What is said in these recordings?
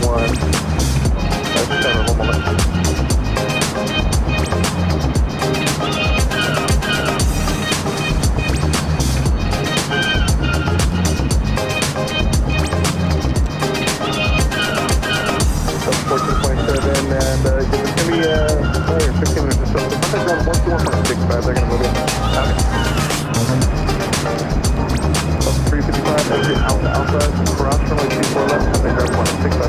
1. That's 7, 1 moment. That's 14.7, and it's going to be 16 minutes or so. The contact ground 121.65, they're going to move it. Okay. 355, exit Alpha Alpha, cross runway 24 left, contact ground 165.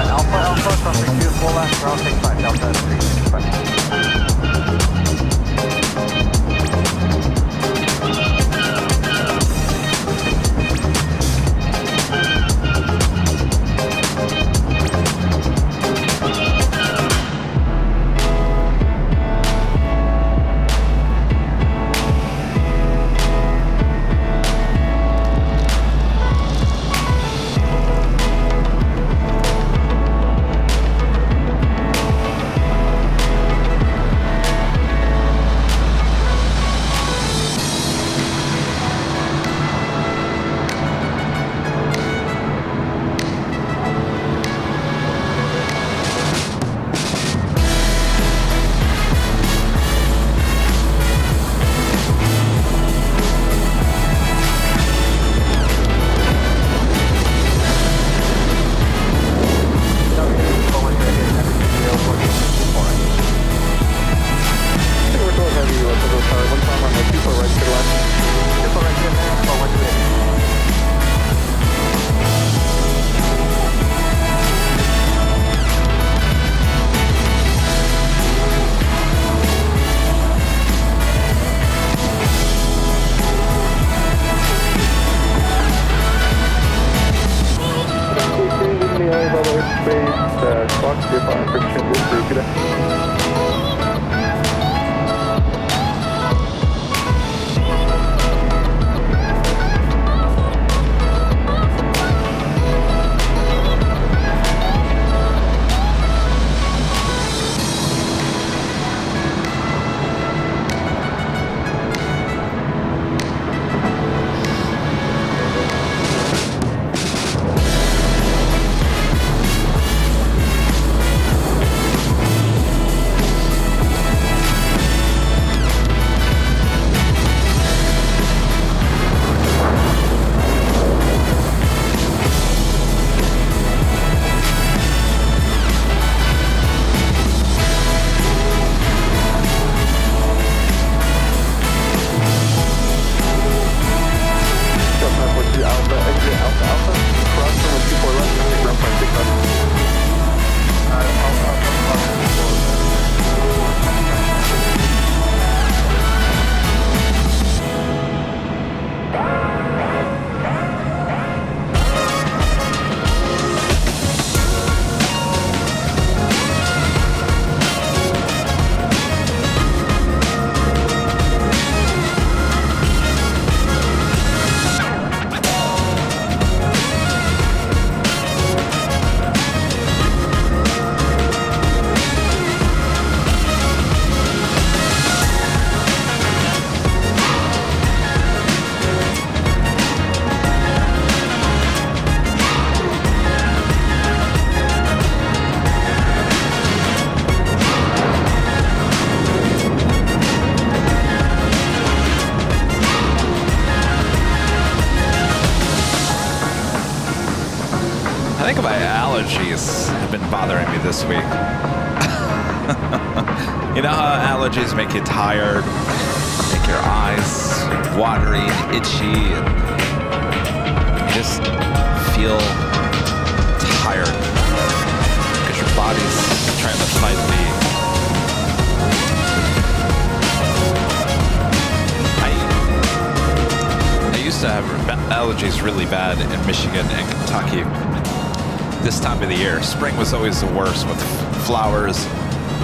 Alpha Alpha, crossing 24 left, ground 65, Delta 365. I think my allergies have been bothering me this week. You know how allergies make you tired, make your eyes watery, itchy, and you just feel tired because your body's trying to fight I used to have allergies really bad in Michigan and Kentucky. This time of the year, spring was always the worst with flowers,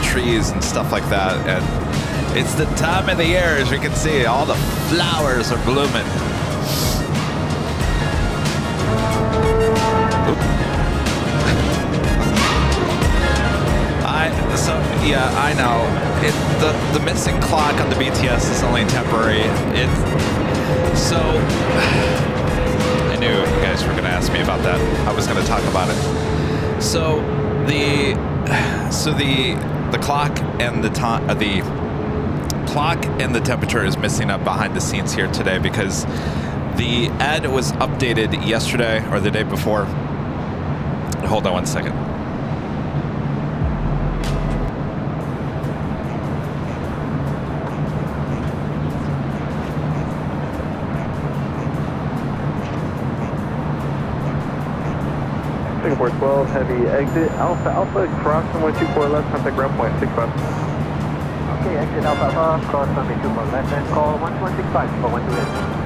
trees, and stuff like that. And it's the time of the year, as you can see, all the flowers are blooming. I know. The missing clock on the BTS is only temporary. So I knew you guys were going to ask me about that. I was going to talk about it. So the clock and the time, the clock and the temperature is missing up behind the scenes here today because the ad was updated yesterday or the day before. Hold on one second. Singapore 12, heavy exit, Alpha Alpha, cross runway 24 left, contact ground point 65. Okay, exit Alpha Alpha, cross runway 24 left, and call 1165 for 128.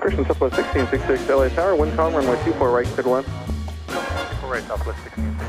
Christian Southwest 1666, LA Tower, wind calm, runway 24 right, cleared 1. 24 right, Southwest 1666.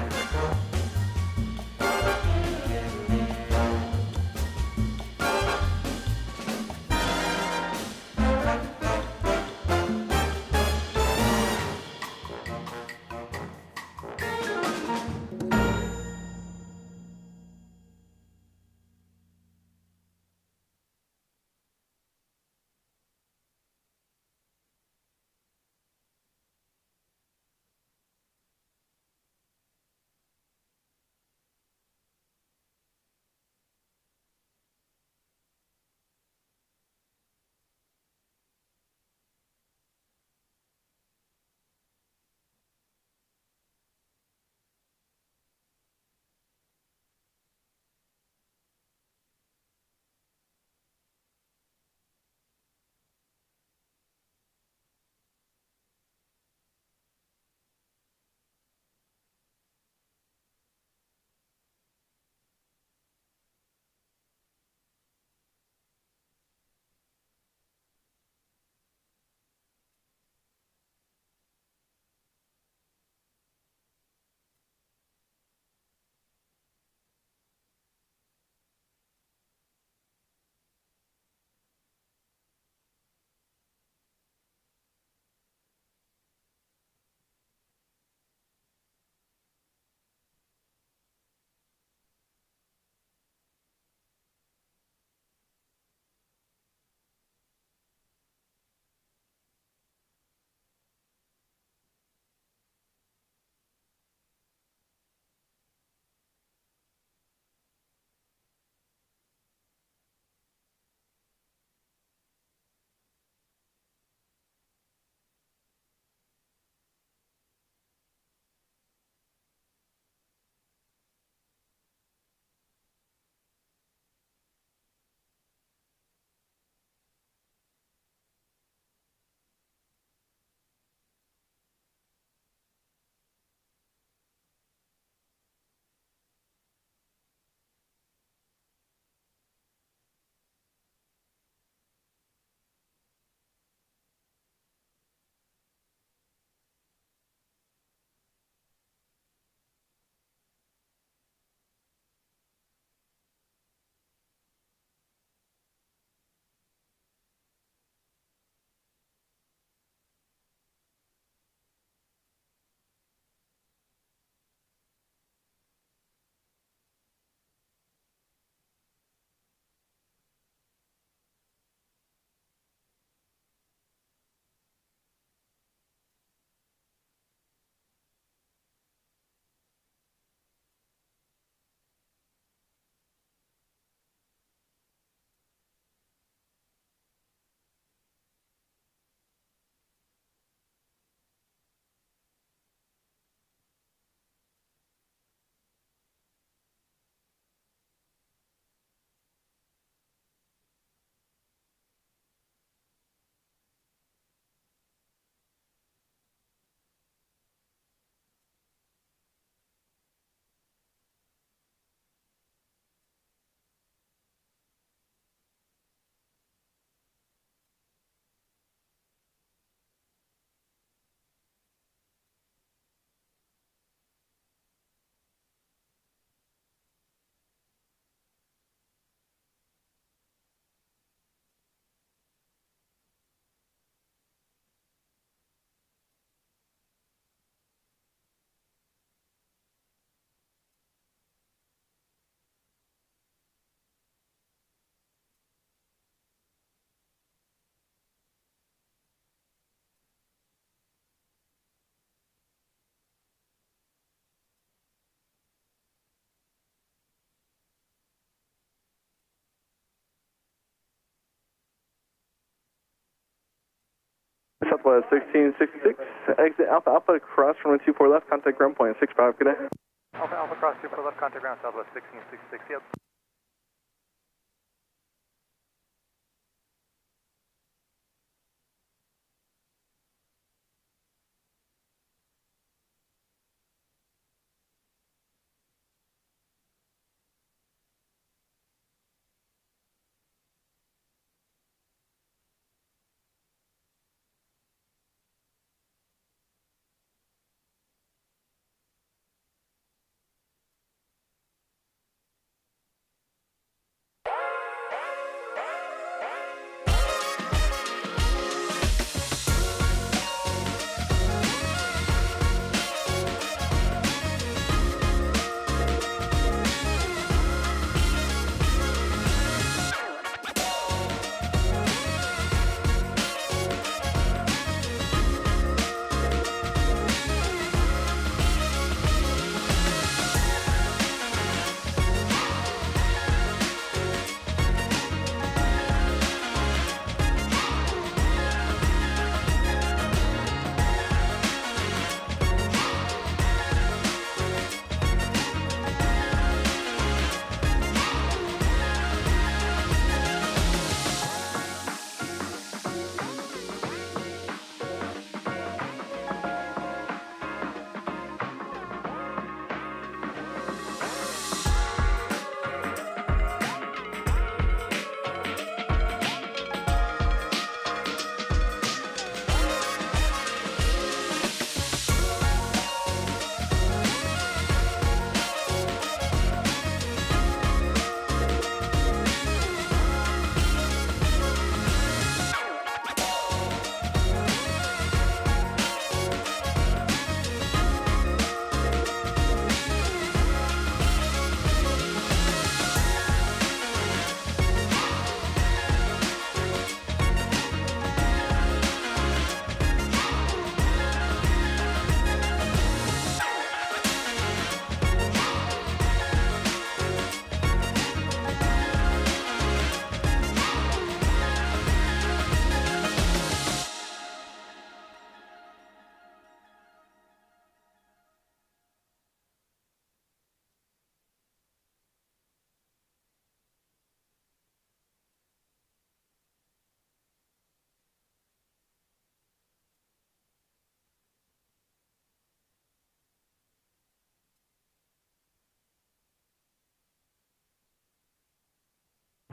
Southwest 1666, exit Alpha Alpha, cross runway 24 left, contact ground point 65, good day. Alpha Alpha cross 24 left, contact ground Southwest 1666, yep.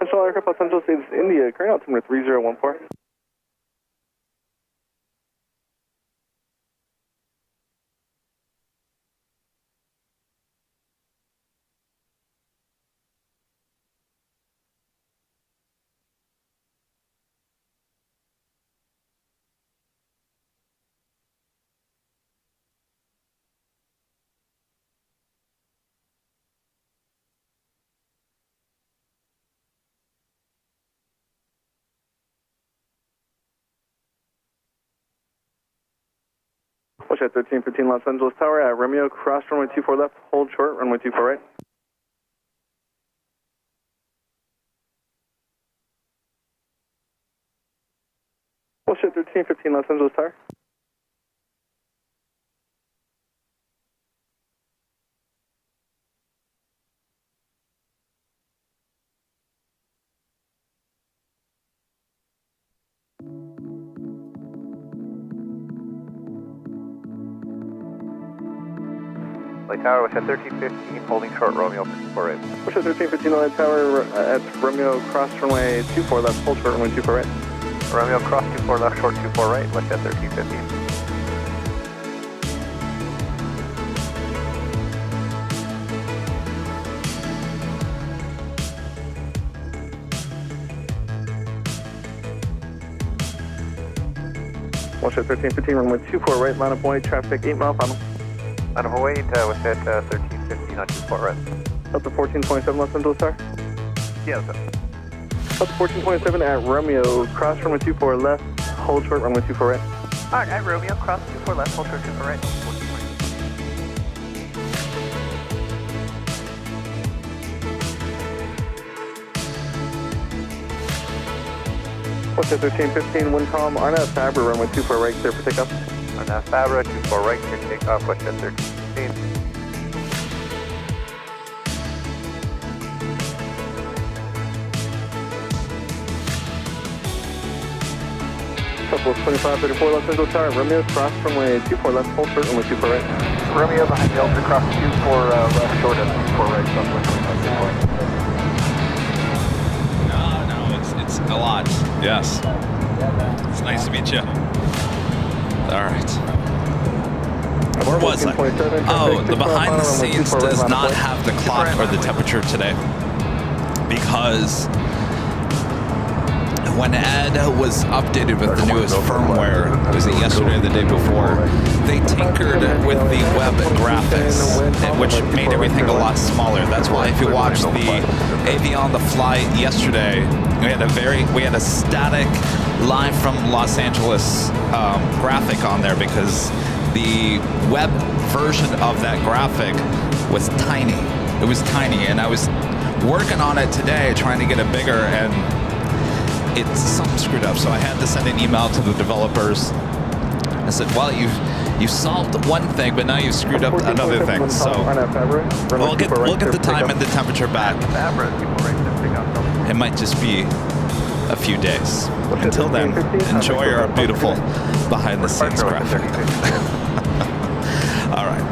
Central Aircraft Los Angeles is India, current altimeter 3014. Push at 1315 Los Angeles Tower at Romeo, cross runway 24 left, hold short, runway 24 right. Push at 1315 Los Angeles Tower. LA Tower, was at 1315, holding short Romeo 54 right. Push at 1315 LA Tower at Romeo, cross runway 24 left, hold short, runway 24 right. Romeo cross 24 left, short 24 right, west at 1315. Push at 1315, runway 24 right, line of Hawaii, traffic 8 mile final. Line of Hawaii, was at 1315 on 24 right. Delta 1427 Los Angeles Tower. Yeah, that's it. Delta 1427 at Romeo, cross runway 24 left, hold short, runway 24 right. Alright, at Romeo, cross 24 left, hold short 24 right. Delta 1315, wind calm, RNAV Fabra, runway 24 right, clear for takeoff. RNAV Fabra, 24 right, clear to take off, Western 1315. Southwest 2534, Los Angeles Tower, Romeo, cross runway 24 left, full short, runway 24 right. Romeo behind Delta, cross 24 left, short, and 24 right, Southwest 2534. No, it's a lot. Yes. It's nice to meet you. All right. Where was I? Oh, the behind the scenes does not have the clock or the temperature today because when Ed was updated with the newest firmware, was it yesterday or the day before, they tinkered with the web graphics, which made everything a lot smaller. That's why if you watch the Aviation on the flight yesterday, we had a static live from Los Angeles graphic on there because the web version of that graphic was tiny. It was tiny, and I was working on it today trying to get it bigger, and it's something screwed up. So I had to send an email to the developers. I said, well, you've solved one thing, but now you've screwed up another thing. So we'll get the time and the temperature back. It might just be a few days. Until then, enjoy our beautiful behind-the-scenes graphic. All right.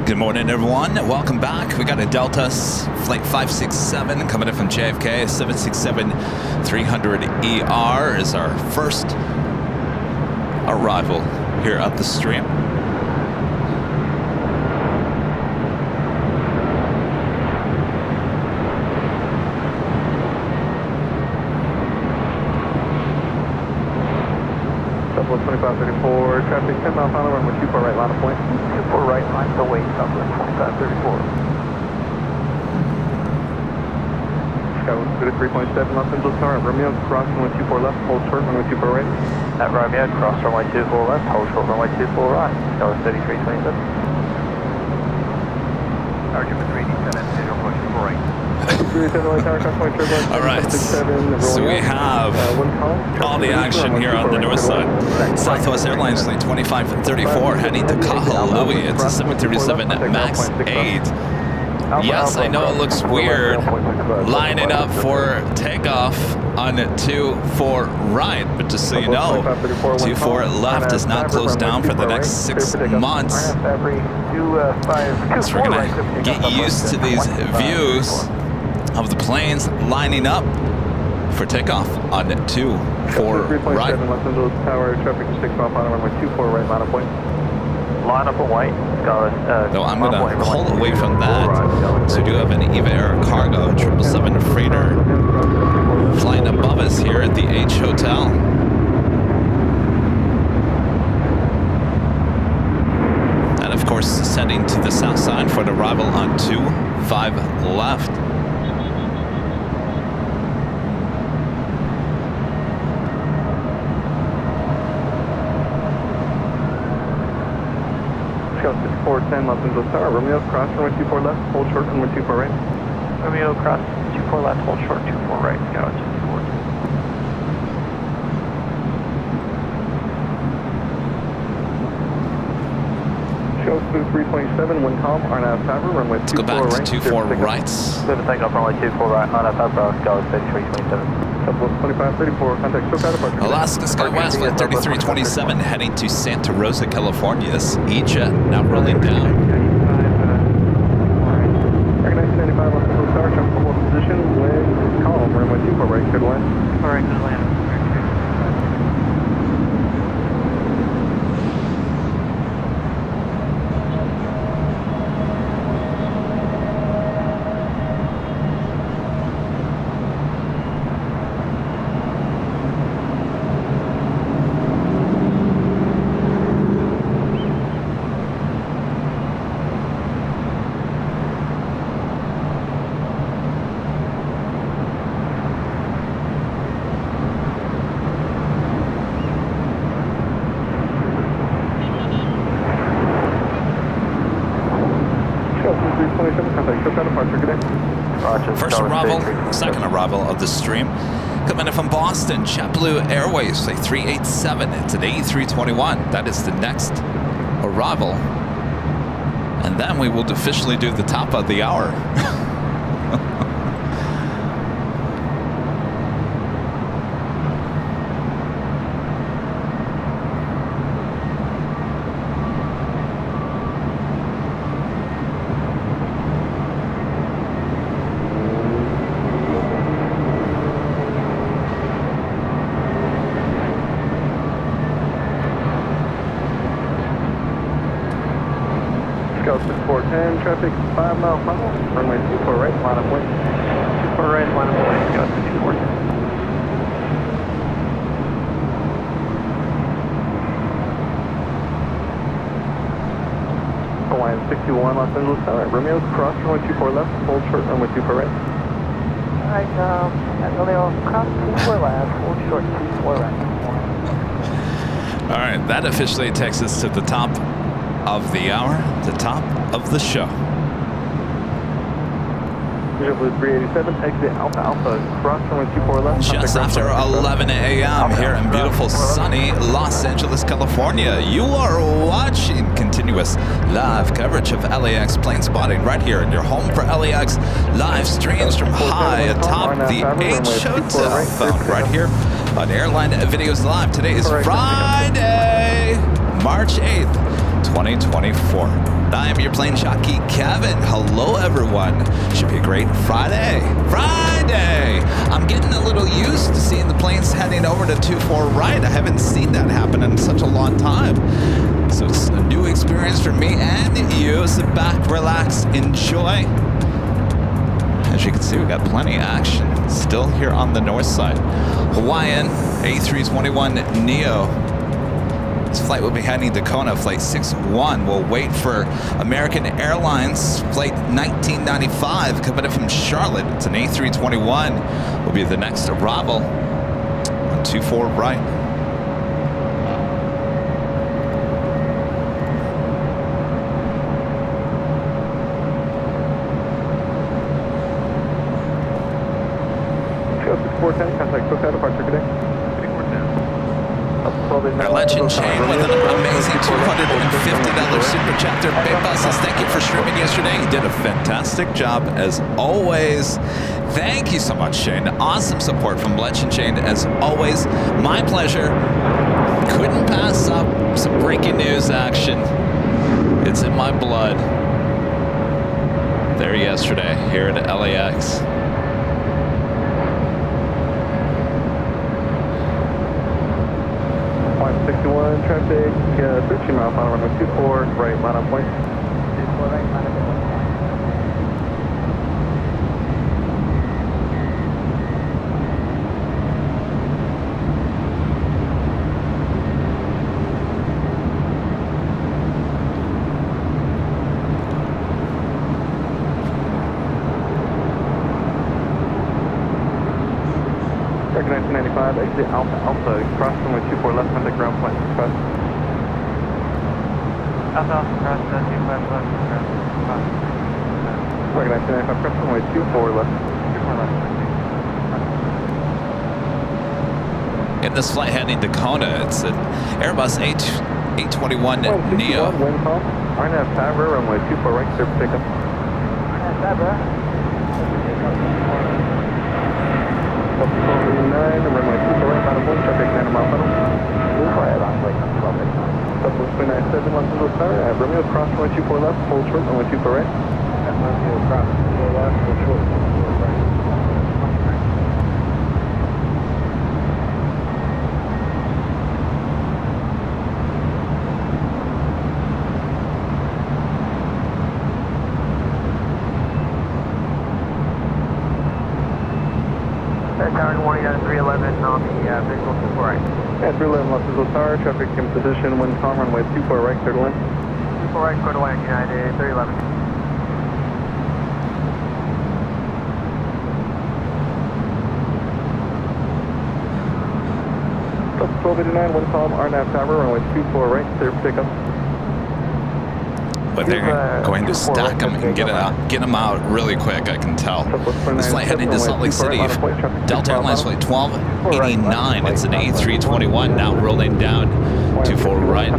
Good morning, everyone. Welcome back. We got a Delta flight 567 coming in from JFK. 767-300ER is our first arrival here at the stream. Southwest 2534, traffic 10 miles an hour, runway 24 right, line of point. 24 right, line to wait, Southwest 2534. Skyward 3.7, Los Angeles Tower, Romeo, cross runway 24 left, hold short, runway 24 right. At Romeo, cross runway 24 left, hold short, runway 24 right. Skyward 3327. Argument 3D7, visual push to right. All right, so we have all the action here on the north side. Southwest Airlines flight 2534 heading to Kahului. It's a 737 MAX 8. Yes, I know it looks weird lining up for takeoff on 24 right, but just so you know, 24 left is not closed down for the next 6 months. So we're gonna get used to these views of the planes lining up for takeoff on 24 right. Los Angeles Tower, traffic 6 mile per hour, runway 24 right, line of point. Line up and wait. No, I'm gonna pull away from that. So we do have an EVA Air Cargo 777 freighter flying above us here at the H Hotel. And of course, sending to the south side for an arrival on 25 left. Scout 6410, Los Angeles Tower, Romeo, cross runway 24 left, hold short, runway 24 right. Romeo, cross 24 left, hold short, 24 right, Scout 64. Blue 327, wind calm, RNAV Tower, runway 24 Let's go back to right. 24 rights. Clear to take off runway 24 right, RNAV Tower, Gulf 3327. Southwest 2534, contact SoCal departure. Alaska Skywest flight 3327 heading to Santa Rosa, California. This E-Jet now rolling down. Air 1995 on Central Tower, jump forward position, wind calm, runway 24 right, good wind. All right, good land. First arrival, second arrival of the stream. Coming in from Boston, JetBlue Airways, flight 387. It's an A321. That is the next arrival. And then we will officially do the top of the hour. Scout 6410, traffic 5 mile final, runway 24 right, line of wind. 24 right, line of wind, Scout 6410. Hawaiian 61, Los Angeles Tower, Romeo, cross runway 24 left, hold short runway 24 right. Alright, Romeo, cross 24 left, hold short 24 right. All right, that officially takes us to the top of the hour, the top of the show. JetBlue 387, exit Alpha Alpha, cross runway 24 left. Just after 11 a.m. here in beautiful sunny Los Angeles, California. You are watching continuous live coverage of LAX plane spotting right here in your home for LAX live streams from high atop the H Hotel, found right here on Airline Videos Live. Today is Friday, March 8th, 2024. I am your plane jockey, Kevin. Hello, everyone. Should be a great Friday. I'm getting a little used to seeing the planes heading over to 24 right. I haven't seen that happen in such a long time. So it's a new experience for me and you. Sit back, relax, enjoy. As you can see, we got plenty of action still here on the north side. Hawaiian A321 Neo. This flight will be heading to Kona, flight 61. We'll wait for American Airlines, flight 1995, coming in from Charlotte. It's an A321. Will be the next arrival on 24 right. Scout 6410, contact SoCal departure today. Our legend Shane with an amazing $250 super chapter. Big Buses, thank you for streaming yesterday. You did a fantastic job as always. Thank you so much, Shane. Awesome support from Legend Shane as always. My pleasure. Couldn't pass up some breaking news action. It's in my blood. There yesterday here at LAX. 61 traffic, 13 mile final, runway 24 right, line up point. 24 right, line up point. American 1995, exit Alpha Alpha, cross runway 24 left, contact ground point, cross. Alpha Alpha, cross 25 left, cross. American 1995, cross runway 24 left. 24 left. In this flight heading to Kona, it's an Airbus 821 Neo. Wind calm. RNAV Fabra, runway 24 right, clear for pickup. RNAV Fabra. 1239, runway 24 right, bottom one, traffic 9 mile funnel. Move for airline, wait, 1289. Southwest 297, Los Angeles Tower, at Romeo, cross runway 24 left, hold short, runway 24 right. At Romeo, cross 24 left, hold short, 24 right. Tower warning at 311 on the visual 24 right. At 311 Los Angeles Tower, traffic in position, wind calm, runway 24 right, clear to land. 24 right, clear to land, United 311. Plus 1289, wind calm, RNAV Tower, runway 24 right, clear for pickup. But they're going to stack them and get them out really quick, I can tell. This flight heading to Salt Lake City, Delta Airlines flight 1289. It's an A321 now rolling down 24 right.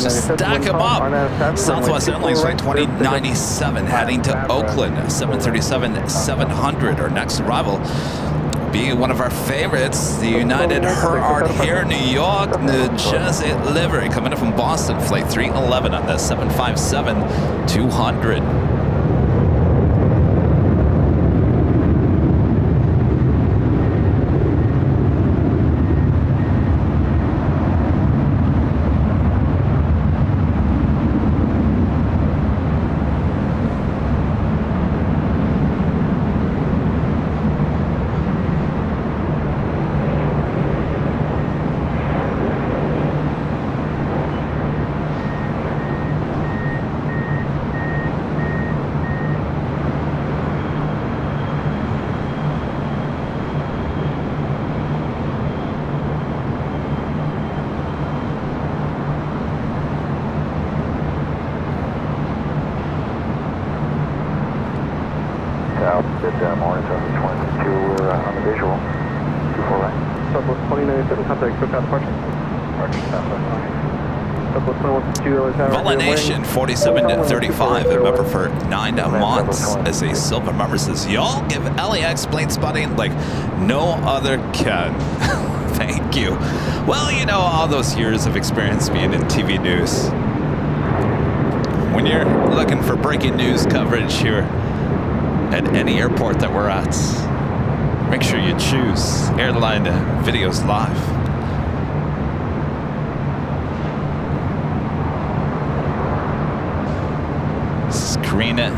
Stack them up. Southwest Airlines flight 2097 heading to Oakland. 737-700. Our next arrival will be one of our favorites, the United Herald here, New York, New Jersey livery, coming in from Boston, flight 311 on the 757-200. Morning, 22, we're on the visual. 24 right. Southwest 2097, contact SoCal departure. Southwest 2162, Tower. Volination 4735, a member for 9 months as a silver member, says, y'all give LAX plane spotting like no other can. Thank you. Well, you know, all those years of experience being in TV news. When you're looking for breaking news coverage here at any airport that we're at, make sure you choose Airline Videos Live. This is Karina.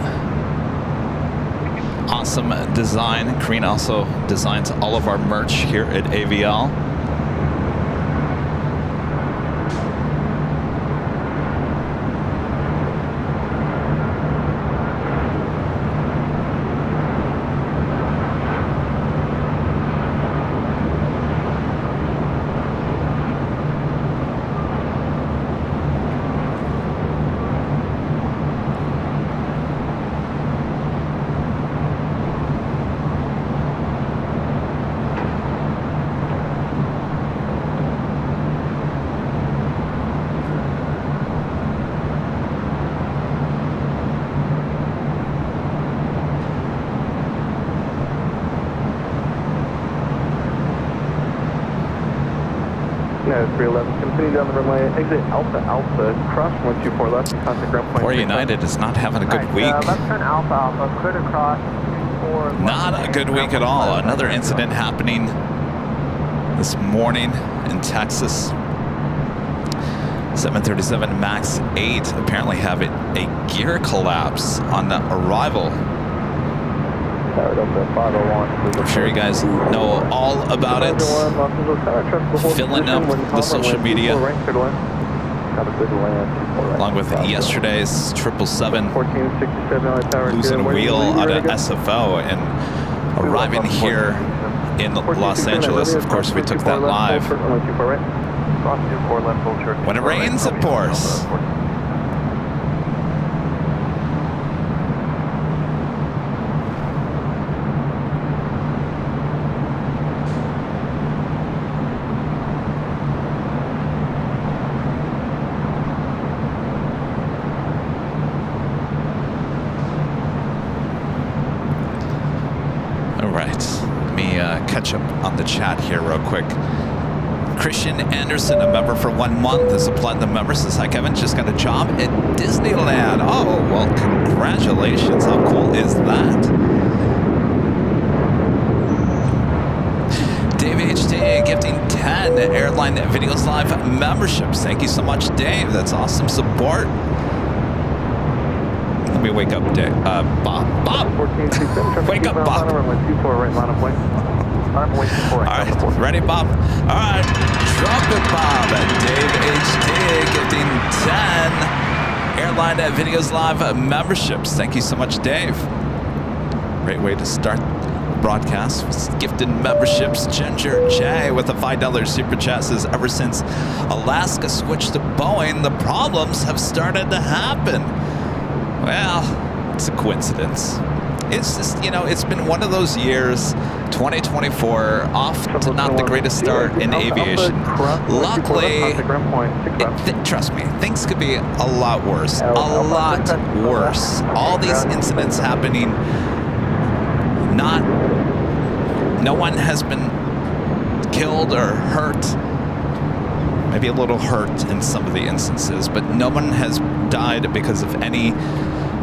Awesome design. Karina also designs all of our merch here at AVL. No, 311, continue down the runway, exit Alpha Alpha, cross 124 left, contact ground point. Poor United is not having a good week. Left turn Alpha Alpha, clear to cross 24 Not a good week at all. Another incident happening this morning in Texas. 737 MAX 8 apparently having a gear collapse on the arrival I'm sure you guys know all about it. Filling up the social media. Along with yesterday's 777 losing a wheel out of SFO and arriving here in Los Angeles. Of course, we took that live. When it rains, it pours. Catch up on the chat here real quick. Christian Anderson, a member for 1 month, is a platinum member. Says, hi Kevin, just got a job at Disneyland. Oh, well, congratulations. How cool is that? Dave HT gifting 10 Airline Videos Live memberships. Thank you so much, Dave. That's awesome support. Let me wake up, Dave. Bob. Wake up, Bob. All right, ready, Bob? All right, Trumpet Bob and Dave HT gifting 10 Airline Videos Live memberships. Thank you so much, Dave. Great way to start the broadcast. Gifted memberships. Ginger J with a $5 super chat says, ever since Alaska switched to Boeing, the problems have started to happen. Well, it's a coincidence. It's just, you know, it's been one of those years, 2024, off to not the greatest start in aviation. Luckily, trust me, things could be a lot worse. A lot worse. All these incidents happening, no one has been killed or hurt. Maybe a little hurt in some of the instances, but no one has died because of any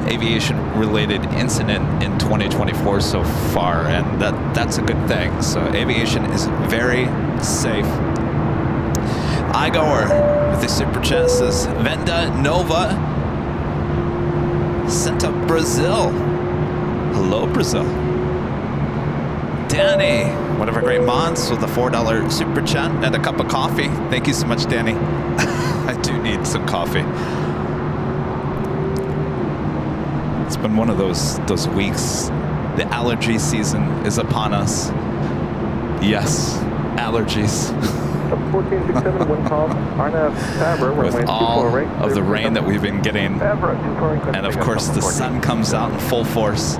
aviation-related incident in 2024 so far, and that's a good thing. So aviation is very safe. Igor with the super chat says, Venda Nova sent up Brazil. Hello, Brazil. Danny, one of our great mods, with a $4 super chat and a cup of coffee. Thank you so much, Danny. I do need some coffee. It's been one of those weeks. The allergy season is upon us. Yes, allergies. With all of the rain that we've been getting, and of course the sun comes out in full force.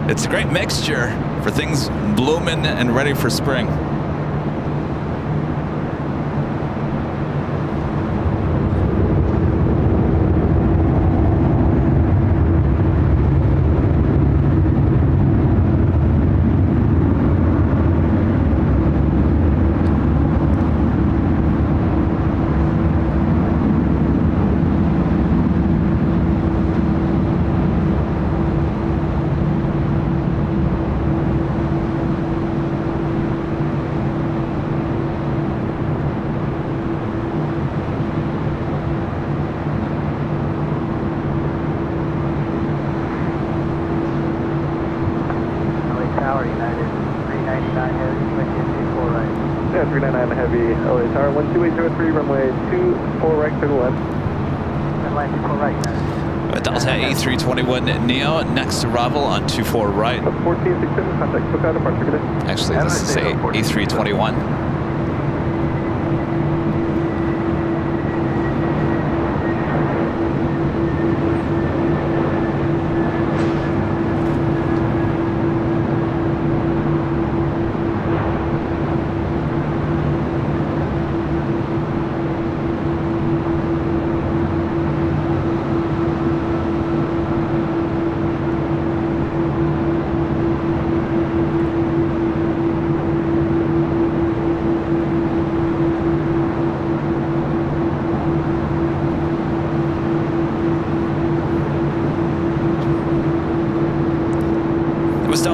It's a great mixture for things blooming and ready for spring. Delta A321 Neo, next arrival on 24 right. Actually, this is A321.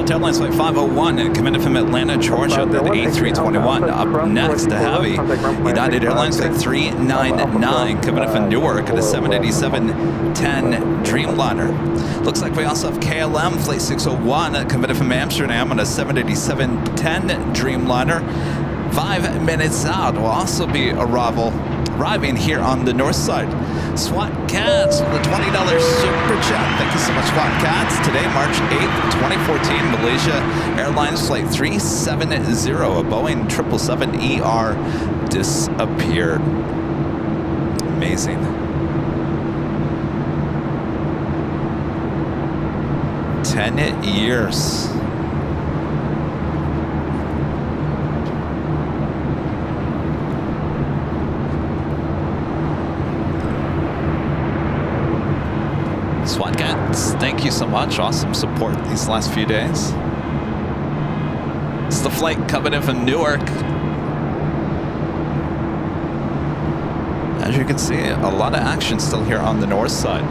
Delta Airlines Flight 501 coming from Atlanta, Georgia, then A321. Up next to Heavy, United Airlines Flight 399 coming from Newark, the 787-10 Dreamliner. Looks like we also have KLM Flight 601 coming from Amsterdam on a 787-10 Dreamliner. 5 minutes out will also be arriving here on the north side. SWAT Cats with a $20 super chat. Thank you so much, SWAT Cats. Today, March 8th, 2014, Malaysia Airlines Flight 370, a Boeing 777ER disappeared. Amazing. 10 years. SWAT Cats, thank you so much. Awesome support these last few days. It's the flight coming in from Newark. As you can see, a lot of action still here on the north side.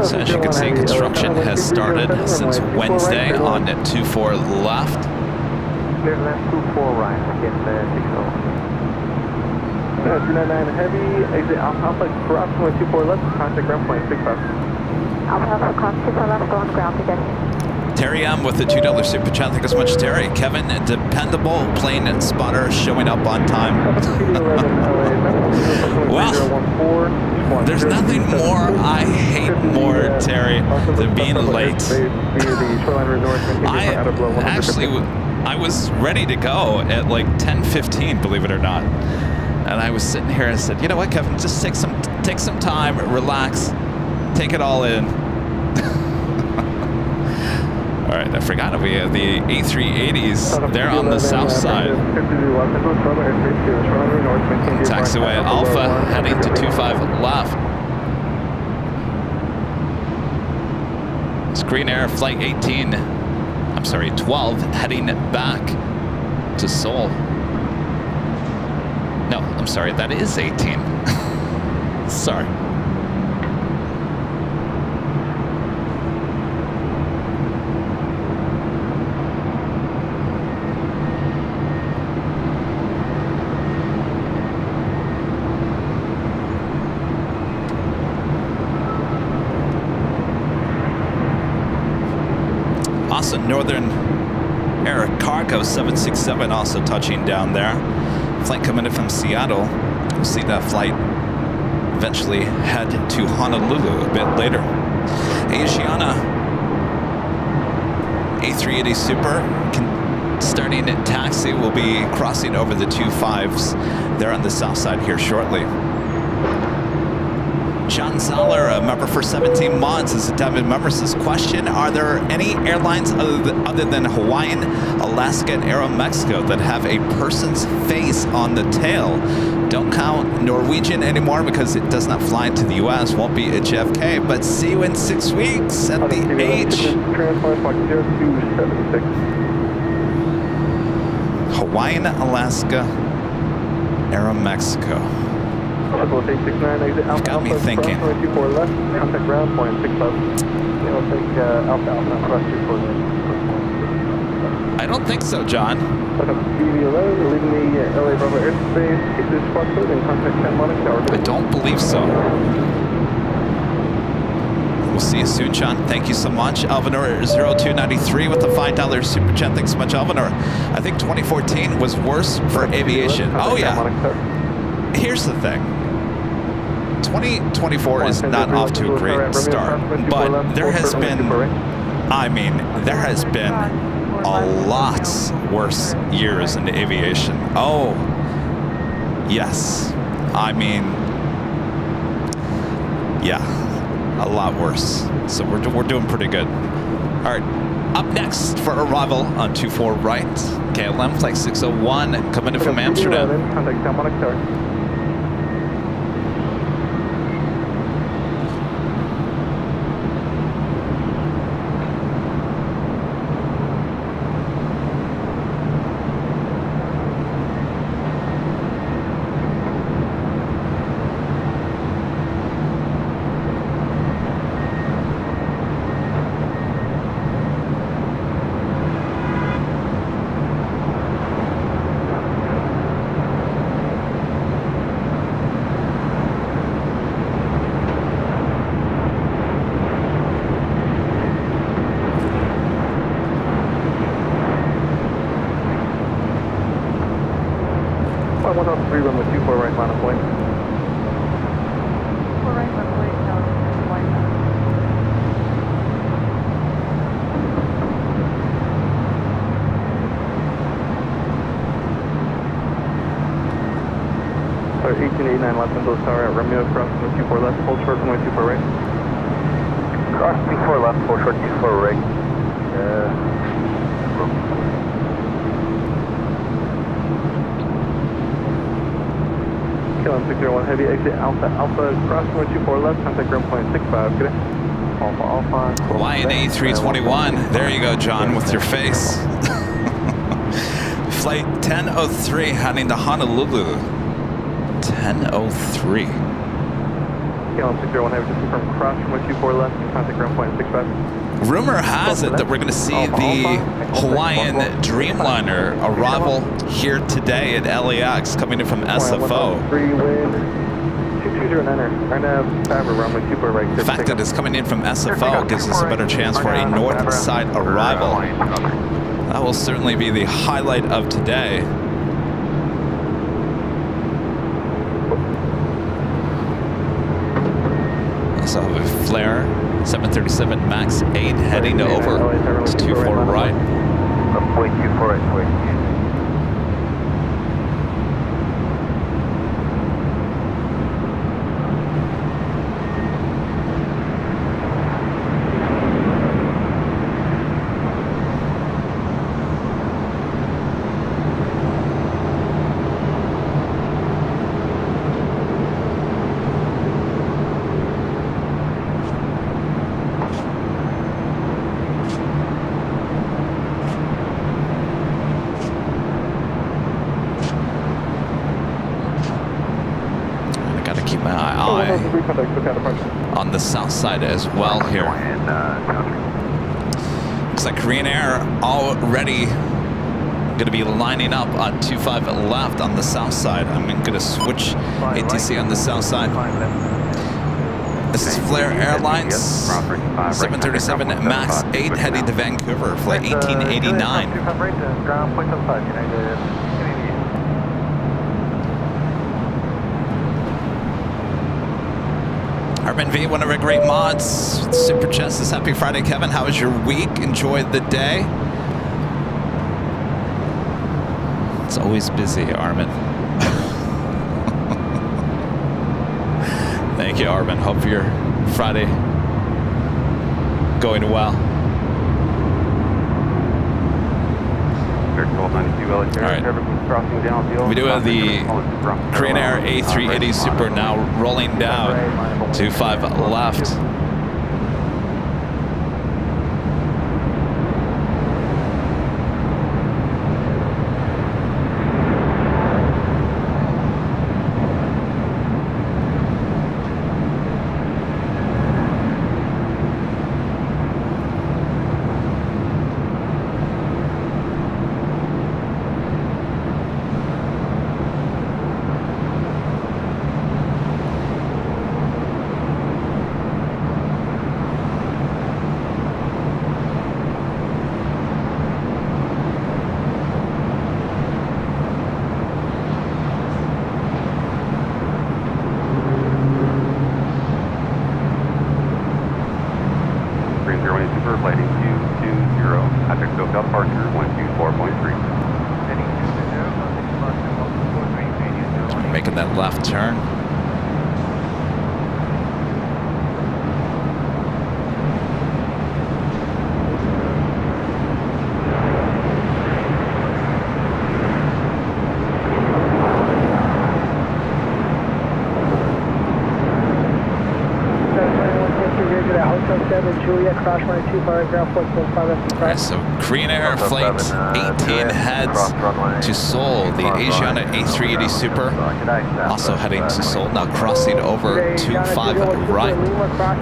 So as you can see, construction has started since Wednesday on 24 left. Clear left 24 right, again 399 Heavy, exit Alpha cross 24 left, contact ground point 65. Alpha cross 24 left, go on ground again. Terry M with the $2 super chat. Thank you so much, Terry. Kevin, dependable plane spotter, showing up on time. Well, there's nothing more I hate more, Terry, than being late. I was ready to go at like 10:15, believe it or not. And I was sitting here and said, you know what, Kevin, just take some time, relax, take it all in. All right, I forgot we have the A380s. They're on the south side. Taxiway Alpha heading to 25 left. Screen Air Flight 12 heading back to Seoul. No, I'm sorry, that is 18. Sorry. Also, Northern Air Cargo 767 also touching down there. Flight coming in from Seattle. We'll see that flight eventually head to Honolulu a bit later. Asiana A380 Super starting at taxi. Will be crossing over the 25s there on the south side here shortly. John Zoller, a member for 17 months, is a Devin member, says, question, are there any airlines other than Hawaiian, Alaska, and Aeromexico that have a person's face on the tail? Don't count Norwegian anymore because it does not fly to the U.S., won't be at JFK, but see you in 6 weeks at the H. Hawaiian, Alaska, Aeromexico. You've got me thinking. I don't think so, John. BV11, leaving the LA Bravo airspace, keep this Foxtrot and contact 10 Monarch Tower. I don't believe so. We'll see you soon, Sean. Thank you so much. Alvanor 0293 with the $5 super chat. Thanks so much, Alvanor. I think 2014 was worse for aviation. Oh, yeah. Here's the thing. 2024 is not off to a great start, but there has been, I mean, there has been a lot worse years in aviation. Oh, yes. I mean, yeah, a lot worse. So we're doing pretty good. All right, up next for arrival on 24 right, KLM flight 601 coming in from Amsterdam. Contact 10 Monarch Tower. Runway 24 right, final point. 4 right, runway, down, white. Sorry, 1889 left Windows Tower at Romeo, cross runway 24 left, hold short runway 24 right. Cross 24 left, hold short 24 right. KLM 601 heavy, exit Alpha, cross runway 24 left, contact ground point 65, good day. Alpha. Hawaiian A321. There you go, John, with your face. Flight 1003 heading to Honolulu. 1003. KLM 601 heavy, just confirm cross runway 24 left, contact ground point 65. Rumor has it that we're going to see the Hawaiian Dreamliner arrival here today at LAX coming in from SFO. 3 wind, 2209er, RNAV, Faber, runway 24 right. The fact that it's coming in from SFO gives us a better chance for a north side arrival. That will certainly be the highlight of today. Also have a flare. 737 MAX 8 heading over to 24 right. Wait, 24 right, wait. On the south side as well here. Looks like Korean Air already going to be lining up on 25 left on the south side. I'm going to switch ATC on the south side. This is Flair Airlines 737 MAX 8 heading to Vancouver, flight 1889. Armin V, one of our great mods. Super Chess this happy Friday. Kevin, how was your week? Enjoyed the day? It's always busy, Armin. Thank you, Armin. Hope your Friday going well. All right. We do have the Korean Air A380 Super now rolling down to 5 left. Contact SoCal departure 124.3. Making that left turn. Alright, so Korean Air Flight 18 heads to Seoul. The Asiana A380 Super also heading to Seoul, now crossing over 25 right.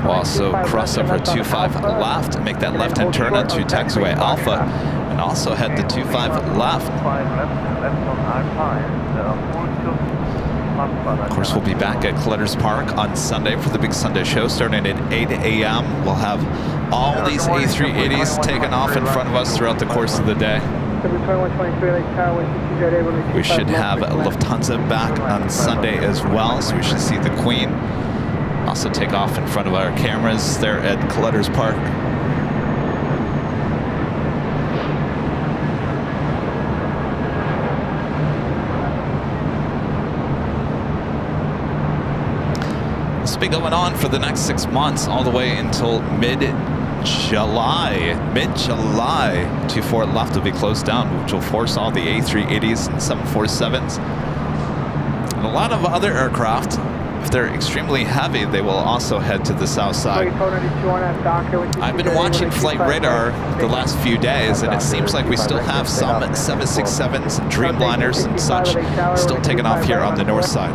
We'll also cross over 25 left, make that left-hand turn onto taxiway Alpha, and also head to 25 left. Of course, we'll be back at Clutters Park on Sunday for the big Sunday show starting at 8 a.m. We'll have all these A380s taken off in front of us throughout the course of the day. We should have Lufthansa back on Sunday as well, so we should see the Queen also take off in front of our cameras there at Clutters Park. This will be going on for the next 6 months, all the way until mid-July. Mid-July, 24 left will be closed down, which will force all the A380s and 747s. And a lot of other aircraft, if they're extremely heavy, they will also head to the south side. I've been watching Flight Radar the last few days, and it seems like we still have some 767s and Dreamliners and such still taking off here on the north side.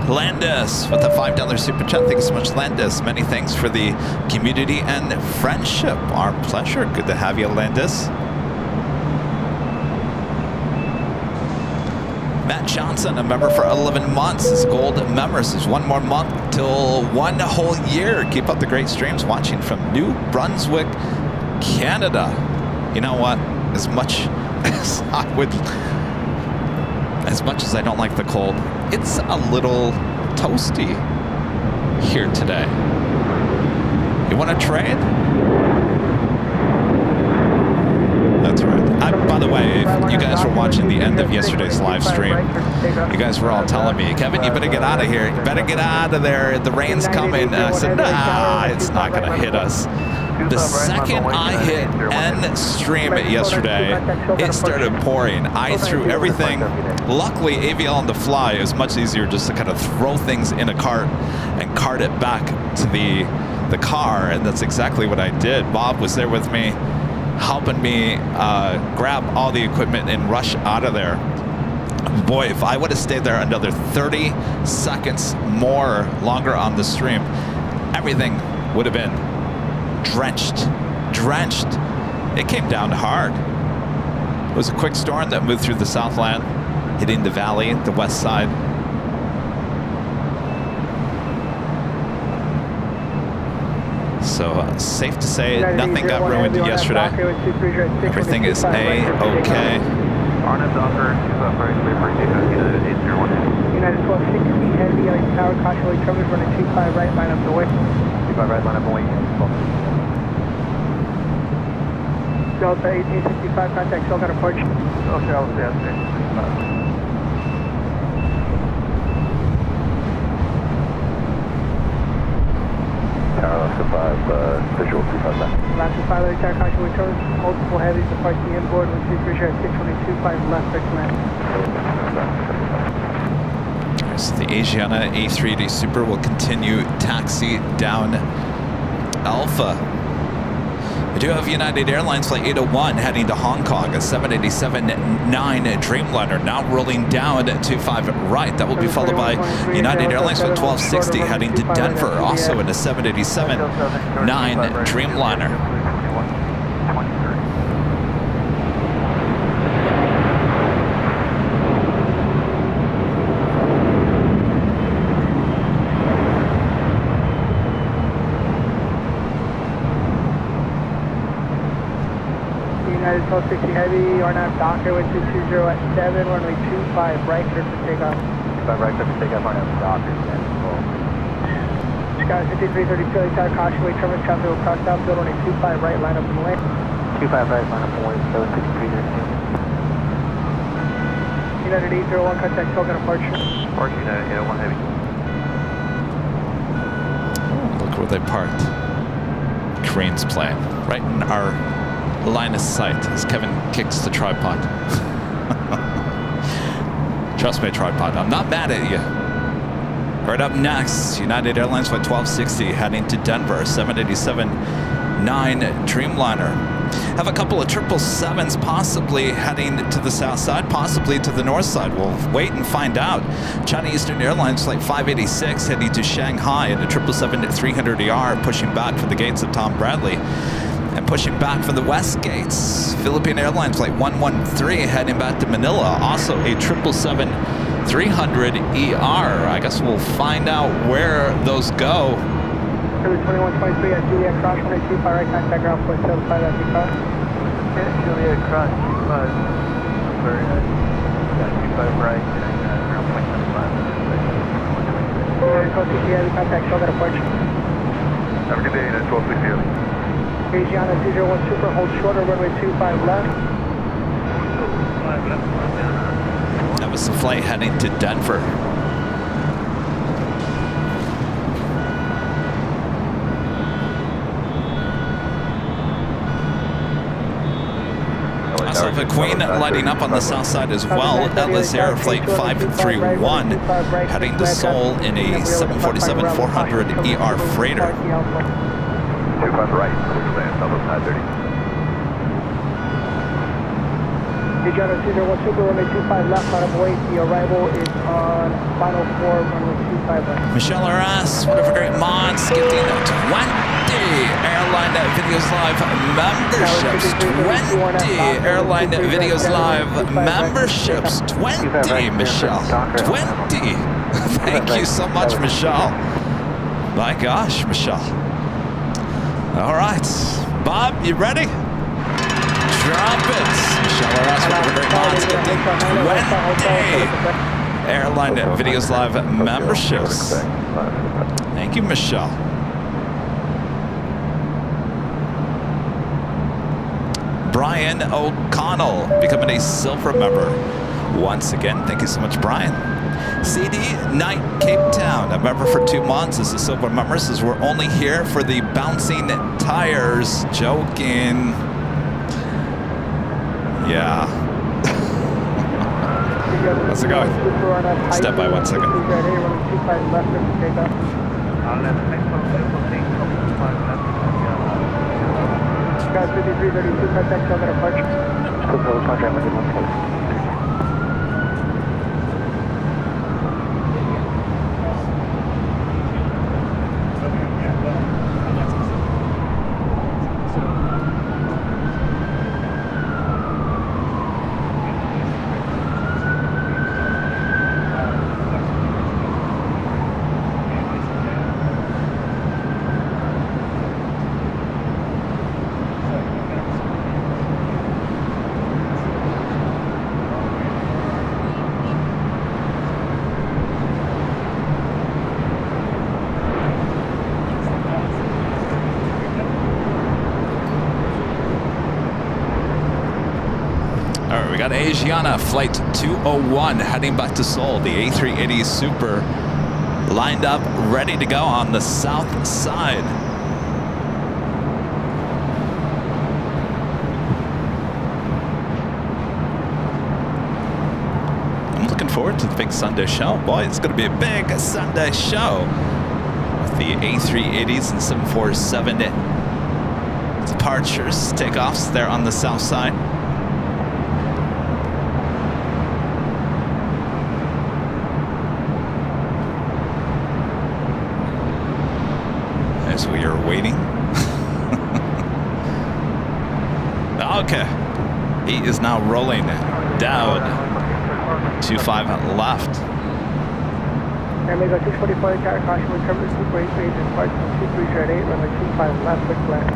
Landis with a $5 super chat. Thank you so much, Landis. Many thanks for the community and friendship. Our pleasure. Good to have you, Landis. Matt Johnson, a member for 11 months. His gold members is 1 more month till 1 whole year. Keep up the great streams. Watching from New Brunswick, Canada. You know what? As much as I don't like the cold, it's a little toasty here today. You want to trade? That's right. By the way, if you guys were watching the end of yesterday's live stream, you guys were all telling me, Kevin, you better get out of here. You better get out of there. The rain's coming. And I said, nah, it's not going to hit us. The second I hit end stream yesterday, it started pouring. I threw everything. Luckily, AVL on the fly, it was much easier just to kind of throw things in a cart and cart it back to the car, and that's exactly what I did. Bob was there with me, helping me grab all the equipment and rush out of there. Boy, if I would have stayed there another 30 seconds longer on the stream, everything would have been drenched. It came down hard. It was a quick storm that moved through the Southland, hitting the valley, the west side. So safe to say nothing got ruined yesterday. Everything is A-okay. United 1260 heavy, tower caution, coverage running 25 right, line up the way. 25 right, line up the way. Delta 1865, contact SoCal approach. SoCal, yes, 1865. Tower 5, visual 25 left. Last 5, tower caution, returns, multiple heavies departing inboard, with 3 at 622.5 left, recommend. So the Asiana A380 Super will continue taxi down Alpha. We do have United Airlines Flight 801 heading to Hong Kong, a 787-9 Dreamliner now rolling down to 25 right. That will be followed by United Airlines Flight 1260 heading to Denver, also in a 787-9 Dreamliner. 1260 heavy, RNAV Docker with 220 at 7, runway 25 right, clear for takeoff. 25 right, clear for takeoff, RNAV Docker, Sky 5332, tower caution, wait, terminus traffic will cross outfield, runway 25 right, line up and lane. 25 right, line up and wait, 763. United 801, contact token departure. Departure, United 801 heavy. Look where they parked. Crane's playing right in our line of sight as Kevin kicks the tripod. Trust me, tripod, I'm not mad at you. Right up next, United Airlines flight 1260 heading to Denver, 787-9 Dreamliner. Have a couple of 777s possibly heading to the south side, possibly to the north side. We'll wait and find out. China Eastern Airlines flight 586 heading to Shanghai and a 777-300ER pushing back for the gates of Tom Bradley and pushing back for the west gates. Philippine Airlines flight 113 heading back to Manila, also a 777-300ER. I guess we'll find out where those go. 2123 at Juliet Cross, 125 right, contact ground 475 at the car. Juliet Cross, 25. Very nice. Yeah, 25 right, ground 0.75. Juliet Cross, 60 heavy, contact shoulder departure. Have a good day, United 1260 heavy. Asiana 201 Super, hold shorter, runway 25 left. That was the flight heading to Denver. Also have a Queen lighting up on the south side as well. Atlas Air flight 531 heading to Seoul in a 747-400ER freighter. 25 right, clear to land, Southwest 930. Asiana 201 Super, runway 25 left, line up wait. The arrival is on final 4, runway 25 left. Michelle Arras, what a great mod, skipping 20 Airline Videos Live memberships. 20 Airline Videos Live memberships. 20, Michelle. 20. Thank you so much, Michelle. My gosh, Michelle. All right. Bob, you ready? Drop it. Michelle Arras, what a great mod, skipping 20 Airline Videos Live memberships. Thank you, Michelle. Brian O'Connell becoming a silver member. Once again, thank you so much, Brian. CD Knight Cape Town, a member for 2 months, is a silver member, says we're only here for the bouncing tires. Joking. Yeah. How's it going? Step by 1 second. Guys, 5332, contact shoulder departure. We got Asiana flight 201 heading back to Seoul. The A380 Super lined up, ready to go on the south side. I'm looking forward to the big Sunday show. Boy, it's going to be a big Sunday show with the A380s and 747 departures, takeoffs there on the south side. As we are waiting. Okay. He is now rolling down. 25 left. Amigo 644, tower caution, we cover Super 8 phase and parts from 2308, runway 25 left, quick left.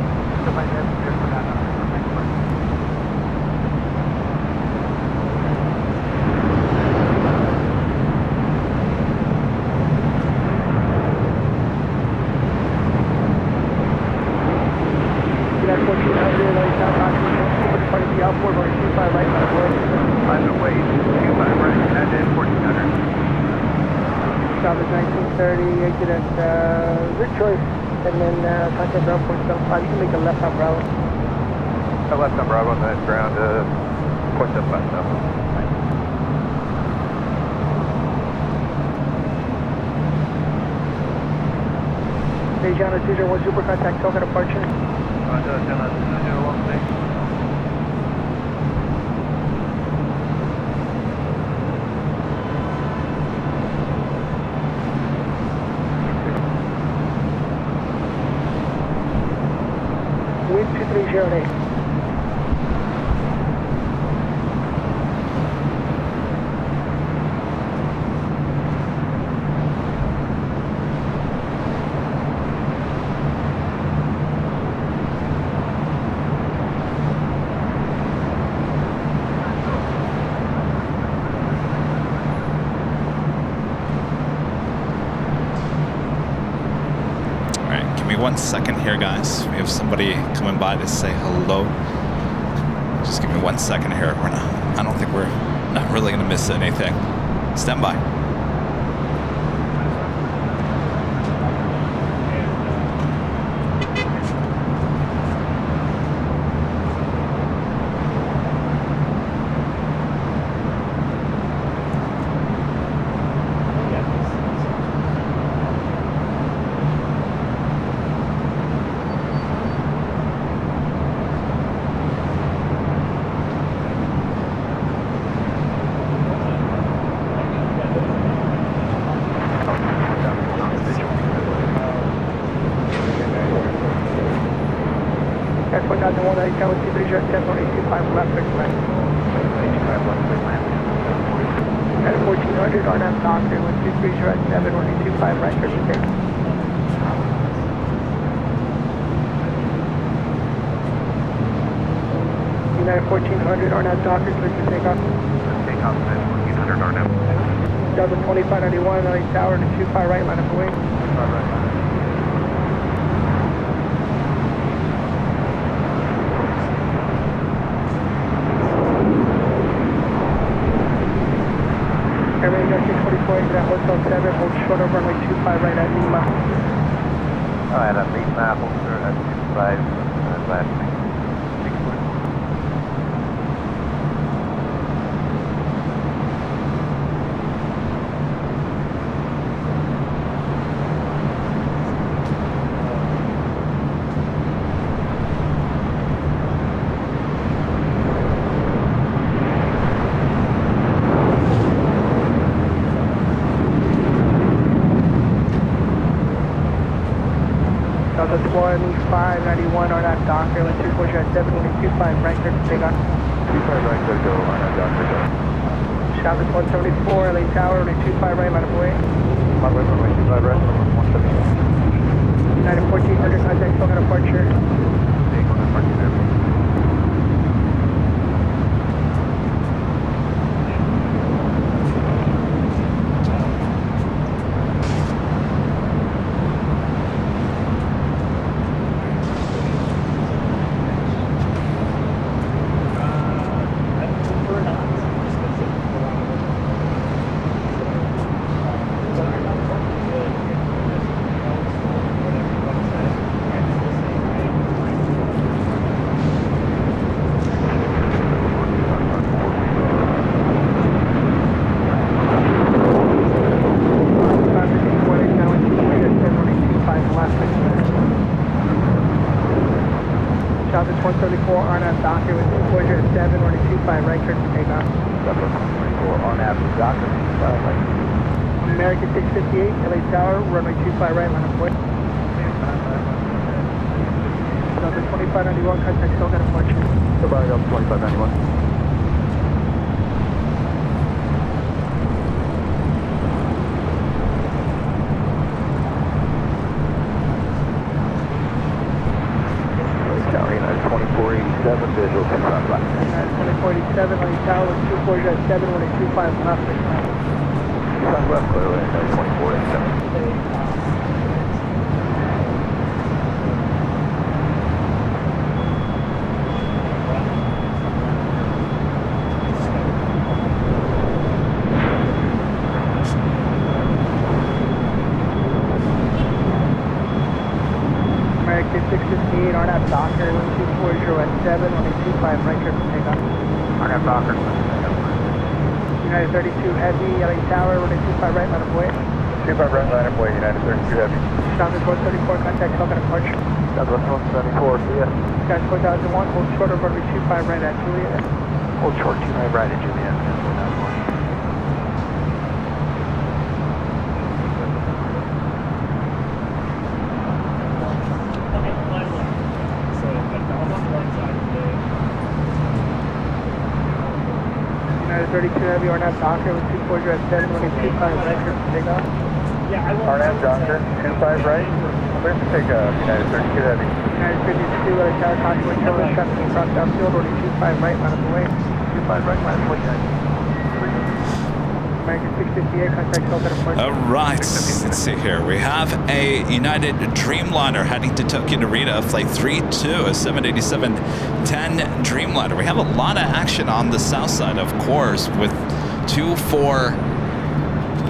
Southwest 1930, exit at your choice, and then contact ground point 75. You can make a left on Bravo. Left on Bravo on that ground, point 75 now. Beijing 201 Super contact Toga departure. Roger, 201, thanks. Wind 2308. Give me 1 second here, guys. We have somebody coming by to say hello. Just give me 1 second here. I don't think we're not really gonna miss anything. Stand by. That's 1001, I count with 1025 left, fixed left. At 1400 on that doctor with 230 at 725 right, turn to take. United 1400 on that doctor, clear to take off. Take off, 1400 RNM. Delta 2591, LA Tower, and 25 right, line up away. Airline 644, exit at Hotel 7, hold short of runway 25 right at Lima. Alright, I'm Lima, holster at 25, last thing. 644. Delta 2591 on that doctor, let's see, push at 725 right, turn to take off. 25 right, go on that doctor, go. Southwest 174, LA Tower, only 25 right, line up away. Runway 25 right, 174. United 1400, contact Toga departure. Take on the parking there. Southwest 134 on that doctor with closure at 7, running 25 right, turn to take off. Southwest 134 on that doctor, right. American 658, LA Tower, runway 25 right, line up away. Southwest 2591, contact Toga departure. Goodbye, 2591. United 2487, visual 25 left. United 2487, LA Tower with 240 at 7, running 25 left. 25 left, clearly, United 2487. 658, RNAV Docker, 1240 at 7, runway 25 right, clear for takeoff. RNAV Docker. United 32 Heavy, LA Tower, runway 25 right, line of way. 25 right, line of way, United 32 Heavy. Southwest 134, contact Falcon departure. Southwest 174, see ya. Guys 4001, hold short of runway 25 right at Juliet. Hold short 25 right at Juliet. United 32 Heavy, RNAV Docker, 240 at 7, runway 25 right, clear for takeoff. RNAV Docker, 25 right. Clear for takeoff, United 32 Heavy. United 52, LA Tower, caution wind chill, traffic across downfield, runway 25 right, line of way. 25 right, line of way, American 658, contact Falcon departure. All right, let's see here. We have a United Dreamliner heading to Tokyo Narita, flight 32, a 787-10 Dreamliner. We have a lot of action on the south side, of course, with 24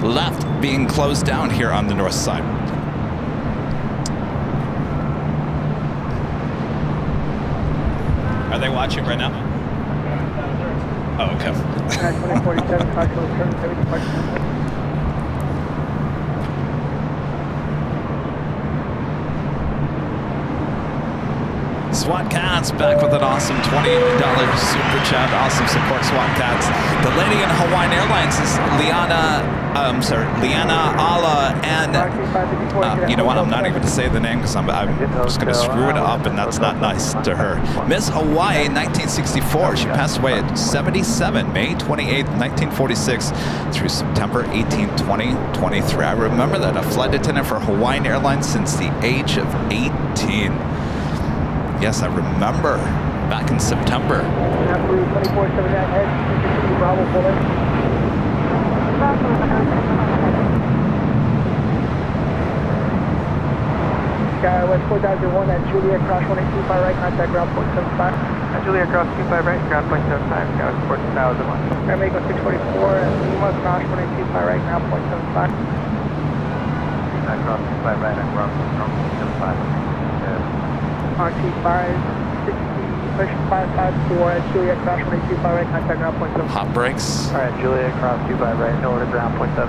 left being closed down here on the north side. Are they watching right now? Oh, okay. 2047, caution return, heavy departure. SWAT Cats back with an awesome $20 super chat. Awesome support, SWAT Cats. The lady in Hawaiian Airlines is Liana Ala, and you know what? I'm not even going to say the name because I'm just going to screw it up, and that's not nice to her. Miss Hawaii, 1964. She passed away at 77, May 28, 1946, through September 18, 2023. I remember that. A flight attendant for Hawaiian Airlines since the age of 18. Yes, I remember back in September. Blue 24/7 at head, Bravo bullet. Sky West 4001 at Juliet, cross 185 right, contact ground point 75. At Juliet, cross 25 right, ground point 75, Sky West 4001. American 644 at Lima, cross 185 right, ground point 75. Cross 25 right, and ground point 75. RT 560, push 554 at Juliet, cross 185 right, contact ground point 75. Hot brakes. Alright, Juliet, cross 25 right, no order, ground point 7,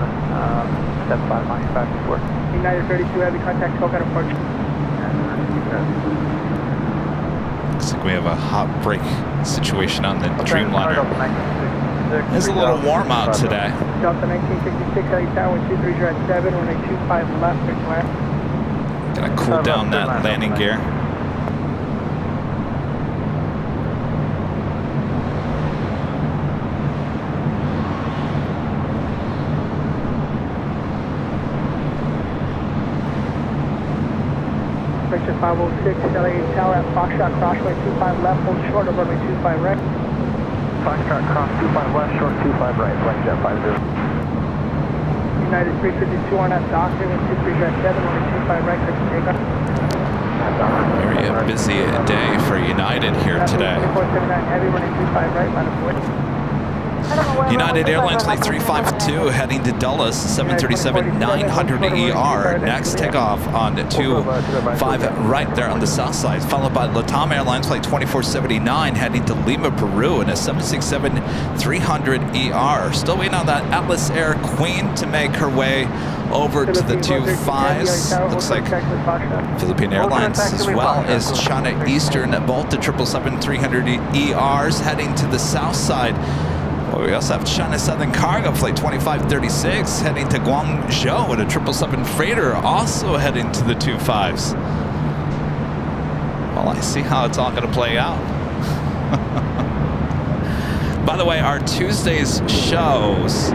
step 5, line 524. United 32 Heavy, contact Falcon approach. Looks like we have a hot brake situation on the Dreamliner. It's a little warm out today. Delta 1966, LA Tower, 123 at 7, runway 25 left, clear left. Gonna cool down that landing gear. Section 506, LA Tower at Foxtrot, crossway 25 left, hold short of runway 25 right. Foxtrot, cross 25 left, short 25 right, flight jet 50. United 352 on that Docker, 123 at 7, runway 25 right, clear for takeoff. Very busy day for United here today. 2479 Heavy, running 25 right, line of way. United Airlines flight 352 heading to Dulles, 737-900ER. Next takeoff on 25 right there on the south side, followed by LATAM Airlines flight 2479 heading to Lima, Peru in a 767-300ER. Still waiting on that Atlas Air Queen to make her way over to the 25s. Looks like Philippine Airlines as well as China Eastern, both the 777-300ERs heading to the south side. Well, we also have China Southern Cargo flight 2536 heading to Guangzhou with a 777 freighter also heading to the 25s. Well, I see how it's all going to play out. By the way, our Tuesday's shows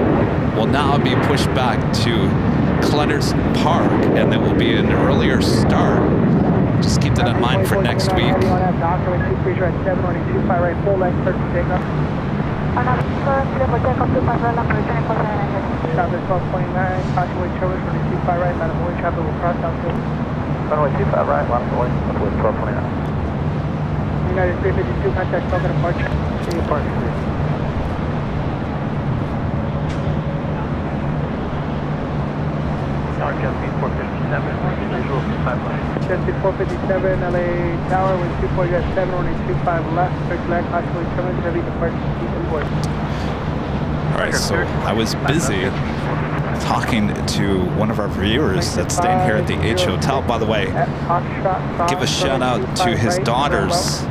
will now be pushed back to Clutters Park, and there will be an earlier start. Just keep that in mind for next week. Southwest 1229, Cautionway Children, runway 25 right, line of way, traffic will cross downfield. Runway 25 right, line of way, 1229. United 352, contact Falcon departure. See departure, please. Jet speed 450. visual 25 left. Jet 457, LA Tower, wind 24.7, runway 25 left, circle LAX, possibly terminal, heavy departure, keep inboard. All right, so I was busy talking to one of our viewers that's staying here at the H Hotel. By the way, give a shout out to his daughters,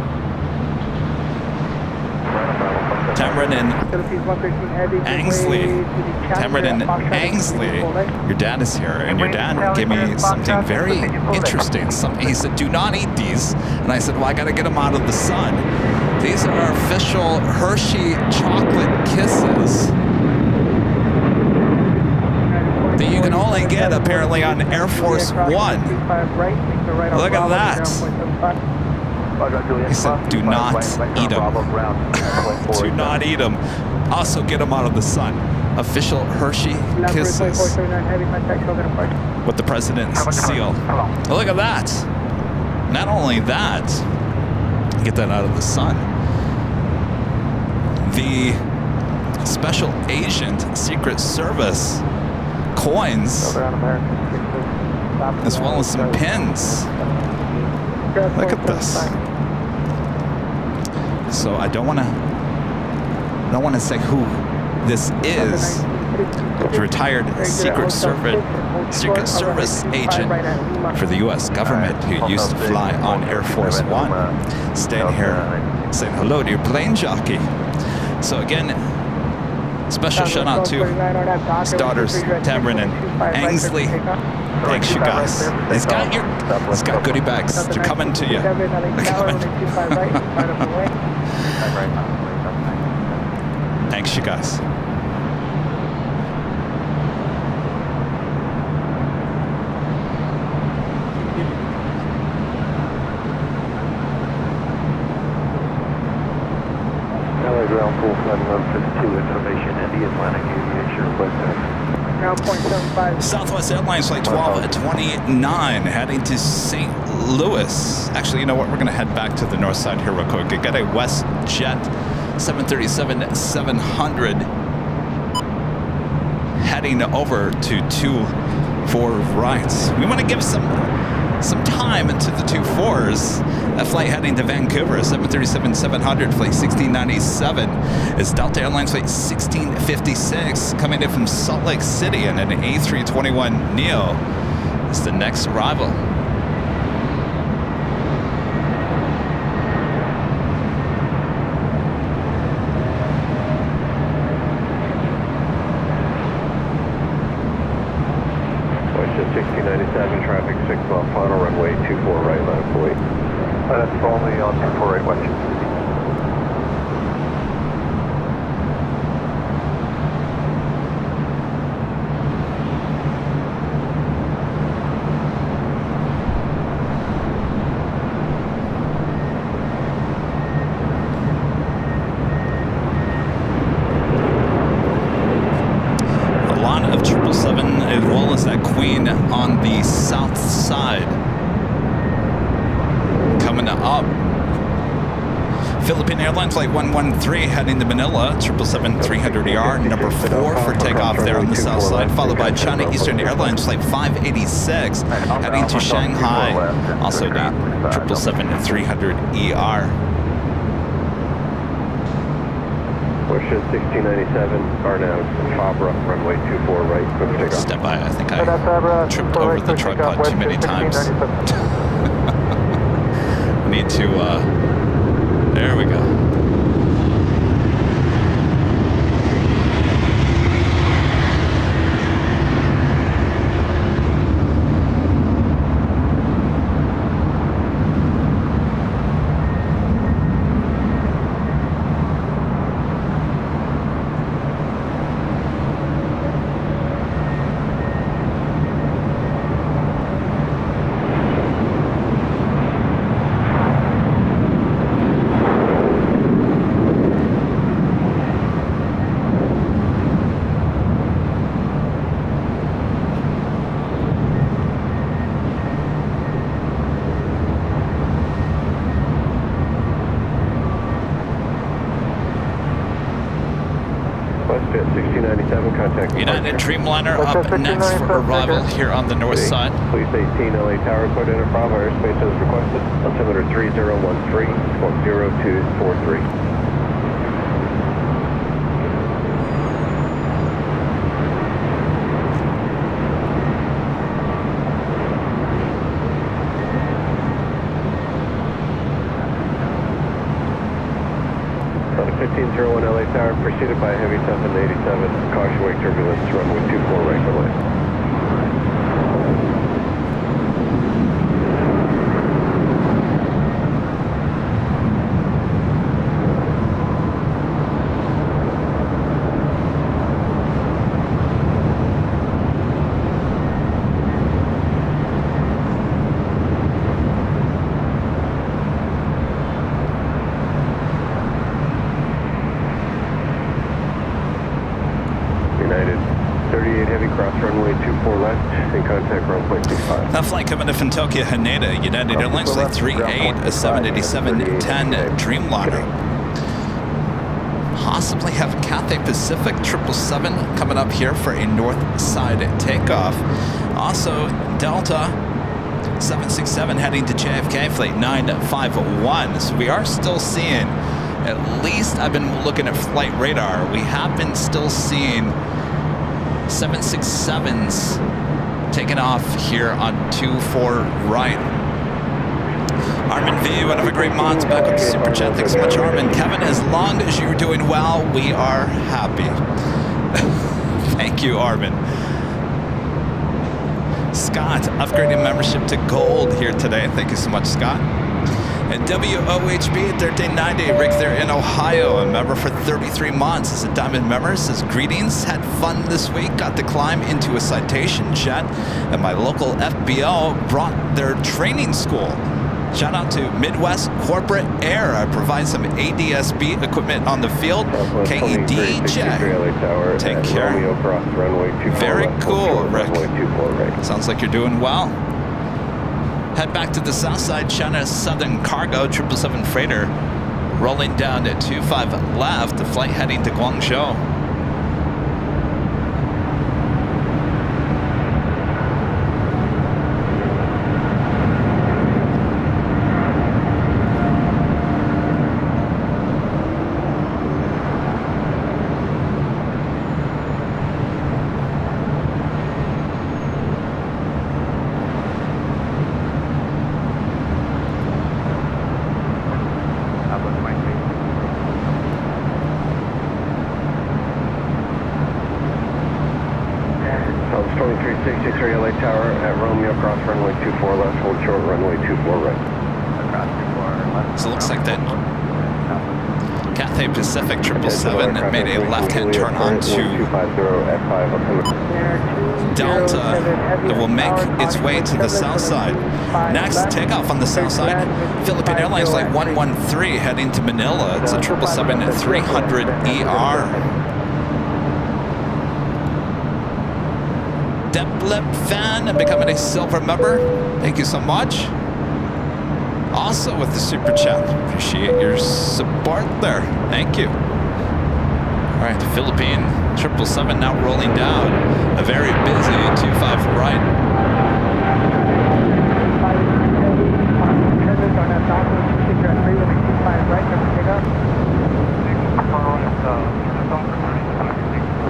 Tamron and Angsley. Tamron and Angsley, your dad is here, and your dad gave me something very interesting. He said, do not eat these. And I said, well, I got to get them out of the sun. These are our official Hershey chocolate kisses that you can only get apparently on Air Force One. Look at that. He said, do not eat them. Do not eat them. Also get them out of the sun. Official Hershey kisses with the president's seal. Look at that. Not only that, get that out of the sun. The Special Agent Secret Service coins, as well as some pins. Look at this. So I don't want to say who this is. The retired Secret Service agent for the U.S. government who used to fly on Air Force One, staying here saying hello to your plane jockey. So again, special shout out to his daughters, Tamron and Angsley. Thanks, you guys. He's got goodie bags. They're coming to you. They're coming. Thanks, you guys. LA ground full flight 1152 information and the Atlantic Aviation request. Southwest Airlines flight 1229 heading to St. Louis. Actually, you know what? We're going to head back to the north side here real quick. I got a WestJet 737-700 heading over to 24 rights. We want to give some time into the 24s. That flight heading to Vancouver, 737-700, flight 1697, is Delta Airlines flight 1656, coming in from Salt Lake City, and an A321neo is the next arrival. Westjet 1697, traffic 6 off final runway 24 right, line 48. That's only on 248 Westjet. A lot of 777 as well as that Queen on the south side. Coming up, Philippine Airlines flight 113 heading to Manila, 777-300ER, number 4 for takeoff there on the south side, followed by China Eastern Airlines flight 586 heading to Shanghai, also the 777-300ER. Westjet 1697, are now Fabra, runway 24 right, quick takeoff. Step by, I think I tripped over the tripod too many times. Need to, there we go. contact. United Dreamliner up next for arrival here on the north side. Police 18 LA Tower, code into Bravo, airspace as requested. Altimeter 3013, squawk 0243. On 1501 LA Tower, preceded by a heavy 787. Caution wake turbulence, runway 24 right delay. United 38 heavy cross runway 24 left in contact ground point 65. That flight coming in from Tokyo Haneda, United Airlines flight 38, a 787-10 Dreamliner. Possibly have Cathay Pacific 777 coming up here for a north side takeoff. Also Delta 767 heading to JFK flight 951. So we are still seeing, at least I've been looking at flight radar, we have been still seeing 767s taking off here on 24 right. Armin V, one of our great mods, back with the super chat. Thanks so much, Armin. Kevin, as long as you're doing well, we are happy. Thank you, Armin. Scott, upgrading membership to gold here today. Thank you so much, Scott. And WOHB 1390, Rick there in Ohio, a member for 33 months. As a Diamond member, says, greetings, had fun this week, got to climb into a citation jet, and my local FBO brought their training school. Shout out to Midwest Corporate Air. I provide some ADSB equipment on the field. KED check. Take care. Very cool, Rick. Sounds like you're doing well. Head back to the south side, China Southern Cargo 777 freighter rolling down at 25 left, the flight heading to Guangzhou. LA Tower at Romeo, cross runway 24 left, hold short, runway 24 right. So it looks like that Cathay Pacific 777 made a left-hand turn onto Delta that will make its way to the south side. Next, takeoff on the south side, Philippine Airlines Flight 113 heading to Manila. It's a 777-300ER. Deplip fan and becoming a silver member. Thank you so much. Also with the super chat. Appreciate your support there. Thank you. All right, Philippine 777 now rolling down. A very busy 25 right.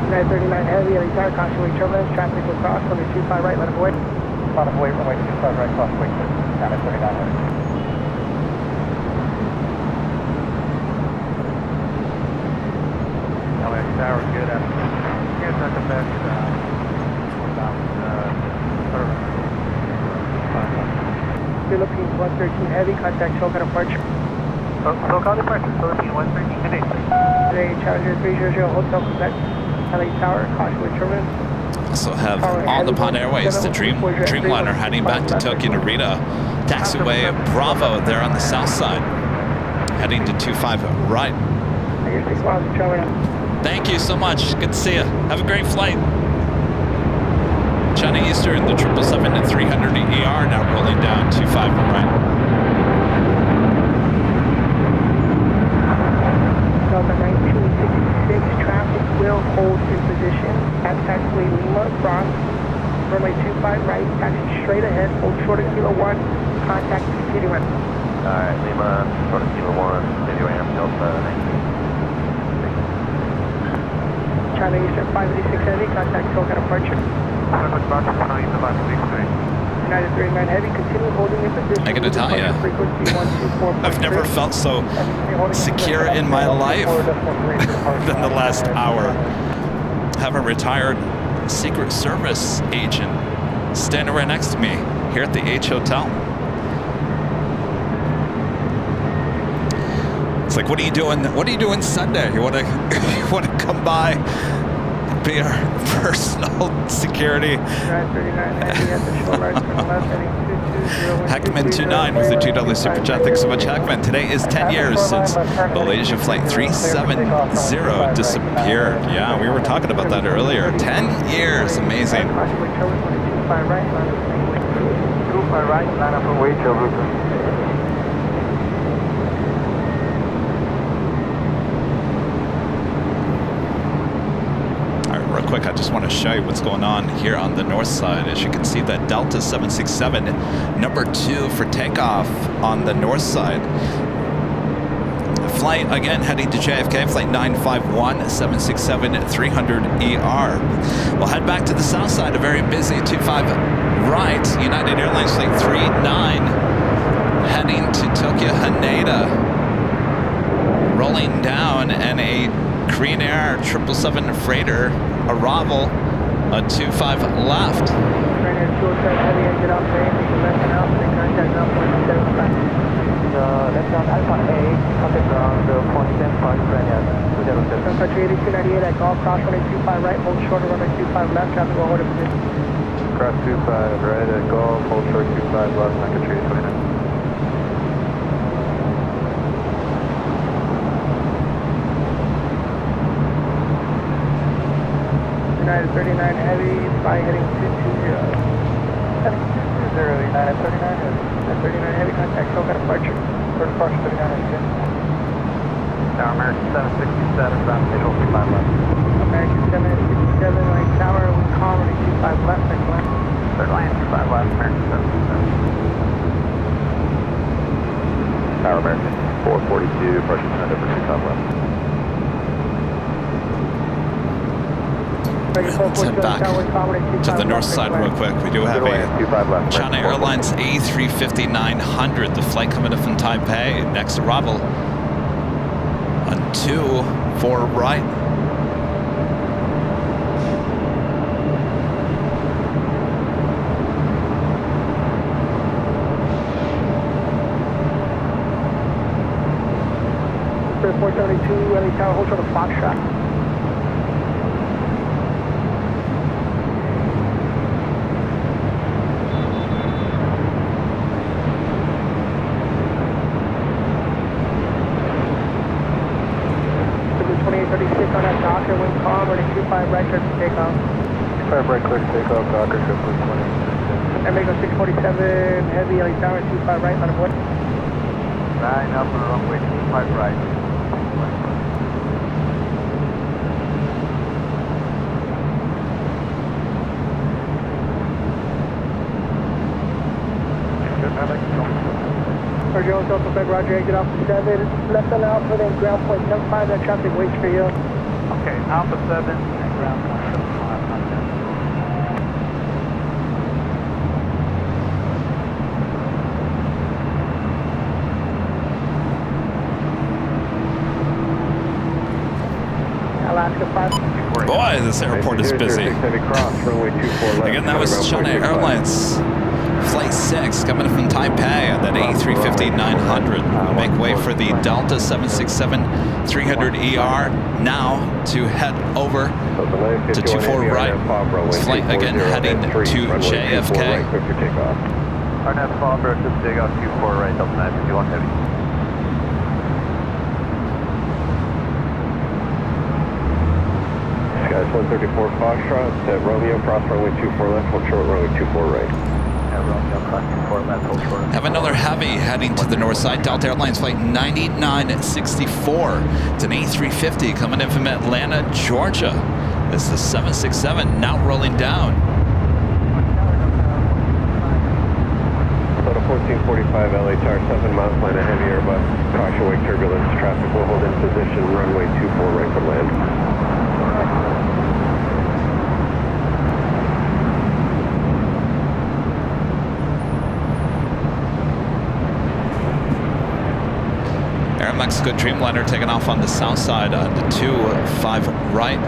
United 39 heavy, LA Tower, caution wake turbulence, traffic will cross, runway 25 right, let it away. Let it away, runway 25 right, cross quickly, United 39 heavy. LA Tower, good afternoon. Here's not the best Philippines 113 heavy, contact SoCal departure. SoCal departure, Philippines 113 today. Today, Challenger 300, Hotel Quebec. LA Tower, caution wake turbulence. Also have All Nippon Airways, the Dreamliner heading back to Tokyo Narita. Taxiway Bravo there on the south side, heading to 25 right. Thank you so much. Good to see you. Have a great flight. China Eastern, the 777-300ER now rolling down 25 right. Delta 1966, traffic will hold in position at Lima, cross, runway 25 right, taxi straight ahead, hold short of Kilo 1, contact continuing. Alright, Lima, short of Kilo 1, continuing, Delta 19. China Eastern 586 Heavy, contact SoCal departure. United 39 Heavy, continue holding your position. I gotta tell you, I've never felt so secure in my life than the last hour. Have a retired Secret Service agent standing right next to me here at the H Hotel. It's like, what are you doing? What are you doing Sunday? You want to come by, be our personal security? Hackman29 with the $2 super chat. Thanks so much, Hackman. Today is 10 years since Malaysia Flight 370 disappeared. Yeah, we were talking about that earlier. 10 years, amazing. Real quick, I just want to show you what's going on here on the north side. As you can see, that Delta 767, number 2 for takeoff on the north side. Flight, again, heading to JFK, flight 951, 767-300ER. We'll head back to the south side, a very busy 25 right, United Airlines flight 39, heading to Tokyo Haneda. Rolling down, and a Korean Air 777 freighter arrival, a 25 left. That's on Alpha A, contact ground, point 10, 5, Country 8298 at Golf, cross runway 25 right, hold short of runway 25 left, traffic will hold it position. Cross 25 right at Golf, hold short 25 left, Country 8298. United 39 Heavy, fly heading 220. Heading 220, United 39 Heavy. 39 Heavy, contact SoCal departure. First departure 39 Heavy. Tower American 767, ground station 25 left. American 767, right tower, wind calm, running 25 left, next line. Third line, 25 left, American 767. Tower American 442, approaching Canada for 25 left. Let's head back to the north side real quick. We do have a China Airlines A350-900, the flight coming in from Taipei. Next arrival on 24 right. For 472, LA Tower, hold short of Foxtrot. On that Docker, wind calm, running 25 right, clear to takeoff. 25 right, clear to takeoff, Docker, ship 20. Amigo 647, Heavy, LA Tower, 25 right, on board. 9 up on runway 25 right. Virgil Delta Fed, Roger, exit off the 7, left on Alpha, then ground point 75, that traffic waits for you. Okay, Alpha 7 and ground point 75, contact. Alaska 5. Boy, this airport is busy. Again, that was China Airlines Flight 6 coming from Taipei on that A350-900. We'll make way for the Delta 767-300ER now to head over to 24 right. This flight again heading to JFK. Arnett Fallbrook, just dig off 24 right, Delta 951 Heavy. Skies 134 Foxtrot, at Romeo, cross runway 24 left, hold short runway 24 right. Have another heavy heading to the north side. Delta Airlines flight 9964. It's an A350 coming in from Atlanta, Georgia. It's the 767 now rolling down. So to 1445 LA Tower 7 miles, line a heavy Airbus. Caution wake turbulence. Traffic will hold in position. Runway 24 right for land. Mexico Dreamliner taking off on the south side on the 25 right.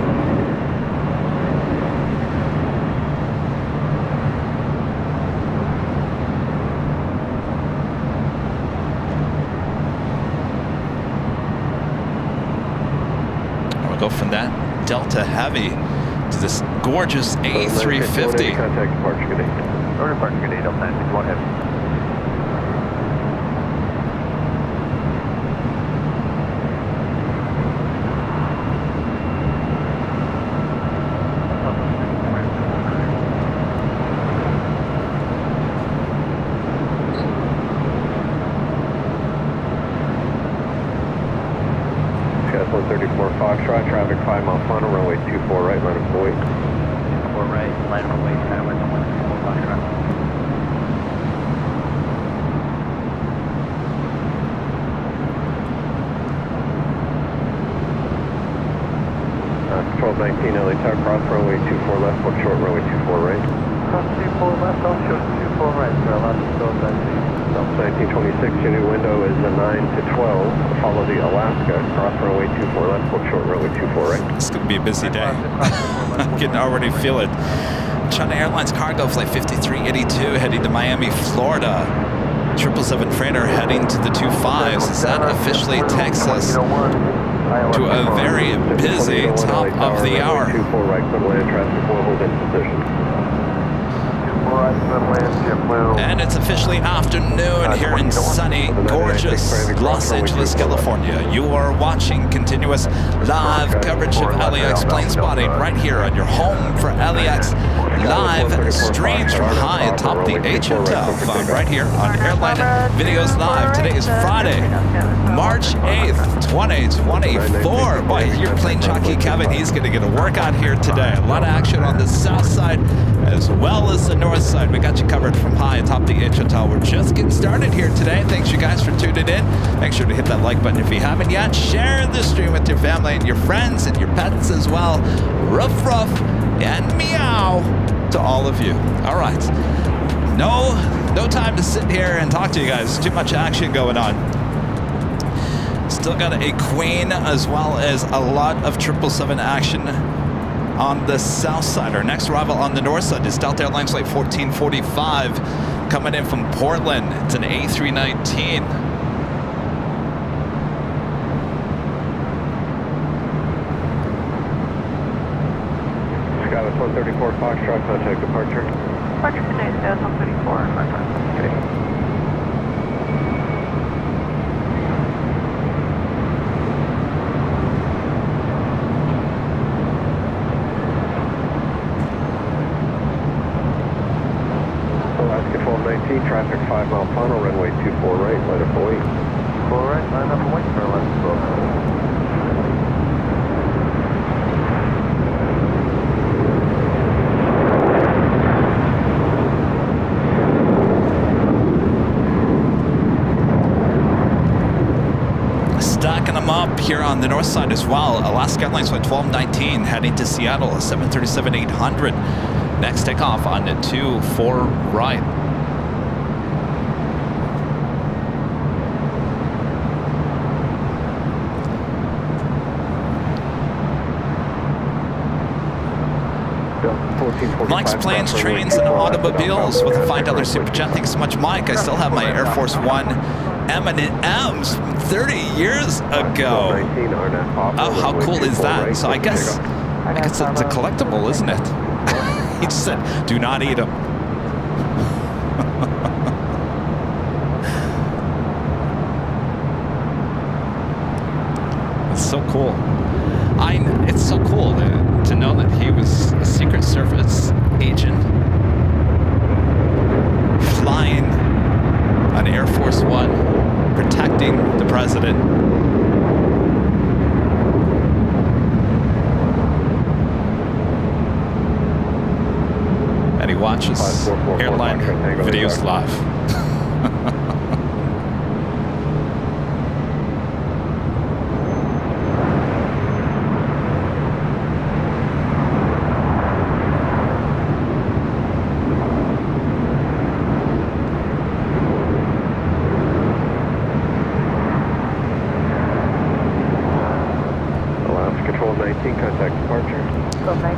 And we'll go from that Delta Heavy to this gorgeous A350. Contact departure, good day. Order departure, good day, Delta 961 Heavy. Foxtrot, traffic 5 mile final, runway 24 right, line of way. 24 right, line of way, Skyway 134 Foxtrot. Uh, 1219 LA Tower, cross runway 24 left, hold short runway 24 right. Cross 24 left, hold short 24 right, sir, allow us to go that speed. 1926, your new window is the 9 to 12. Follow the Alaska. Cross runway 24 left, hold short runway 24 right. It's going to be a busy day. I can already feel it. China Airlines cargo flight 5382 heading to Miami, Florida. 777 freighter heading to the 25s. That officially takes us to a very busy top of the hour. 24 right, foot land traffic will hold in position. And it's officially afternoon here in sunny, gorgeous Los Angeles, California. You are watching continuous live coverage of LAX plane spotting right here on your home for LAX live streams from high atop the H Hotel, found right here on Airline Videos Live. Today is Friday, March 8th, 2024. Boy, your plane jockey Kevin, he's going to get a workout here today. A lot of action on the south side as well as the north side. We got you covered from high atop the H Hotel. We're just getting started here today. Thanks you guys for tuning in. Make sure to hit that like button if you haven't yet. Share the stream with your family and your friends and your pets as well. Ruff, ruff, and meow to all of you. All right. No time to sit here and talk to you guys. Too much action going on. Still got a Queen as well as a lot of 777 action on the south side. Our next arrival on the north side is Delta Airlines flight 1445 coming in from Portland. It's an A319. Skyway 134 Foxtrot, contact departure. Departure today, Skyway 134 Foxtrot. Okay. Traffic 5 mile final, runway 24 right, line up away. 4 right, line up away for 1112. Stacking them up here on the north side as well. Alaska Airlines flight 1219 heading to Seattle, a 737-800. Next takeoff on the 24 right. Mike's Planes, Trains, and Automobiles with a $5 super chat. Thanks so much, Mike. I still have my Air Force One M&Ms from 30 years ago. Oh, how cool is that? So I guess it's a collectible, isn't it? He just said, do not eat them. It's so cool. It's so cool to know that he was a Secret Service agent flying on Air Force One, protecting the president. watches Airline Videos live.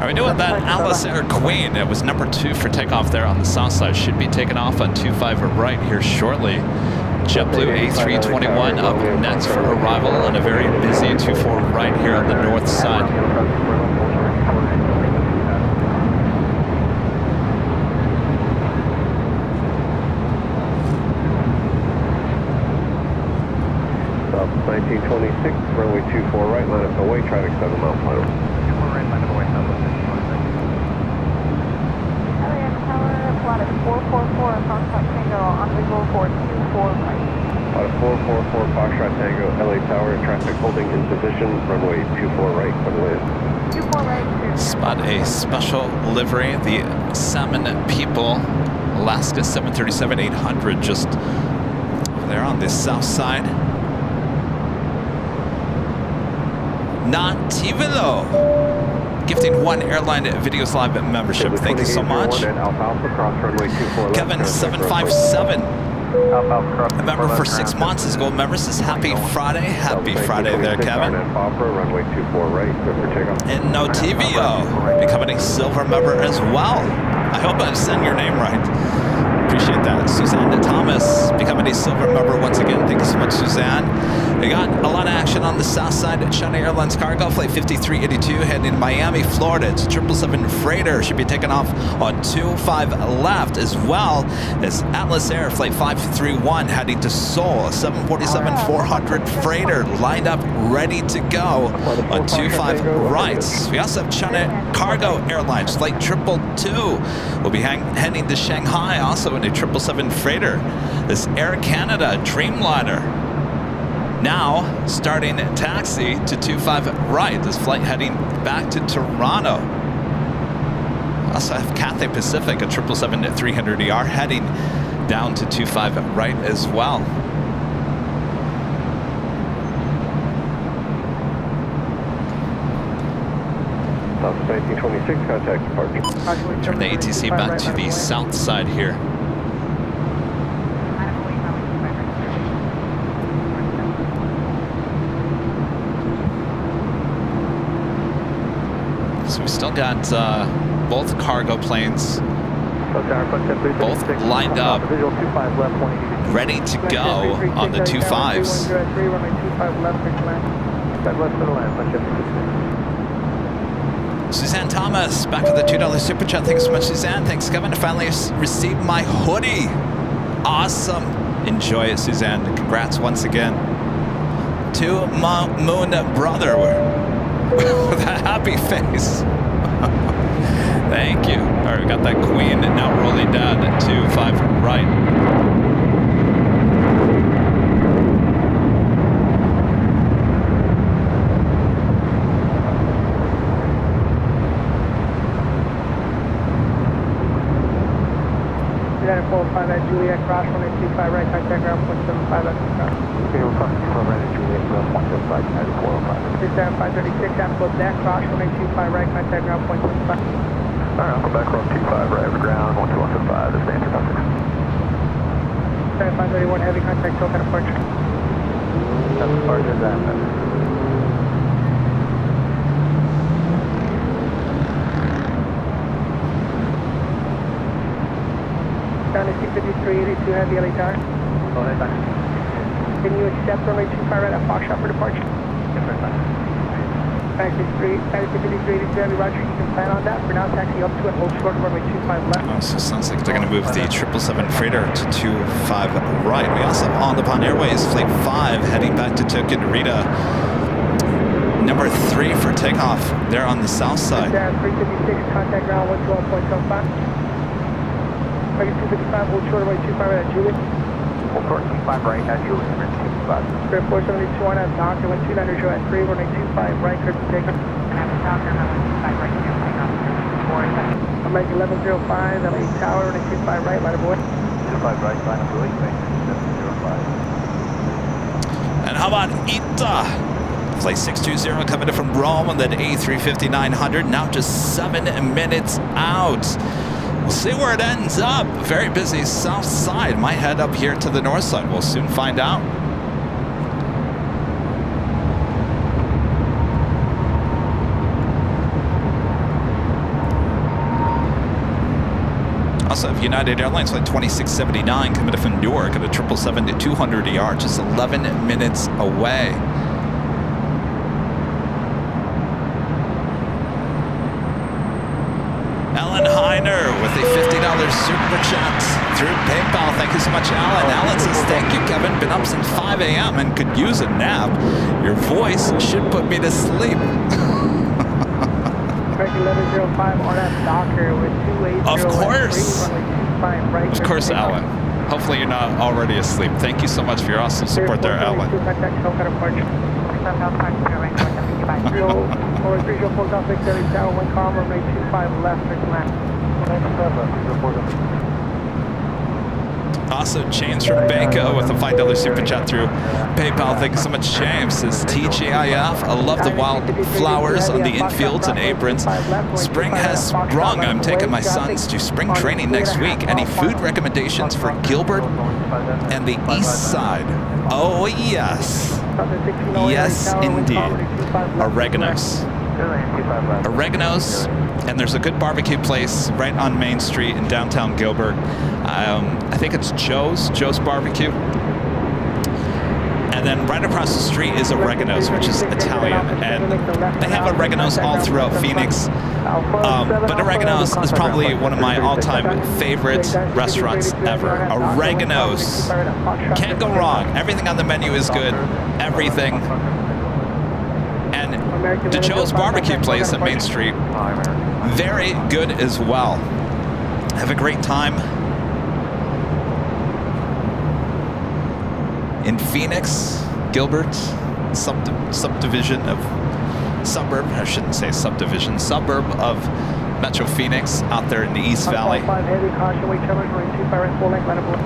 We're doing that Alice Air Queen. It was number 2 for takeoff there on the south side. Should be taking off on 25 right here shortly. JetBlue A321 up next for arrival on a very busy 24 right here on the north side. South 1926, runway 24 right, line up away, traffic 7 mile final. Plot 444, Foxtrot Tango on visual for 24 right. Plot 444, Foxtrot Tango, LA Tower, traffic holding in position, runway 24 right, for the land. 24 right. Spot a special livery, the Salmon People, Alaska 737-800, just over there on the south side. Nativilo, gifting 1 Airline Videos Live membership. Thank you so much. Kevin 757, a member for 6 months, is gold member. Says happy Friday. Happy Friday there, Kevin. And Notivio becoming a silver member as well. I hope I'm saying your name right. Appreciate that. Suzanne Thomas becoming a silver member once again. Thank you so much, Suzanne. We got a lot of action on the south side at China Airlines cargo flight 5382 heading to Miami, Florida. It's 777 freighter. Should be taking off on 25 left, as well as Atlas Air flight 531 heading to Seoul. A 747-400 freighter lined up, ready to go on 25 right. We also have China Cargo Airlines flight 222. We'll be heading to Shanghai, also in a 777 freighter. This Air Canada Dreamliner now starting taxi to 25 right. This flight heading back to Toronto. Also have Cathay Pacific, a 777-300ER heading down to 25 right as well. South 1926, contact departure. Turn the ATC back to the south side here. So we still got both cargo planes, both lined up, ready to go on the 25s. Suzanne Thomas, back with the $2 super chat. Thanks so much, Suzanne. Thanks, Kevin. I finally received my hoodie. Awesome. Enjoy it, Suzanne. Congrats once again to my moon brother with a happy face. Thank you. All right, we got that queen now rolling down to 5 right. At Juliet, cross runway 25 right, contact ground 175 left cross. Okay, we'll cross 25 right at Juliet, 175, United 405. 536, Apple back, cross runway 25 right, contact ground 175. Alright, I'll go back cross 25 right over ground, 12175, this standard contact. 531, heavy contact, SoCal departure. That's departure, that. Down to 65382, heavy LA Tower. Go ahead, Doctor. Can you accept runway 25 right at Foxtrot for departure? Yes, sir, Doctor. 65382, heavy roger, you can plan on that. For now, taxi up to and hold short runway 25 left. Oh, so it sounds like they're going to move the 777 freighter to 25 right. We also have On Nippon Airways flight 5 heading back to Tokyo Narita. Number 3 for takeoff there on the south side. 356, contact ground 112.75. Target 255, hold short runway 25 right at Juliet. Hold short 25 right at Juliet, 255. Spirit 4782 on at Doctor 129 show at 3, runway 25 right, curve to take. Doctor, 25 right, takeoff. American 1105, LA Tower, runway 25 right, line of board. 25 right, line of buoy, maintain 705. And how about ITA? Flight 620 coming in from Rome on that A350-900, now just 7 minutes out. We'll see where it ends up. Very busy south side. Might head up here to the north side. We'll soon find out. Also, United Airlines flight 2679 coming in from Newark at a 777-200ER, just 11 minutes away. With a $50 super chat through PayPal. Thank you so much, Alan. Alan says, thank you, Kevin. Been up since 5 a.m. and could use a nap. Your voice should put me to sleep. American 1105, RF Docker with 280. Of course, Alan. Hopefully you're not already asleep. Thank you so much for your awesome support there, Alan. Also, James from Banco with a $5 super chat through PayPal. Thank you so much, James. Says TGIF. I love the wildflowers on the infields and aprons. Spring has sprung. I'm taking my sons to spring training next week. Any food recommendations for Gilbert and the east side? Oh, yes. Yes, indeed. Oregano's. Oregano's, and there's a good barbecue place right on Main Street in downtown Gilbert. I think it's Joe's Barbecue. And then right across the street is Oregano's, which is Italian. And they have Oregano's all throughout Phoenix. But Oregano's is probably one of my all-time favorite restaurants ever. Oregano's. Can't go wrong. Everything on the menu is good. Everything. And the Joe's Barbecue place at Main Street, very good as well. Have a great time in Phoenix, Gilbert, subdivision of suburb, I shouldn't say subdivision, suburb of Metro Phoenix out there in the East Valley. Heavy caution, weight tremors, runway 25 right, full length, line of board.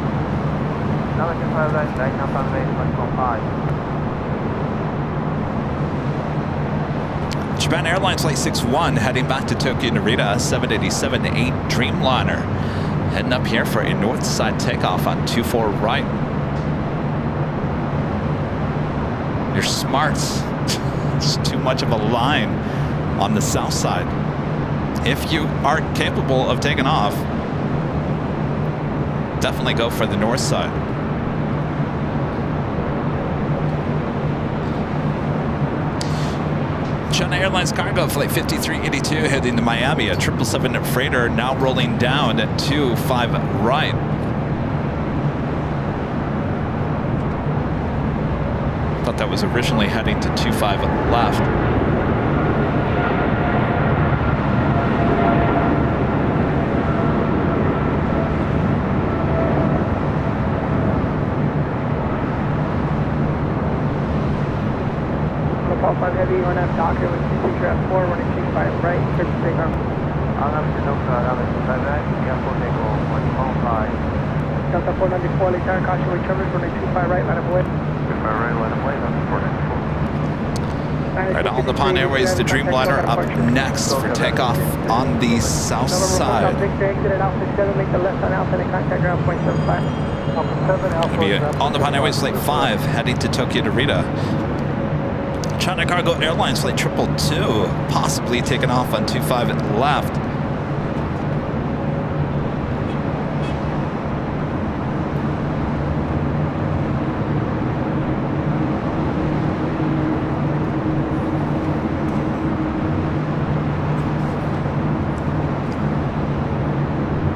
Japan Airlines Flight 61 heading back to Tokyo Narita, 787-8 Dreamliner. Heading up here for a north side takeoff on 24 right. You're smart. It's too much of a line on the south side. If you are capable of taking off, definitely go for the north side. China Airlines Cargo Flight 5382 heading to Miami, a 777 freighter now rolling down at 25 right. Thought that was originally heading to 25 left. Heavy on that Docker with 2 4 running 25 right, clear to take off. Delta 494, late tower, caution, weight tremors, running 25 right, line of way. 25 right, line of way, Delta 494. Right on the Pond Airways, the Dreamliner up next for takeoff on the south side. It'll be on the Pond Airways Flight 5 heading to Tokyo Narita. China Cargo Airlines Flight 222 possibly taking off on 25 left.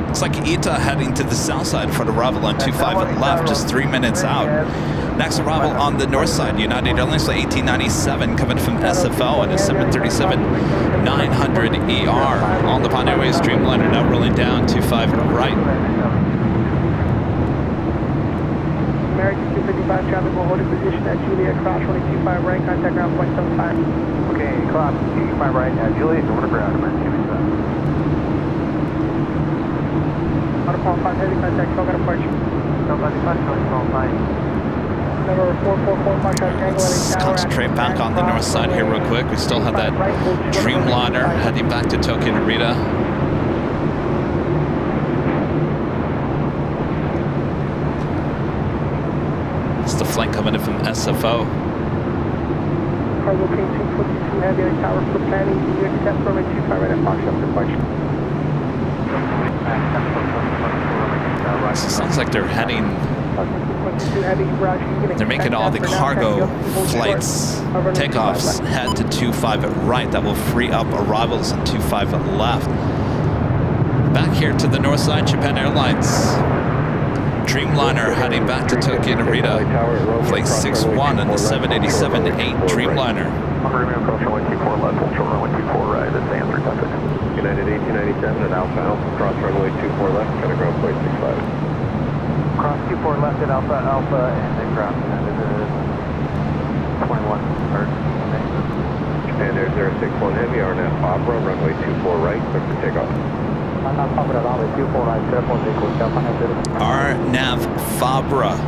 Looks like ITA heading to the south side for the arrival on 25 left, just 3 minutes out. Next arrival on the north side, United Airlines Flight 1897 coming from SFO and a 737-900ER. On the Pond Airways Dreamliner now rolling down 25 right. American 255 traffic will hold a position at Juliet, cross running 25 right, contact ground 0.75. Okay, cross 25 right at Juliet, over to ground, American 255. Small 5 heavy contact, SoCal departure. SoCal departure, small 5. Number 444, Fox Traffic Angle, LA Let's Tower. concentrate back on the north side here real quick. We still have that Dreamliner heading back to Tokyo Narita. It's the flight coming in from SFO. Cargo King 222 heavy, LA Tower for planning. Do you accept runway 25 right at Fox Traffic departure? So it sounds like they're heading. They're making all the cargo flights, takeoffs, head to 25 right. That will free up arrivals on 25 left. Back here to the north side, Japan Airlines. Dreamliner heading back to Tokyo Narita. Flight 61 on the 787-8 Dreamliner. United 1897 at Alpha Alpha, cross runway 24 left, got a ground point 65. Cross 24 left at Alpha Alpha and then ground United 21 Earth. Japan Air 061 Heavy, RNAV Fabra, runway 24 right, clear for takeoff. RNAV Fabra, runway 24 right, clear for takeoff. RNAV Fabra.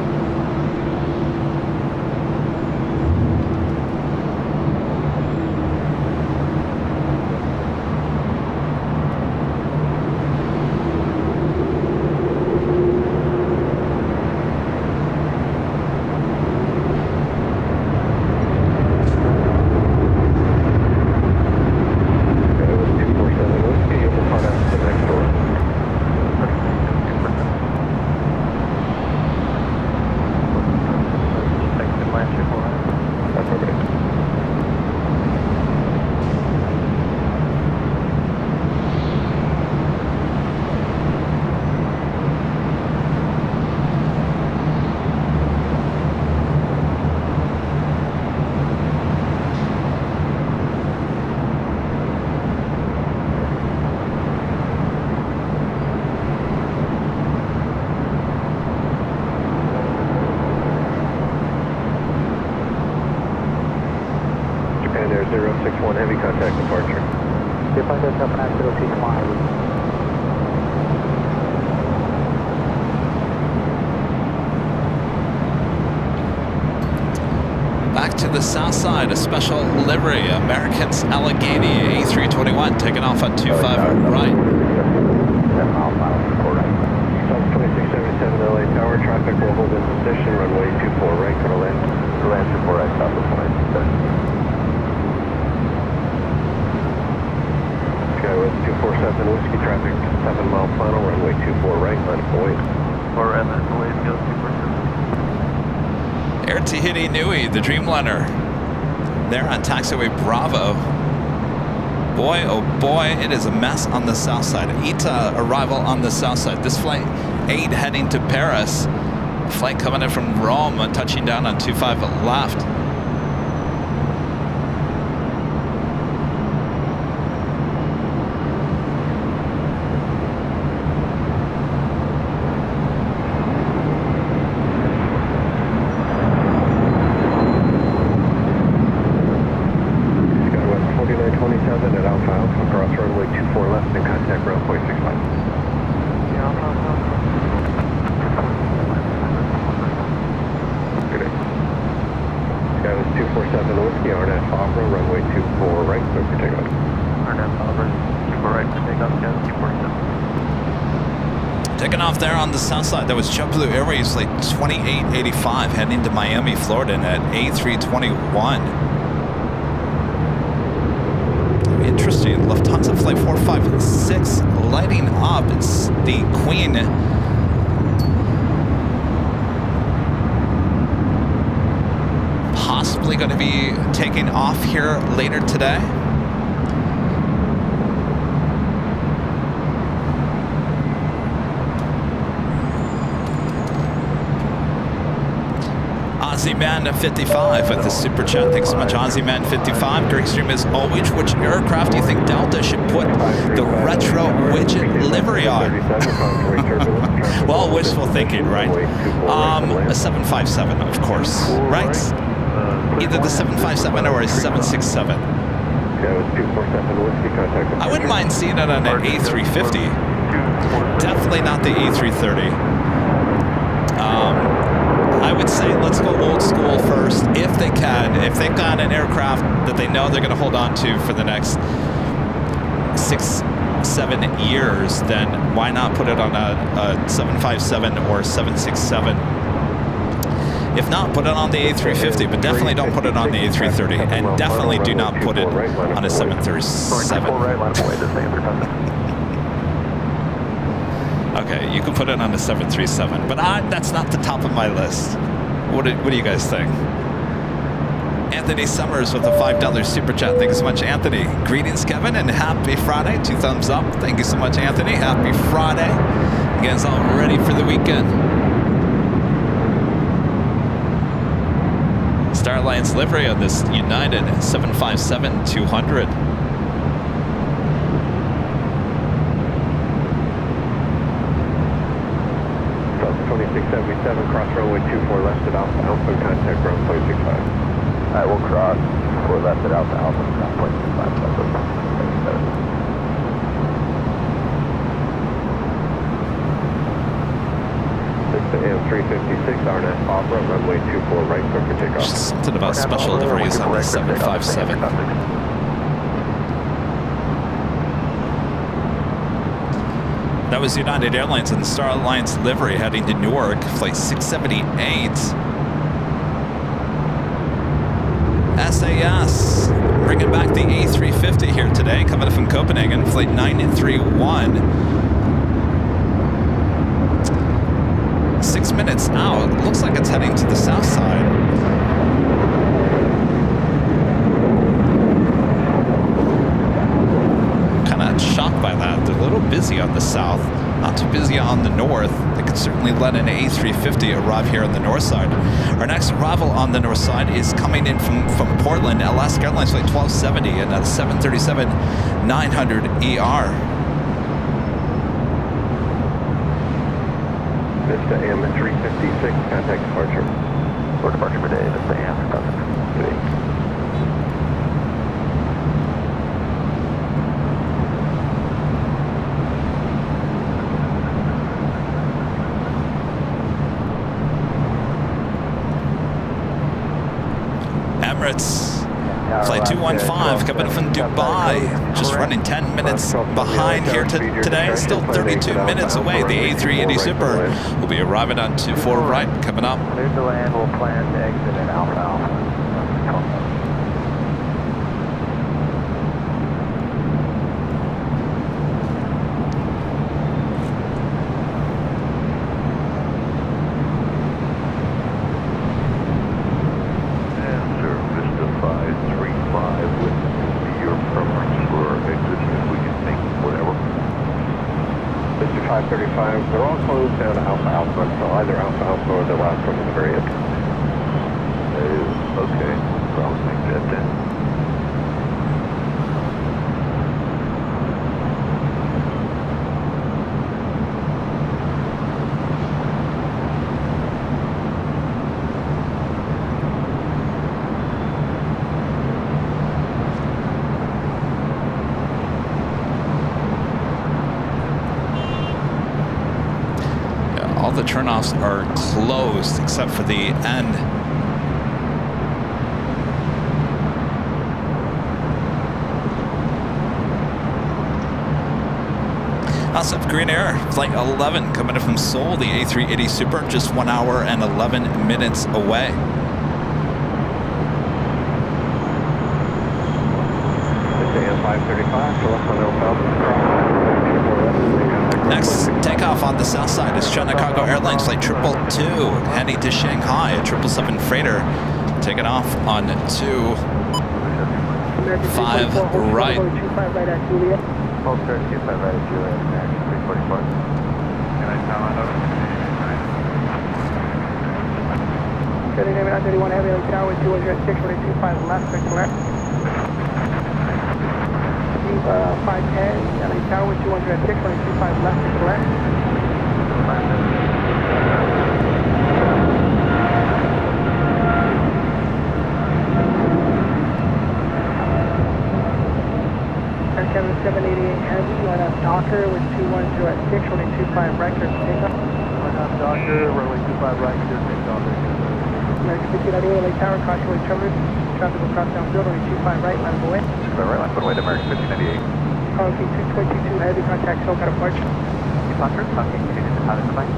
Air 061 Heavy, contact departure. Japan Air 061. Back to the south side, a special livery, American's Allegheny A321, taking off at 25 right. 2677 LA Tower, traffic will hold in position, runway 24 right, gonna land. Land 24 right, stop the point. Skywest 247 Whiskey, traffic 7 mile final, runway 24 right, line of Kuwait. Or line of Kuwait, go 247. Air Tahiti Nui, the Dreamliner. There on taxiway Bravo. Boy, oh boy, it is a mess on the south side. Ita arrival on the south side. This flight 8 heading to Paris. Flight coming in from Rome, touching down on 25 left. Taking off there on the south side, that was JetBlue Airways flight 2885 heading to Miami, Florida at A321. Interesting, Lufthansa flight 456 lighting up. It's the Queen. Possibly going to be taking off here later today. AussieMan55 with the super chat. Thanks so much, AussieMan55. Great stream as always. Which aircraft do you think Delta should put the retro widget livery on? Well, wishful thinking, right? A 757, of course, right? Either the 757 or a 767. I wouldn't mind seeing it on an A350. Definitely not the A330. I would say let's go old school first if they can. If they've got an aircraft that they know they're going to hold on to for the next 6-7 years, then why not put it on a 757 or 767? If not, put it on the A350, but definitely don't put it on the A330, and definitely do not put it on a 737. Okay, you can put it on the 737, but that's not the top of my list. What do you guys think? Anthony Summers with a $5 super chat. Thank you so much, Anthony. Greetings, Kevin, and happy Friday. 2 thumbs up. Thank you so much, Anthony. Happy Friday. You guys all ready for the weekend? Star Alliance livery on this United 757-200. 2677, cross runway 24 left at Alpha, Alpha, contact ground point 65. Alright, we'll cross 4 left at Alpha, Alpha, ground point 65. 6 AM 356, RNS Opera, runway 24 right, clear for takeoff. Something about special liveries on the 757. That was United Airlines and Star Alliance livery heading to Newark, flight 678. SAS bringing back the A350 here today, coming from Copenhagen, flight 931. 6 minutes out. Looks like it's heading to the south side. Shocked by that. They're a little busy on the south, not too busy on the north. They could certainly let an A350 arrive here on the north side. Our next arrival on the north side is coming in from Portland, Alaska Airlines flight 1270 and a 737-900ER. Vista AM 356, contact departure. For departure today, Vista AM 3058. Emirates flight 215 coming from Dubai, just running 10 minutes behind here today, still 32 minutes away. The A380 Super will be arriving on 24 right coming up. Cleared to land, we'll plan to exit in Alpha Alpha. They're all closed down to Alpha Alpha, so either Alpha Alpha or the last one at the very end. Okay, so I'll make that then. All the turnoffs are closed except for the end. Also, Green Air flight 11 coming in from Seoul, the A380 Super, just 1 hour and 11 minutes away. AM 535, so left on Alpha. Next takeoff on the south side is China Cargo Airlines flight 222 heading to Shanghai, a 777 freighter taking off on 25 right. Poster 25 right at Juliet, American 344. Can I tell on over? 3931 Heavy Elite Tower with 206, 25 left, quick left. 510, LA Tower with 206, 25 left, quick left. Kevin 788 Heavy, line up Docker with 210 at right, clear for takeoff. Doctor, runway 25 right, clear takeoff. American 1598, LA Tower, caution wave turbulence. Traffic will cross down field, runway 25 right, line of away. 25 right, line of away to American 1598. Policy 222, heavy contact, SoCal departure. Departure, talking, continuing to pilot flight.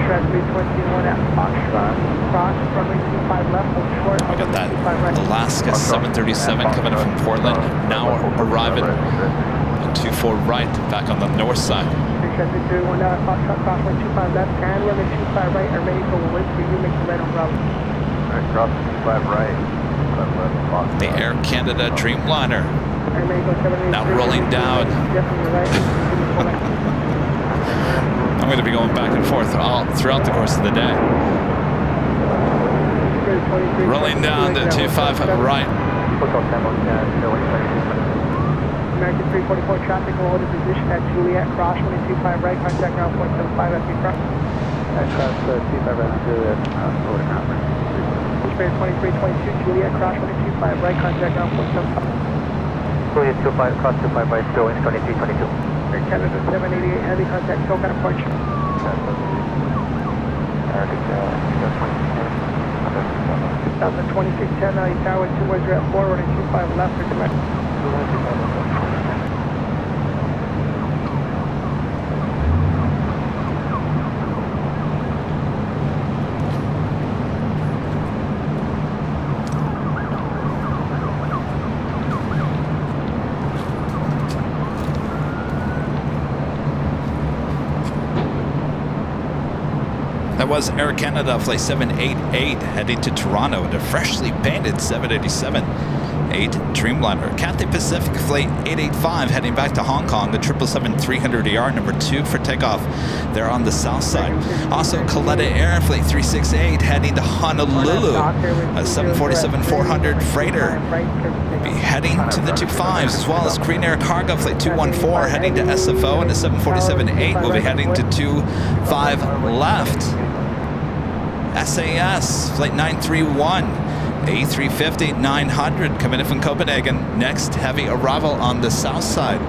Traffic 21 at Foxtrot, cross, runway 25 left, hold short. We got that Alaska 737 coming in from Portland, now arriving on 24 right, back on the north side. Traffic 31 at Foxtrot, cross, runway 25 left, and runway 25 right, are ready for wait for you, make the right on Bravo. Alright, cross 25 right, 25 left, Foxtrot. The Air Canada Dreamliner now rolling down. Definitely right. I'm going to be going back and forth all throughout the course of the day. Rolling down to 25 right. American 344 traffic will hold a position at Juliet, cross 25 right, contact ground 0.75 FB front. Cross 25 right, Juliet, forward ground. Spirit 2322, Juliet, cross 25 right, contact ground 0.75. Juliet 25, cross 25 right, still in 2322. Air Canada 788, heavy contact, SoCal departure. South of 2610, LA Tower, 2 words at 4, running 25 left or direct. That was Air Canada Flight 788 heading to Toronto in a freshly painted 787-8 Dreamliner. Cathay Pacific Flight 885 heading back to Hong Kong, the 777-300ER number 2 for takeoff. They're on the south side. Also, Kaleta Air Flight 368 heading to Honolulu, a 747-400 freighter. Be heading to the 25s, as well as Korean Air Cargo Flight 214 heading to SFO, and the 747-8 will be heading to 25 left. SAS Flight 931, A350-900 coming in from Copenhagen. Next heavy arrival on the south side.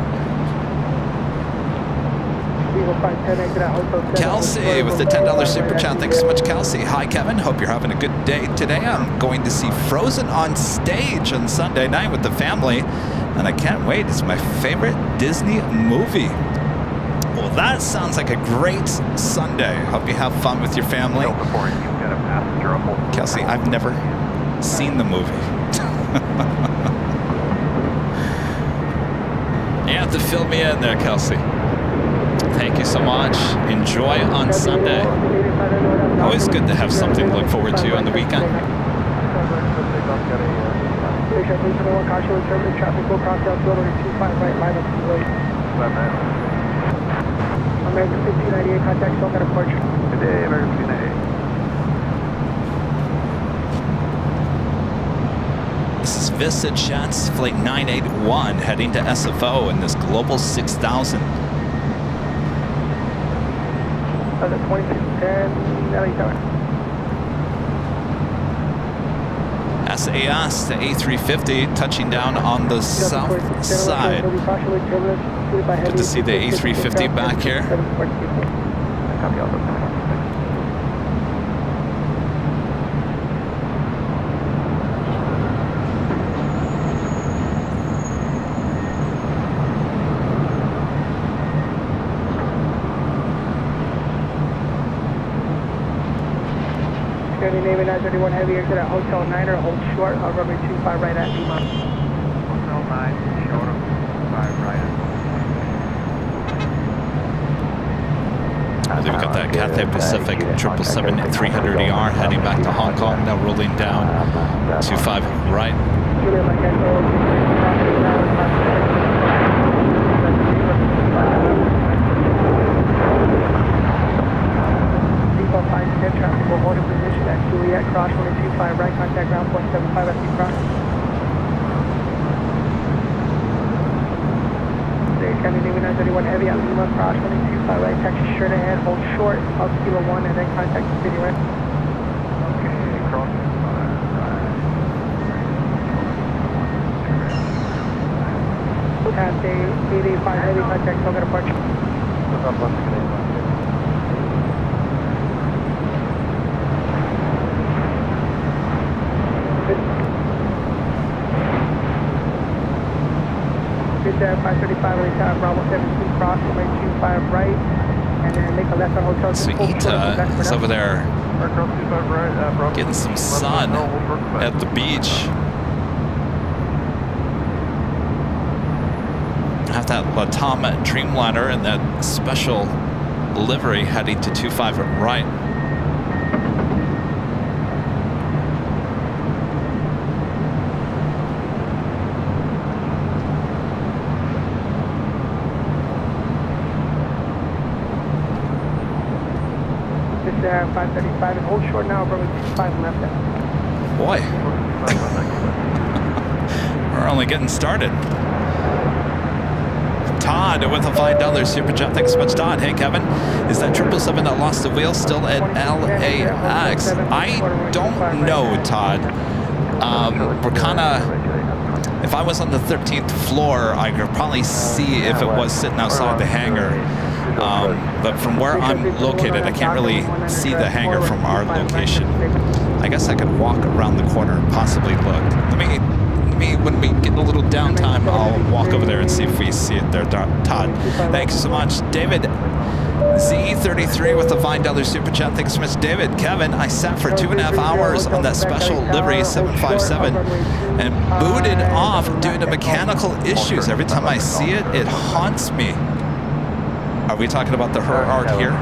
Kelsey with the $10 super chat. Thanks so much, Kelsey. Hi, Kevin. Hope you're having a good day today. I'm going to see Frozen on stage on Sunday night with the family, and I can't wait. It's my favorite Disney movie. Well, that sounds like a great Sunday. Hope you have fun with your family. Kelsey, I've never seen the movie. You have to fill me in there, Kelsey. Thank you so much. Enjoy on Sunday. Always good to have something to look forward to on the weekend. American 1598, contact SoCal departure. Today, American 1598. This is Vista Jets Flight 981 heading to SFO in this Global 6000. The 2610, LA Tower. SAS, the A350, touching down on the south side. Good to see the A350 back here. Navy 931 heavy exit at Hotel 9er, hold short, runway 25 right at Lima. Hotel 9, short of 5 right. I think we've got that Cathay Pacific 777-300ER heading back to Hong Kong, now rolling down 25 right. Traffic will hold a position at Juliet, cross 125 right, contact ground 0.75 FB cross. County Navy 931 heavy at Lima, cross 125 right, taxi straight ahead, hold short, up Kilo 1, and then contact the city right. Okay, cross 5 right. left, 885 heavy contact, token departure. Good there, 535 early tower, Bravo 17 cross, runway 25 right, and then make a left on hotel. So Ita is over there getting some sun at the beach. Have that LATAM Dreamliner and that special livery heading to 25 right. This there, 535, and hold short now, runway 25 left. Boy, we're only getting started. Todd with a $5 super chat. Thanks so much, Todd. Hey, Kevin, is that 777 that lost the wheel still at LAX? I don't know, Todd. We're kind of, if I was on the 13th floor, I could probably see if it was sitting outside the hangar. But from where I'm located, I can't really see the hangar from our location. I guess I could walk around the corner and possibly look. When we get a little downtime, I'll walk over there and see if we see it there, Todd. Thanks so much. David Z33 with a $5 super chat. Thanks so much, David. Kevin, I sat for 2.5 hours on that special livery 757 and booted off due to mechanical issues. Every time I see it, it haunts me. Are we talking about the her art here?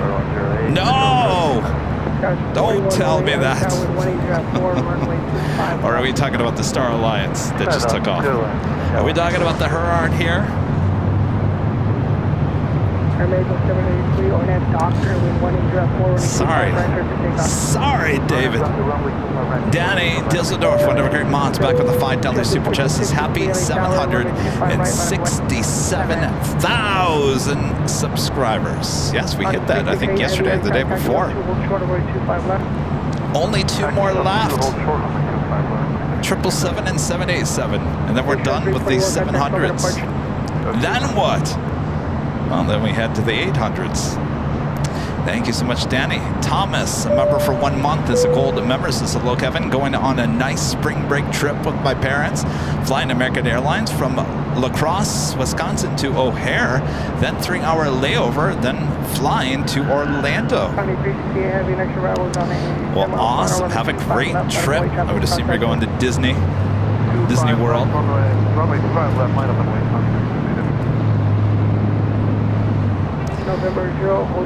No! Don't tell me that. Or are we talking about the Star Alliance that just took off? Are we talking about the her art here? Sorry, David. Danny Dusseldorf, one of our great mods, back with a $5 super chat. Says happy 767,000 subscribers. Yes, we hit that, I think, yesterday or the day before. Only 2 more left. 777 and 787, and then we're done with these 700s. Then what? Well, then we head to the 800s. Thank you so much, Danny. Thomas, a member for 1 month, is a gold member. Says hello, Kevin. Going on a nice spring break trip with my parents, flying American Airlines from La Crosse, Wisconsin to O'Hare, then 3-hour layover, then flying to Orlando. Well, awesome. Have a great trip. I would assume you're going to Disney World.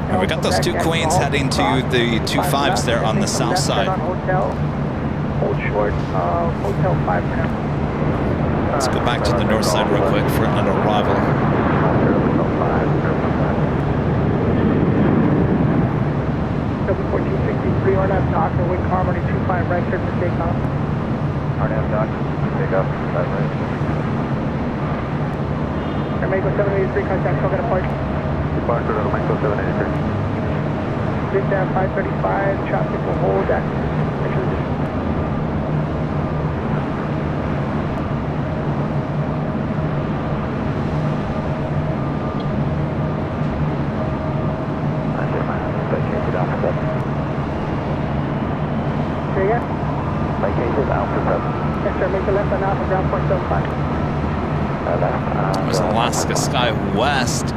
And we got those 2 queens heading to the 2 5s there on the south side. Let's go back to the north side real quick for an arrival. W1463 RNAV dock and wind harmony 25 right, clear for takeoff. RNAV dock, takeoff, 25 right. Mako 783, contact, token departure. Departure of Mako 783. Big down 535, traffic will hold at There's Alaska Sky West.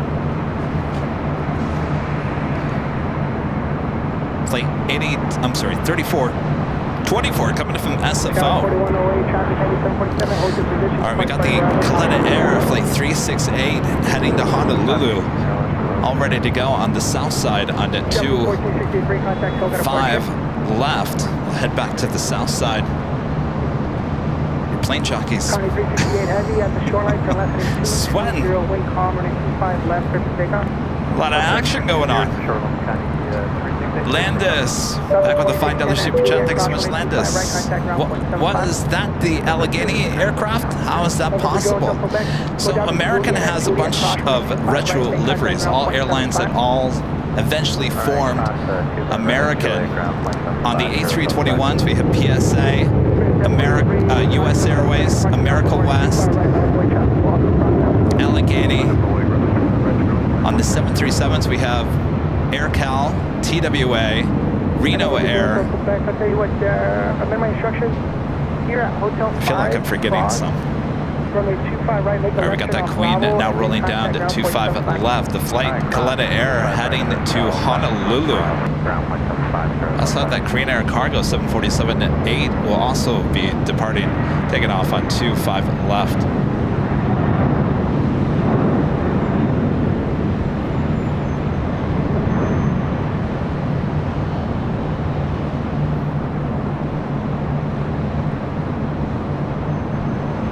Flight 3424 coming from SFO. Alright, we got the Kaleta Air Flight 368 heading to Honolulu. All ready to go on the south side on the 25 left. We'll head back to the south side. Plane jockeys. Sweating. A lot of action going on. Landis, back with a $5 super chat. Thanks so much, Landis. What is that, the Allegheny aircraft? How is that possible? So American has a bunch of retro liveries. All airlines that all eventually formed American. On the A321s, we have PSA, US Airways, America West, Allegheny. On the 737s, we have AirCal, TWA, Reno Air. I'll tell you what, I'm in my instructions here at Hotel 5. I feel like I'm forgetting some. Runway 25 right, make All right, we got that Queen now rolling down to 25 left. The flight Kaleta Air heading to Honolulu. Also have that Korean Air Cargo 747-8 will also be departing, taking off on 25 left.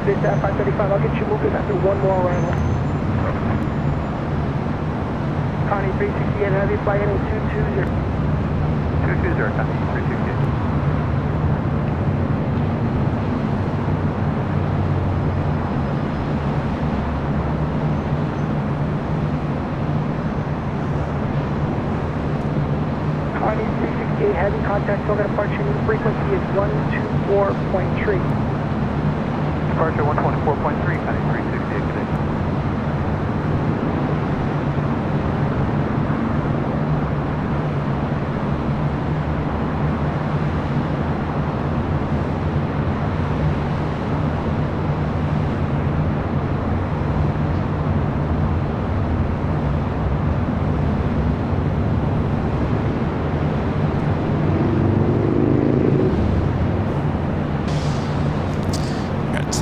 This at 535, I'll get you moving after one more arrival. Connie 368 heavy, flight heading 220. 220, Connie 368. Connie 368 heavy, contact token departure, new frequency is 124.3. Departure 124.3, Connie 368 today.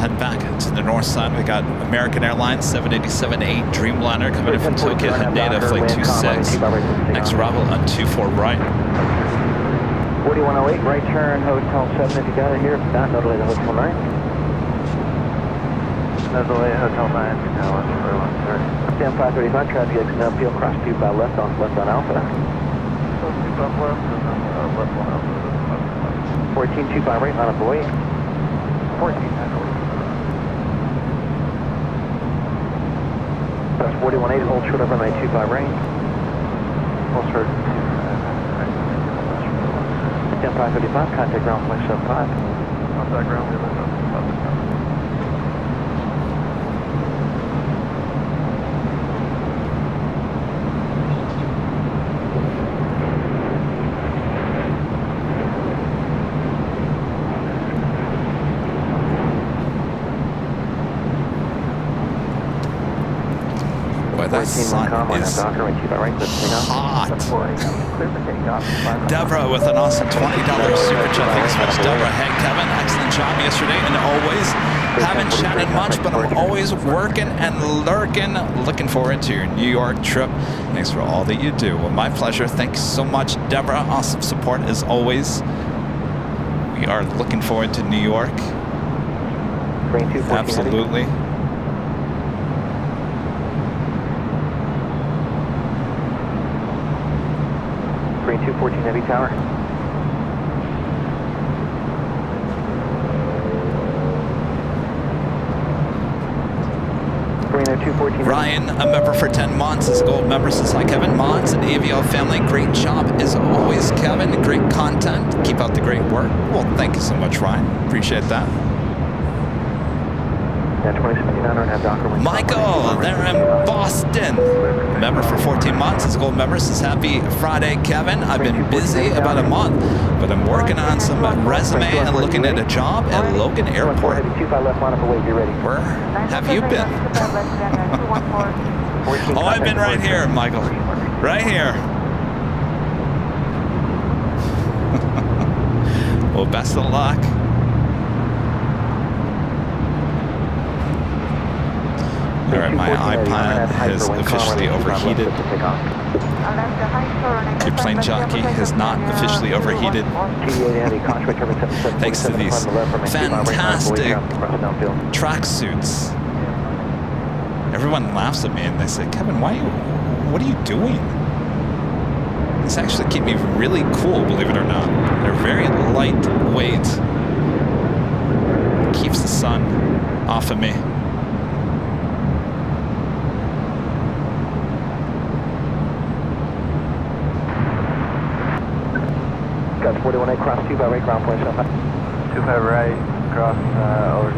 Head back to the north side. We got American Airlines 787-8 Dreamliner coming in from Tokyo Haneda, flight 26. Next arrival on 24 right. 4108, right turn, Hotel 7 if you got it here. If not, no delay to Hotel 9. No delay, Hotel 9, now on for 130. Stand 535, traffic exit upfield, cross 2 by left on Alpha. So 2 left, and then left 1 Alpha. 1425 right, line up away. 14 handle. That's 4180, hold short of runway 25 right. Hold short. Stand 535, contact ground point 75. Contact ground, we have That sun is hot. Deborah with an awesome $20 super chat. Thanks so much, Deborah. Hey, Kevin, excellent job yesterday and always. Haven't chatted much, but I'm always working and lurking. Looking forward to your New York trip. Thanks for all that you do. Well, my pleasure. Thanks so much, Deborah. Awesome support as always. We are looking forward to New York. Absolutely. Green 214 heavy tower. Green 214. Ryan, a member for 10 months, is a gold member. Says hi, Kevin. Mons and Aviation family. Great job as always, Kevin. Great content. Keep up the great work. Well, thank you so much, Ryan. Appreciate that. Michael, they're in Boston. Member for 14 months, is a gold member. Says happy Friday, Kevin. I've been busy about a month, but I'm working on some resume and looking at a job at Logan Airport. Where have you been? Oh, I've been right here, Michael. Right here. Well, best of luck. All right, my iPad has officially overheated. Your plane jockey has not officially overheated. Thanks to these fantastic tracksuits. Everyone laughs at me and they say, Kevin, what are you doing? These actually keep me really cool, believe it or not. They're very lightweight. Keeps the sun off of me. Got 41A, cross 2 by right, ground point 75. 25 right, cross over to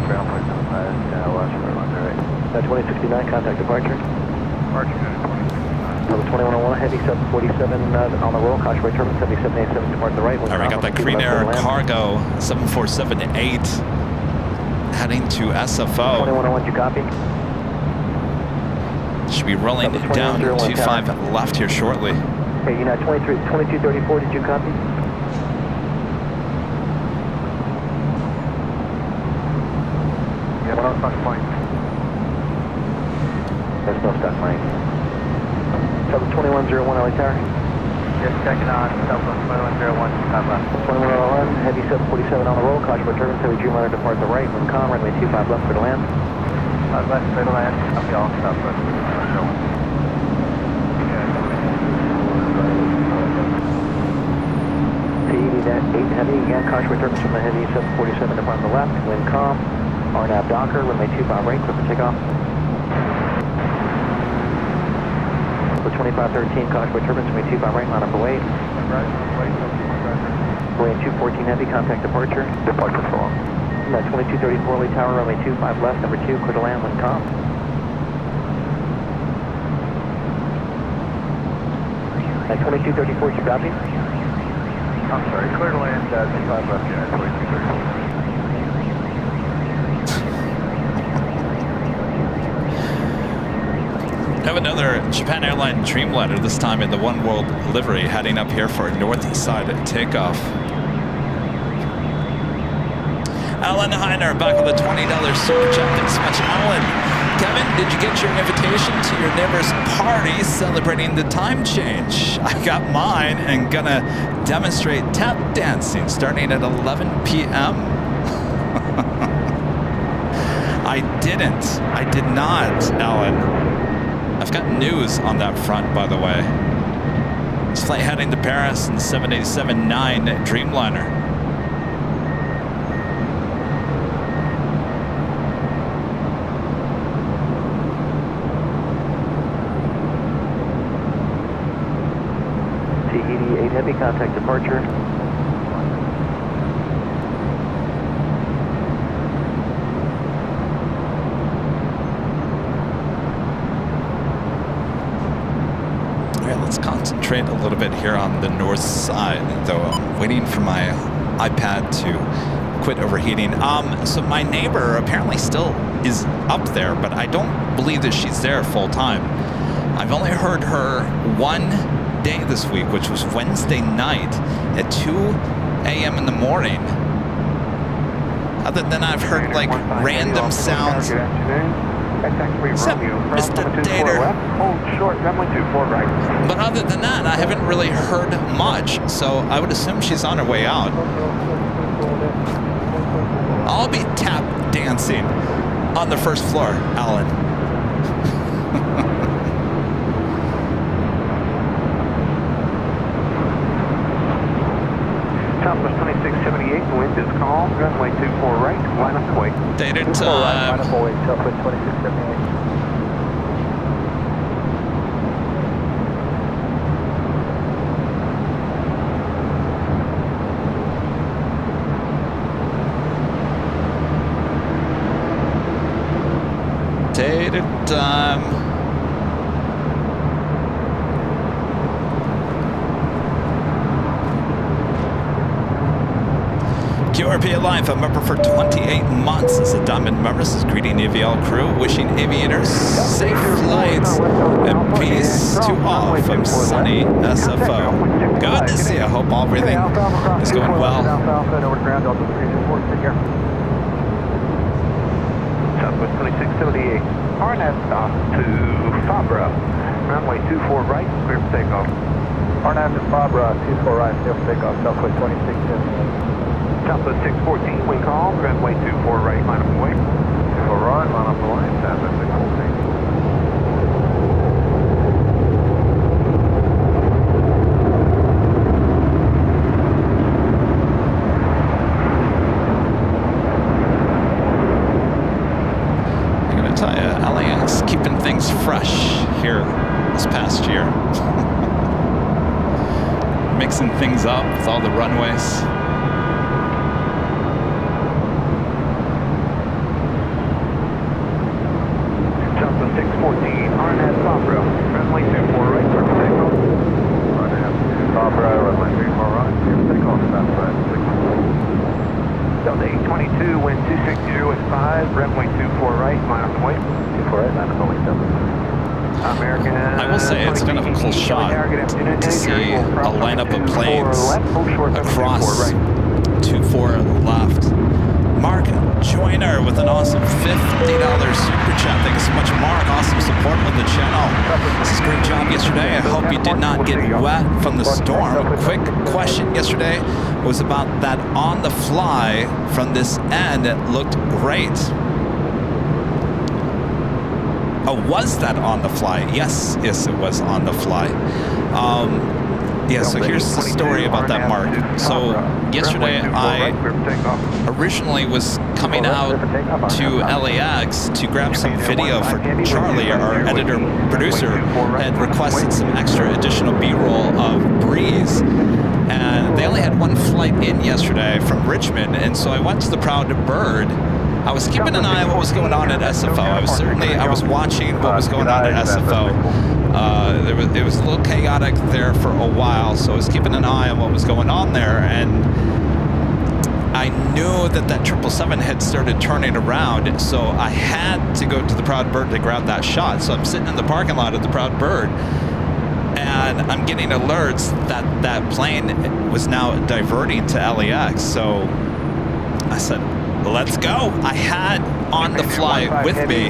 ground point 75, watch for 1 right. 2069, contact departure. Departure unit 2069. 2101, heavy 747 on the roll, Koshway turbine 7787, depart the right. All right, we got that Green Air Cargo 7478 heading to SFO. 2101, you copy? Should be rolling down 25 left here shortly. Okay, United 2234, did you copy? Yeah, no stock flight. There's no stock line. Southwest 2101, LA Tower. Just checking on Southwest 2101, top left. 2101, heavy 747 on the roll, Koshway turbine, heavy Dreamliner depart the right, wind calm, runway 25 left for the land. Left for the land, copy all, Southwest 2101. T-80 heavy, again, Koshway turbine from the heavy 747 depart the left, wind calm, RNAV Docker, runway 25 right, clear for takeoff. The 2513 Koshway turbine, runway 25 right, line up away. Runway 214 heavy, contact departure. Departure for 2234 Lee Tower, runway 25 left, number 2, clear to land, wind calm. At 2234, you copy? I'm sorry, clear to land, 25 left, yeah, 2234. I have another Japan Airline Dreamliner, this time in the One World livery, heading up here for a northeast side takeoff. Alan Heiner back with a $20 super chat. Thanks so much, Alan. Kevin, did you get your invitation to your neighbor's party celebrating the time change? I got mine and gonna demonstrate tap dancing starting at 11 p.m. I did not, Alan. I've got news on that front, by the way. This flight heading to Paris in 787-9 Dreamliner. T-80 heavy, contact departure. Concentrate a little bit here on the north side, though I'm waiting for my iPad to quit overheating. So my neighbor apparently still is up there, but I don't believe that she's there full time. I've only heard her one day this week, which was Wednesday night at 2 a.m. in the morning. Other than I've heard like random sounds. Good afternoon. Except Mr. Dater. Hold short, runway 24 right. But other than that, I haven't really heard much, so I would assume she's on her way out. I'll be tap dancing on the first floor, Alan. Southwest 2678, the wind is calm, runway 24 right, line up and wait. Dater Line time. up and wait, Southwest 2678. Dater time. QRP Life, a member for 28 months as a Diamond member. This is greeting the AVL crew, wishing aviators safe flights and peace to all from sunny SFO. Good to see you. I hope everything is going well. Southwest 2678, RNAV stop to Fabra, runway 24 right, clear for takeoff. RNAV to Fabra, 24 right, clear for takeoff, Southwest 2678. Southwest 614, wind calm, runway 24 right, line up and wait. 24 right, line up and wait, Southwest 614. I'm going to tell you, LAX keeping things fresh here this past year. Mixing things up with all the runways. 5, runway 24 right, line on the way. 24 right, line on the way, American. I will say it's kind of a cool shot to see a lineup of planes across 24 left. Mark Joyner with an awesome $50 super chat. Thank you so much, Mark. Awesome support with the channel. This is a great job yesterday. I hope you did not get wet from the storm. Quick question yesterday was about that on the fly from this end. It looked great. Oh, was that on the fly? Yes, it was on the fly. Yeah, so here's the story about that, Mark. So yesterday I originally was coming out to LAX to grab some video for Charlie, our editor producer, had requested some extra additional B-roll of Breeze. And they only had one flight in yesterday from Richmond, and so I went to the Proud Bird. I was keeping an eye on what was going on at SFO. I was watching what was going on at SFO. It was a little chaotic there for a while, so I was keeping an eye on what was going on there, and I knew that 777 had started turning around, so I had to go to the Proud Bird to grab that shot. So I'm sitting in the parking lot of the Proud Bird, and I'm getting alerts that plane was now diverting to LAX. So I said, let's go. I had on the fly with me.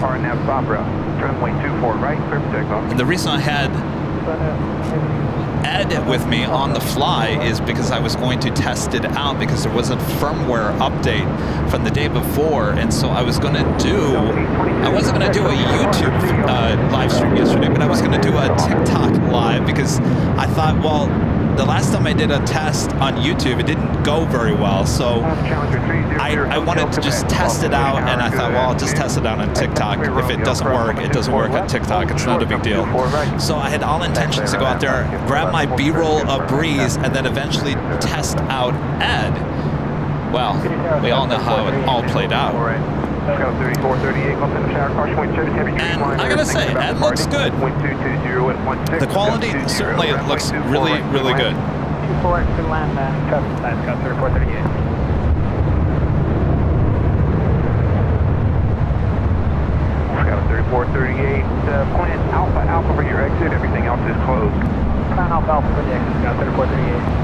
And the reason I had Ed with me on the fly is because I was going to test it out, because there was a firmware update from the day before, and so I wasn't going to do a YouTube live stream yesterday, but I was going to do a TikTok live, because I thought, well, the last time I did a test on YouTube, it didn't go very well, so I wanted to just test it out, and I thought, well, I'll just test it out on TikTok. If it doesn't work, it doesn't work on TikTok. It's not a big deal. So I had all intentions to go out there, grab my B-roll of Breeze, and then eventually test out Ed. Well, we all know how it all played out. And I gotta say, Ed looks good. The quality certainly looks really, really good. 24 to land Scott 3438. Scott 3438, plan Alpha for your exit, everything else is closed. Plan Alpha for the exit, Scott 3438.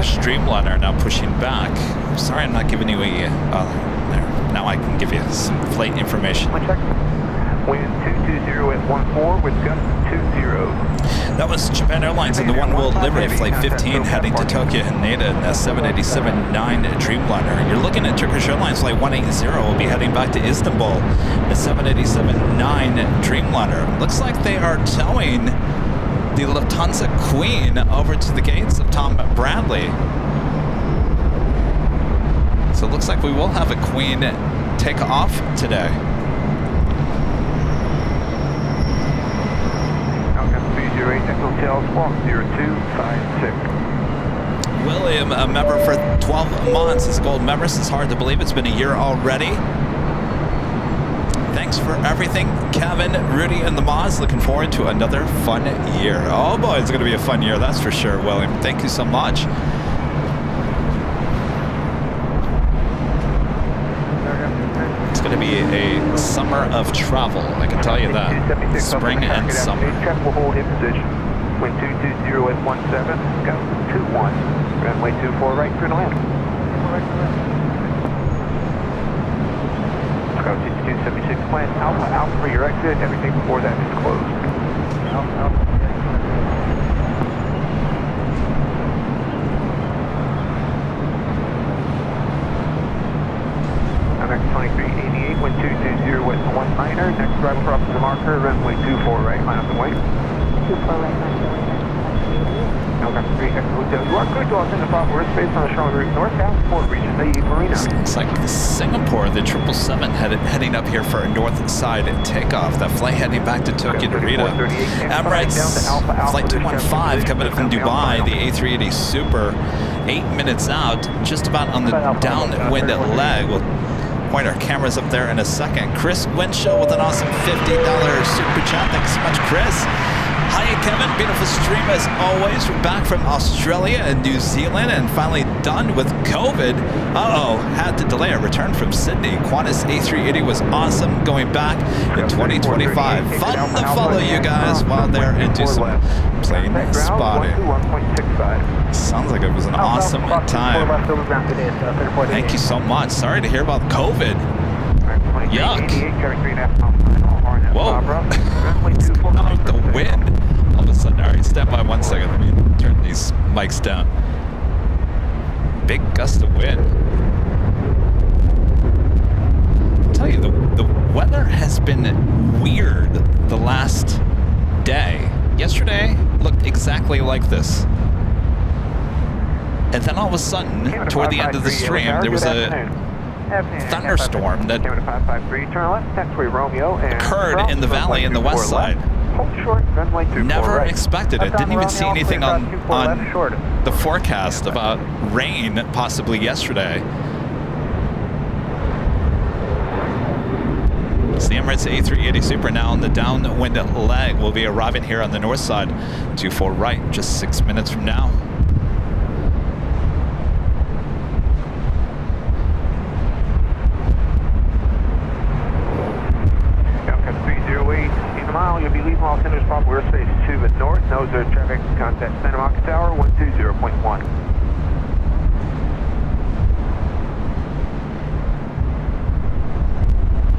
Streamliner now pushing back. I'm sorry I'm not giving you a there. Now I can give you some flight information. Wind 220 at 14 with gust 20. That was Japan Airlines in the One World Livery Flight 15 heading to Tokyo Haneda in the 787-9 Dreamliner. You're looking at Turkish Airlines Flight 180 will be heading back to Istanbul. The 787-9 Dreamliner. Looks like they are towing the Lufthansa Queen over to the gates of Tom Bradley. So it looks like we will have a Queen take off today. Outcome 308 Hotel Squawk 0256. William, a member for 12 months, is a gold member. It's hard to believe it's been a year already. Thanks for everything, Kevin, Rudy, and the Moz. Looking forward to another fun year. Oh boy, it's going to be a fun year, that's for sure, William. Thank you so much. It's going to be a summer of travel, I can tell you that. Spring and summer. Check will hold in position. Wind 220 at 17, go 21. Runway 24 right for land. Scott 6276 plan Alpha for your exit. Everything before that is closed. Alpha. American 2388, wind 220 with 19er. Next driver crosses the marker, runway 24 right, line up and wait. 24 right, line up and wait. November 3 Echo Hotel. You are clear to ascend the top airspace on the Charlotte route northbound before reaching the marina. Looks like Singapore, the 777 heading up here for a north side takeoff. That flight heading back to Tokyo Narita. Emirates, flight 215 coming up from Dubai, the A380 Super. 8 minutes out, just about on the downwind leg. We'll point our cameras up there in a second. Chris Winshaw with an awesome $50 super chat. Thanks so much, Chris. Hi, Kevin. Beautiful stream as always. We're back from Australia and New Zealand and finally done with COVID. Had to delay our return from Sydney. Qantas A380 was awesome going back in 2025. Fun to follow you guys while they're into some plane spotting. Sounds like it was an awesome time. Thank you so much. Sorry to hear about COVID. Yuck. Whoa. What's going on with the wind? All of a sudden, all right, stand by 1 second. Let me turn these mics down. Big gust of wind. I'll tell you, the weather has been weird the last day. Yesterday looked exactly like this. And then all of a sudden, toward the end of the stream, there was a thunderstorm that occurred in the valley in the west side. Never expected it. Didn't even see anything on the forecast about rain possibly yesterday. It's the Emirates A380 Super now on the downwind leg. Will be arriving here on the north side. 24 right, just 6 minutes from now. You'll be leaving Los Angeles proper airspace 2 at north. Nose of traffic contact Santa Monica Tower 120.1.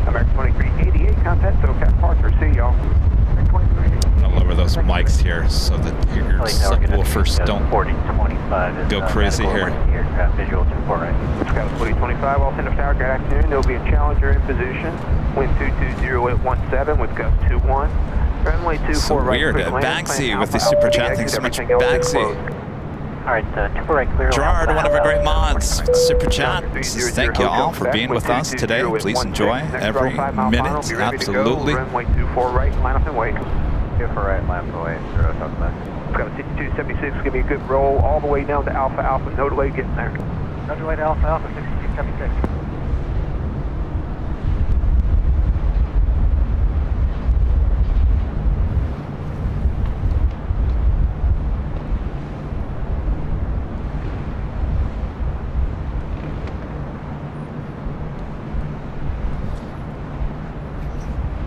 American 2388 contact SoCal Parker. See y'all. I'll lower those mics here so that your subwoofers don't go crazy here. Aircraft visual 24 right. Scout 2025, Los Angeles Tower, good afternoon. There'll be a Challenger in position. Wind 220 with gust 21. Runway 24 so right. Weird. Bagsy with the super chat. Thanks so much, Bagsy. Alright, 24 right clear. Gerard, one of our great mods, super chat. Thank you all for being with us today. Please enjoy every minute. Absolutely. Runway 24 right, line up and wait. 24 right, line up and wait. Zero, talk back. Got a 6276, give me a good roll all the way down to Alpha Alpha, no delay getting there. No delay to Alpha Alpha, 6276.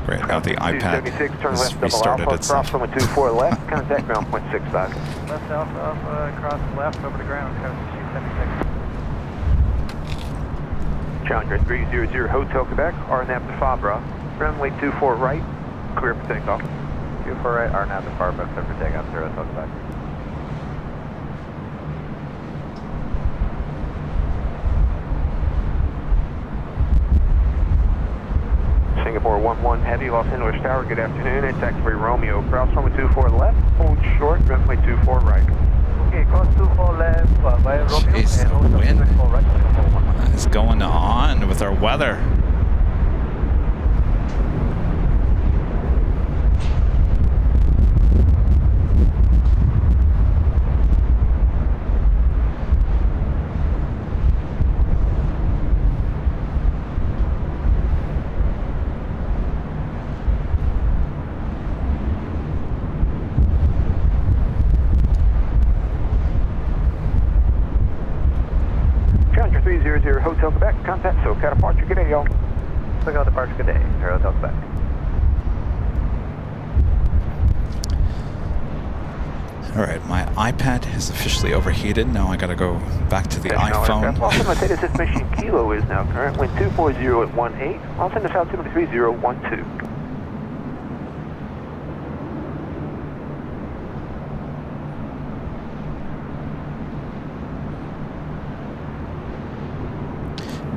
Great, now the iPad has restarted itself. Cross 24 left, contact ground point 65. Left Alpha Alpha, cross left over the ground, coast 276. Challenger 300 Hotel Quebec, RNAV to Fabra. Runway 24 right, clear for takeoff. 24 right, RNAV to Fabra, clear for takeoff, 0, talk back. Singapore 11 Heavy, Los Angeles Tower, good afternoon. And taxiway Romeo, cross runway 24 left, hold short, runway 24 right. Okay, cross 24 left, via Romeo. Jeez, and the wind. 24 right. What is going on with our weather? Challenger 300 Hotel Quebec, contact SoCal departure, good day y'all. SoCal departure, good day, 0, talk back. All right, my iPad is officially overheated. Now I gotta go back to the iPhone. Los Angeles Status Mission Kilo is now current, wind 240 at 18. Los Angeles altitude 3012.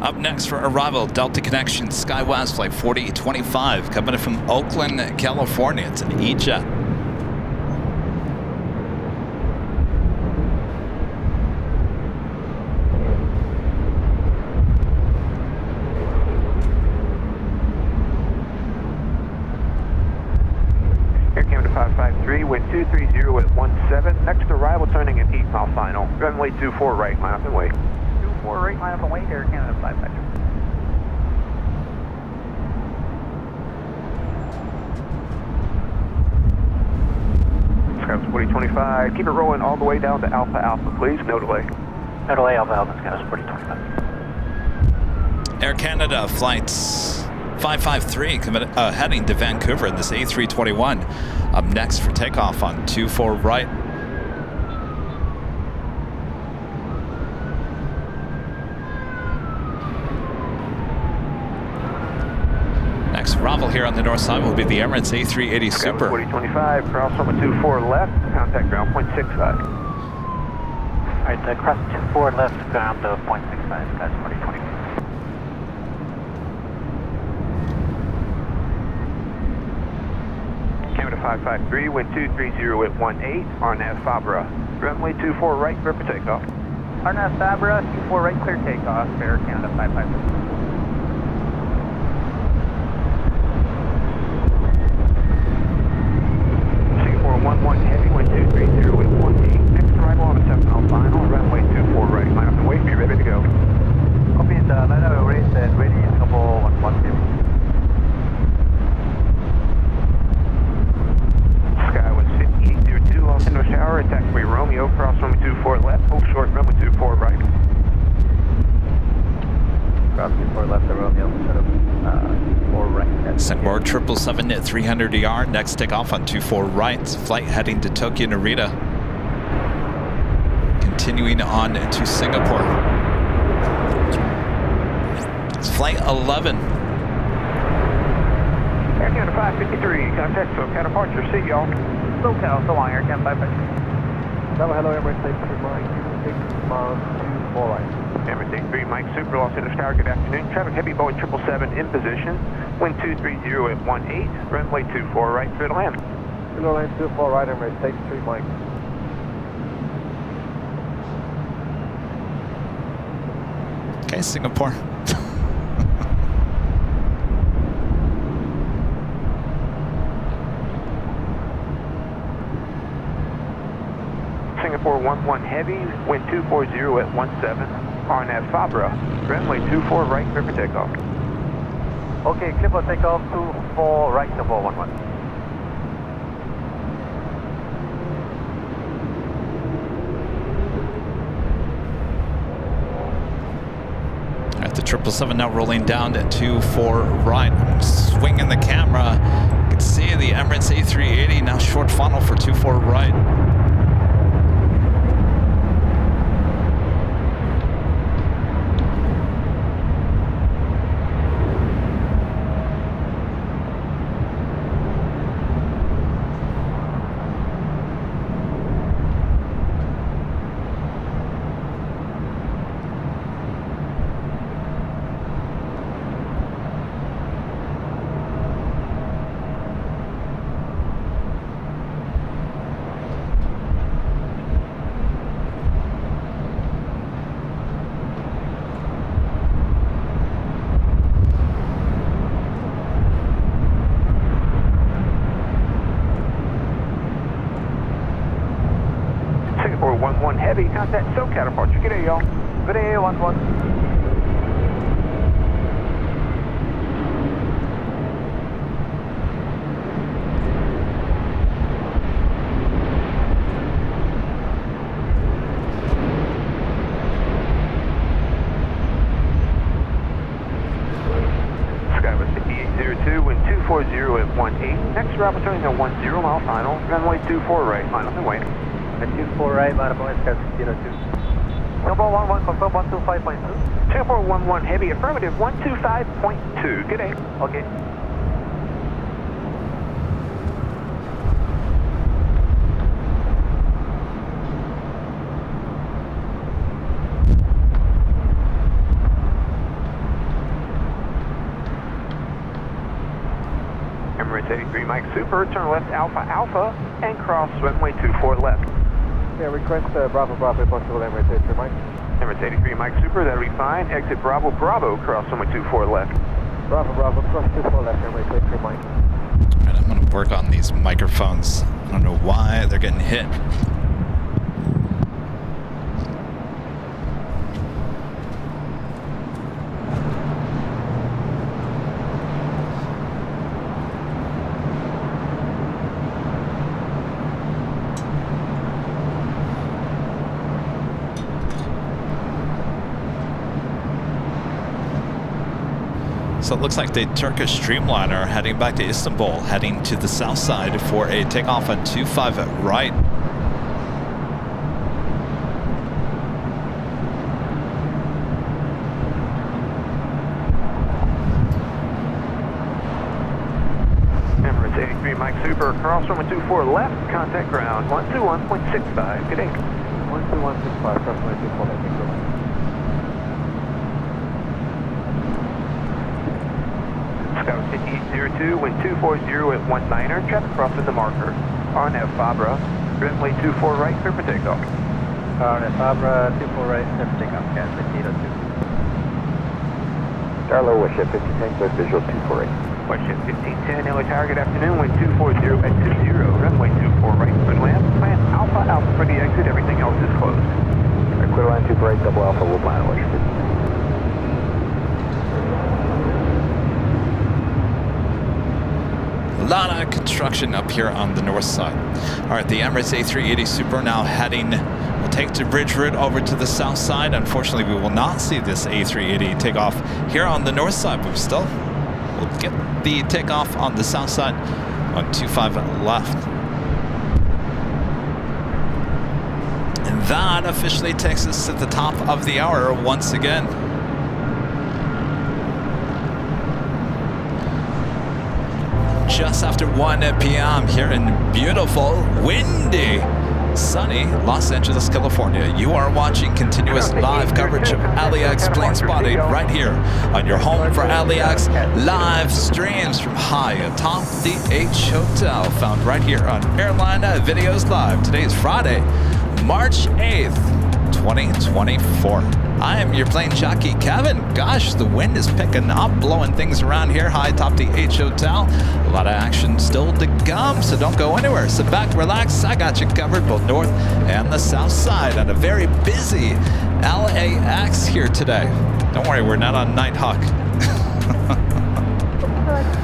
Up next for arrival, Delta Connection SkyWest Flight 4025, coming in from Oakland, California. It's an E-Jet. Air Canada 553, wind 230 at 17. Next arrival turning at 8 mile final. Runway 24 right, line up and wait. 24 right, line up and wait, Air Canada 553. Skywards 4025, keep it rolling all the way down to Alpha Alpha, please. No delay. No delay, Alpha Alpha, Skywards 4025. Air Canada flights 553 heading to Vancouver in this A321. Up next for takeoff on 24 right. Next arrival here on the north side will be the Emirates A380 Super. 4025, cross over 24 left, contact ground point 65. Alright, cross 24 left, ground to 0.65, Skywards 4025. Canada 553, wind 230 at 18, RNAV Fabra. Runway 24 right, clear for takeoff. RNAV Fabra, 24 right, clear takeoff, Air Canada 553. Singapore 11 heavy, wind 230 at 18. Next arrival on a 7 mile final, runway 24 right, line up and wait, be ready to go. Copy, line up and wait, and ready, Singapore 11 heavy. Los Angeles Tower, taxiway Romeo, cross runway 24 left, hold short, runway 24 right. Cross 24 left to Romeo, set up 4 right. Singapore 777 at 300 ER, next takeoff on 24 right, flight heading to Tokyo Narita. Continuing on to Singapore. It's flight 11. Air Canada 553, contact SoCal departure, see y'all. SoCal, so long, Air Canada 553. Hello, Emirates 83 Mike, 6 miles, 24 right. Emirates 83 Mike, Super Los Angeles Tower, good afternoon. Traffic heavy Boeing 777 in position. Wind 230 at 18, runway 24 right, clear to land. Clear to land 24 right, Emirates 83 Mike. Okay, Singapore. Singapore 11 heavy, wind 240 at 17, RNAV Fabra, runway 24 right, clear for takeoff. Okay, clear for takeoff, 24 right, Singapore 11. At the 777 now rolling down to 24 right. I'm swinging the camera. You can see the Emirates A380 now short funnel for 24 right. Singapore 11 heavy, contact SoCal departure. Good day, y'all. Good day, 11. Skywest 5802, wind 240 at 18. Next arrival turning at 10 mile final, runway 24 right, line up and wait. 24 right, line up and wait, Skywest 02. Singapore 11, confirm 125.2. Singapore 11 heavy, affirmative 125.2. Good day. Okay. Emirates 83 Mike Super, turn left Alpha Alpha and cross runway 24 left. Yeah, request Bravo Bravo possible Emirates 83 Mike. Emirates 83 Mike Super, that'll be fine. Exit Bravo Bravo, cross runway 24 left. Bravo Bravo, cross 24 left, Emirates 83 Mike. All right, I'm going to work on these microphones. I don't know why they're getting hit. So it looks like the Turkish Streamliner heading back to Istanbul, heading to the south side for a takeoff on 25 right. Emirates 83 Mike Super, cross runway 24 left, contact ground 121.65. Good day. 12165, cross runway 24 left, thank you very much. Scout 5802, wind 240 at 19er, traffic crossing the marker. RNF Fabra, runway 24 right, clear for takeoff. RNF Fabra, 24 right, clear for takeoff, gas 5802. Darlow, Westjet 1510, clear visual 248. Westjet 1510, LA Tower, good afternoon, wind 240 at 20, runway 24 right, clear to land. Plan Alpha Alpha for the exit, everything else is closed. Clear line 24 right, double Alpha, we'll plan Westjet 1510. A lot of construction up here on the north side. All right, the Emirates A380 Super now heading, we'll take the bridge route over to the south side. Unfortunately, we will not see this A380 take off here on the north side, but still, we'll get the takeoff on the south side on 25 left. And that officially takes us to the top of the hour once again. Just after 1 p.m. here in beautiful, windy, sunny Los Angeles, California. You are watching continuous live coverage of LAX plane spotting right here on your home for LAX live streams from high atop the H Hotel, found right here on Airline Videos Live. Today is Friday, March 8th, 2024. I am your plane jockey, Kevin. Gosh, the wind is picking up, blowing things around here high atop the H Hotel. A lot of action still to come, so don't go anywhere. Sit back, relax. I got you covered both north and the south side on a very busy LAX here today. Don't worry, we're not on Nighthawk. Select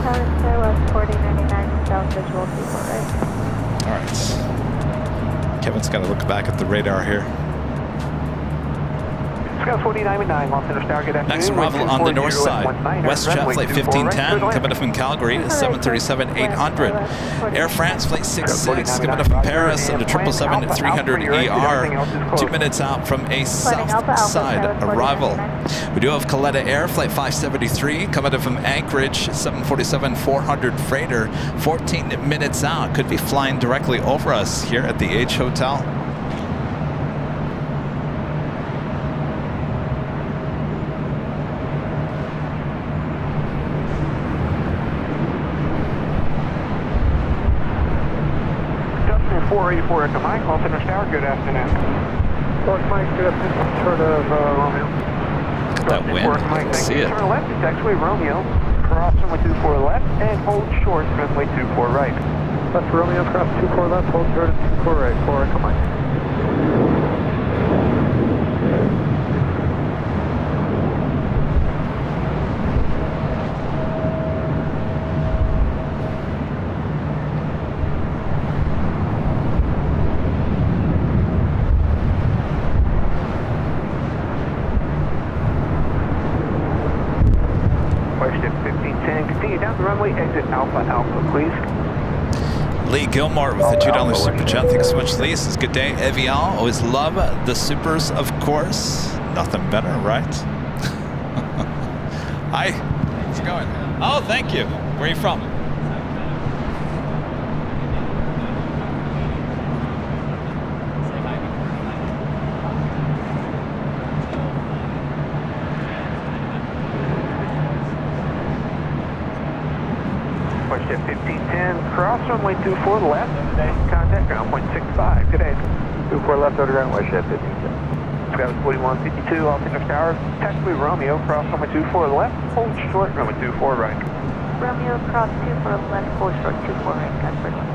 Tower Skywest 4099 South Visual 24 right. All right. Kevin's got to look back at the radar here. Scout 4999, Los Angeles Tower, good afternoon. Next arrival on the north side, WestJet Flight 1510, coming up from Calgary, 737-800. Air France Flight 66, coming up from Paris, and the 777-300ER, 2 minutes out from a south side arrival. We do have Caleta Air Flight 573, coming up from Anchorage, 747-400 freighter, 14 minutes out. Could be flying directly over us here at the H Hotel. Dustin 484 Echo Mike, Los Angeles Tower, good afternoon. Los Mike, good afternoon, short of Romeo. Look at that wind, you can see it. Turn left, taxiway Romeo, cross runway 24 left, and hold short, runway 24 right. Left Romeo, cross 24 left, hold short, 24 right, 4 Echo Mike. Continue down the runway, exit Alpha Alpha, please. Lee Gilmore with the $2 super chat. Thanks so much, Lee. This is good day. Aviation, always love the supers, of course. Nothing better, right? Hi. How's it going? Oh, thank you. Where are you from? Watershed 1510, cross runway 24 left, contact ground point 65, good day. 24 left, over ground, Watershed 1510. Sky 4152, altimeter tower, taxiway Romeo, cross runway 24 left, hold short, runway 24 right. Romeo cross 24 left, hold short 24 right, Gosford 1.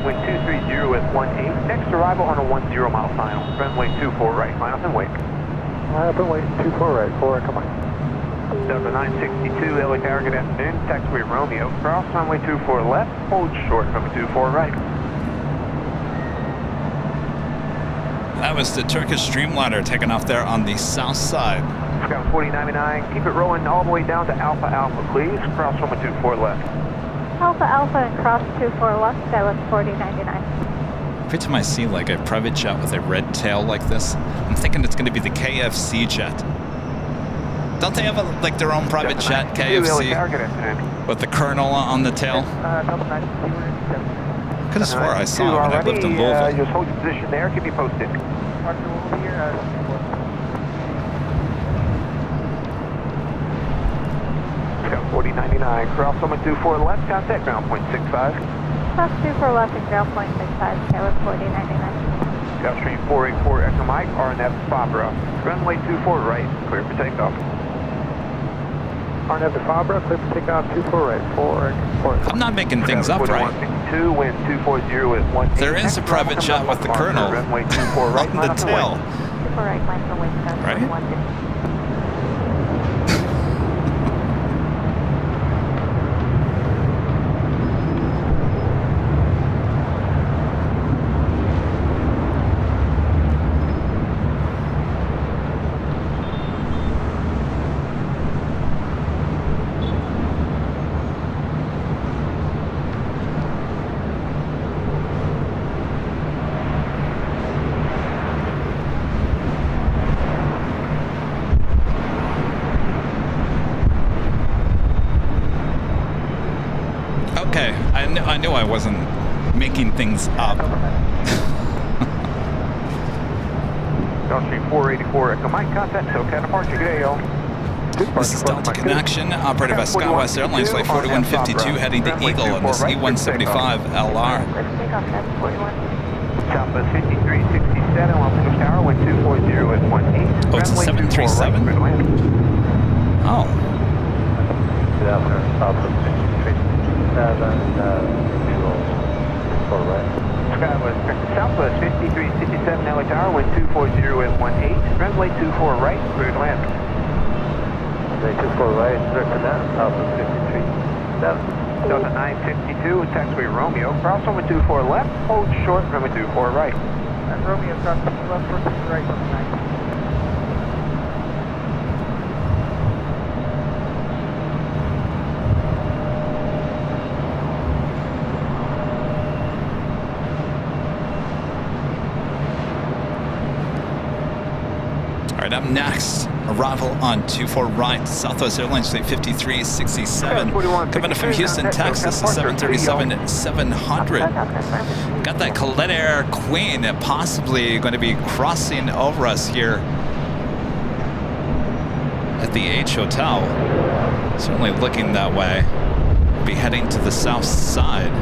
Wind 230 with 18. Next arrival on a 10 mile final. Runway 24 right, final and wait. Runway 24 right, 4 Echo Mike. Delta 962, LA Tower, good afternoon. Taxiway Romeo, cross runway 24 left, hold short, runway 24 right. That was the Turkish Dreamliner taking off there on the south side. Sky 4099, keep it rolling all the way down to Alpha Alpha, please. Cross runway 24 left. Alpha Alpha and cross 24 left, Skywest 4099. Every time I see like a private jet with a red tail like this, I'm thinking it's going to be the KFC jet. Don't they have like their own private jet, KFC, with the colonel on the tail? Could have swore I saw it when I lived in Louisville. Just hold your position there, keep me posted. Scout 4099, cross runway 24 left, contact ground point 65. Cross 24 left and ground point 65, Skywest 4099. Scout Stream 484 Echo Mike, RNF Fabra. Runway 24 right, clear for takeoff. RNF Fabra, clear for takeoff, 24 right, 4. I'm not making things up right. Wind 240 with 18. There is a private jet with the colonel runway 24 right, on the tail. 24 right, line for wind, right? 150. I knew I wasn't making things up. Gulf Stream 484 Echo Mike, contact SoCal departure. Good day, y'all. This is Delta Connection, operated by SkyWest Airlines, Flight 4152, heading to Eagle on this E175 LR. Southwest 5367, Los Tower, wind 240 with 18. Oh, it's a 737? Oh. Good afternoon, Southwest 5367, Southwest 5367, LA Tower, wind 240 with 18. Runway 24 right, clear to land. Runway 24 right, clear to land, Southwest 5367. Delta 952, taxiway Romeo, cross runway 24 left, hold short, runway 24 right. And Romeo cross left, first right, on 9. All right, up next, arrival on 24 right, Southwest Airlines Flight 5367, coming in from Houston, Texas, 737-700. Got that Colette Air Queen possibly going to be crossing over us here at the H Hotel. Certainly looking that way. Be heading to the south side.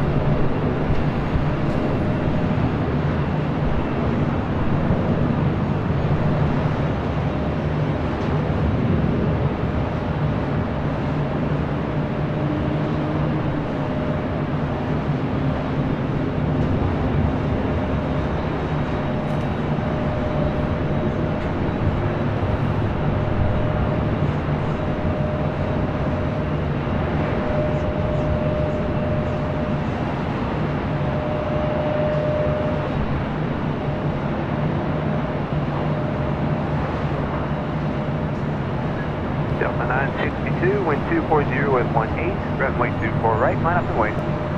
962, wind 240 with 18, runway 24 right, line up and wait.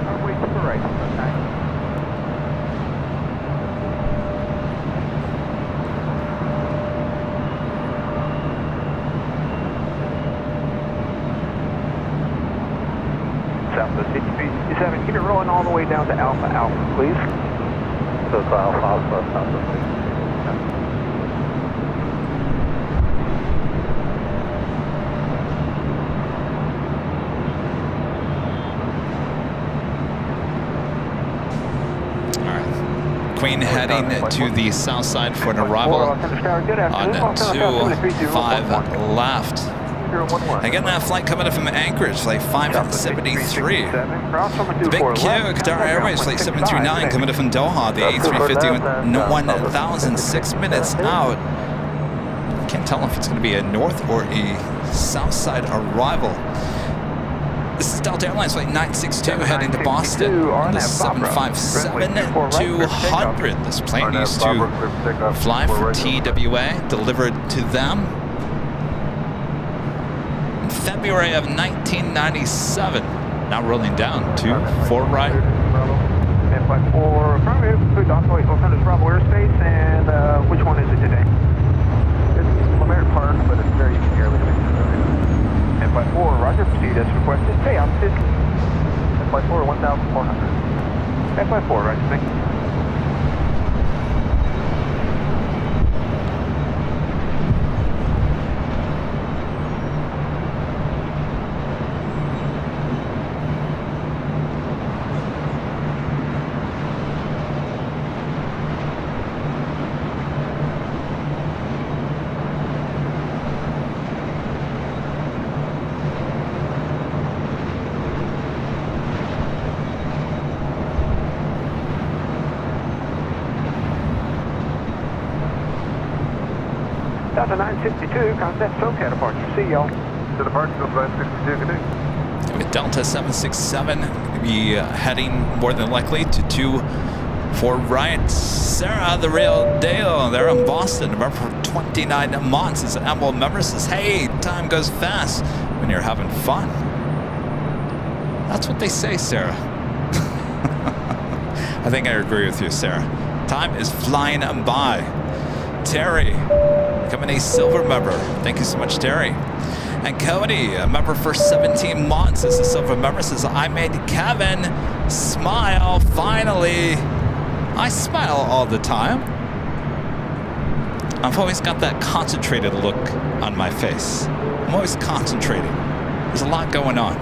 Runway 24 right, okay. Southwest 57, keep it rolling all the way down to Alpha Alpha, please. So it's Alpha Alpha, Southwest 57. Queen heading to the south side for an arrival on 25 left. Again, that flight coming in from Anchorage, flight 573. The Big Q, Qatar Airways, flight 739, coming in from Doha, the A350, 1,000, 6 minutes out. Can't tell if it's going to be a north or a south side arrival. This is Delta Airlines flight 962 heading to Boston on the 757-200. This plane used to fly for TWA, delivered to them in February of 1997. Now rolling down to 4 right. And flight 4, affirmative, food operate alternative Bravo airspace, and which one is it today? It's Lamert Park, but it's very nearly and flight 4, roger, proceed as requested, pay out 50. And flight 4, 1,400. And flight 4, roger, thank you. Delta 962, contact SoCal departure. See y'all. To departure, Delta 962, good day. With Delta 767, going to be heading more than likely to 24 right. Sarah, the real deal, there in Boston, remember for 29 months as an Apple member, says, hey, time goes fast when you're having fun. That's what they say, Sarah. I think I agree with you, Sarah. Time is flying by. Terry, becoming a silver member. Thank you so much, Terry. And Cody, a member for 17 months as a silver member, says, I made Kevin smile, finally. I smile all the time. I've always got that concentrated look on my face. I'm always concentrating. There's a lot going on.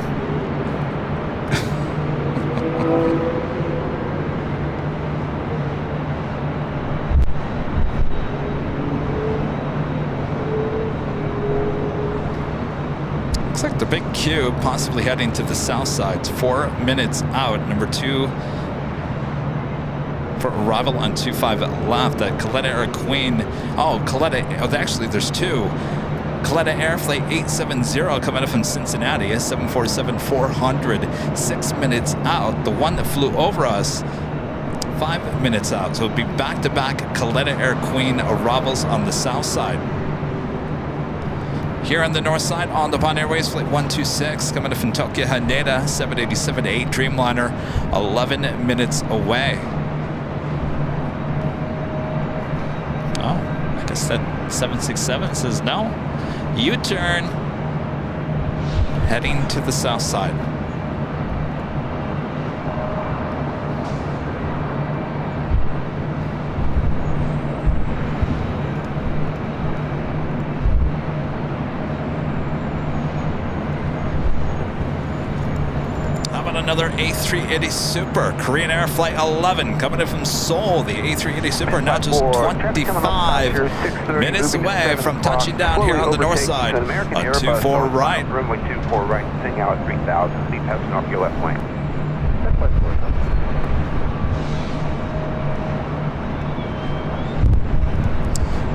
Looks like the Big Q possibly heading to the south side. It's 4 minutes out. Number 2 for arrival on 25 left. That Coletta Air Queen. Oh, Coletta. Oh, actually, there's 2. Coletta Air Flight 870 coming up from Cincinnati. A 747-400. 6 minutes out. The one that flew over us, 5 minutes out. So it'll be back-to-back Coletta Air Queen arrivals on the south side. Here on the north side, on the Bond Airways, Flight 126, coming from Tokyo Haneda, 787-8 Dreamliner, 11 minutes away. Oh, I guess that 767 says no. U-turn, heading to the south side. Another A380 Super, Korean Air Flight 11, coming in from Seoul. The A380 Super now just 25 minutes away from touching down here on the north side on 24 right. Runway 24 right, sing out at 3,000, lead passing off your left wing.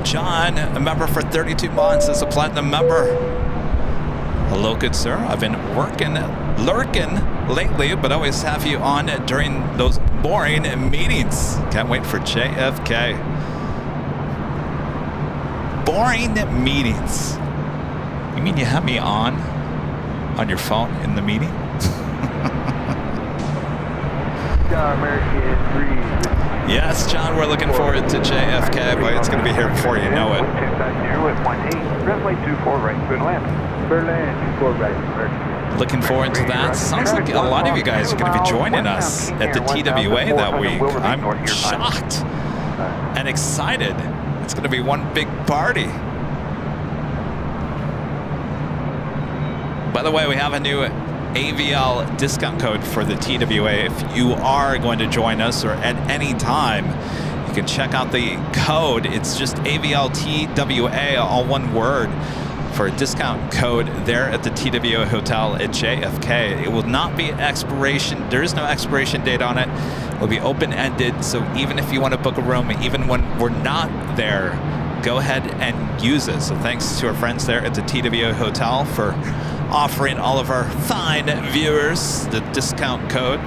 John, a member for 32 months, is a platinum member. Hello, good sir. I've been lurking lately, but always have you on during those boring meetings. Can't wait for JFK. Boring meetings. You mean you have me on your phone in the meeting? American 3. Yes, John, we're looking forward to JFK, boy, it's going to be here before you know it. 250 at 18, runway 24 right, Berlin. Berlin, 24 right, American. Looking forward to that. Sounds like a lot of you guys are going to be joining us at the TWA that week. I'm shocked and excited. It's going to be one big party. By the way, we have a new AVL discount code for the TWA. If you are going to join us or at any time, you can check out the code. It's just AVLTWA, all one word, for a discount code there at the TWA Hotel at JFK. It will not be expiration. There is no expiration date on it. It will be open-ended, so even if you want to book a room, even when we're not there, go ahead and use it. So thanks to our friends there at the TWA Hotel for offering all of our fine viewers the discount code.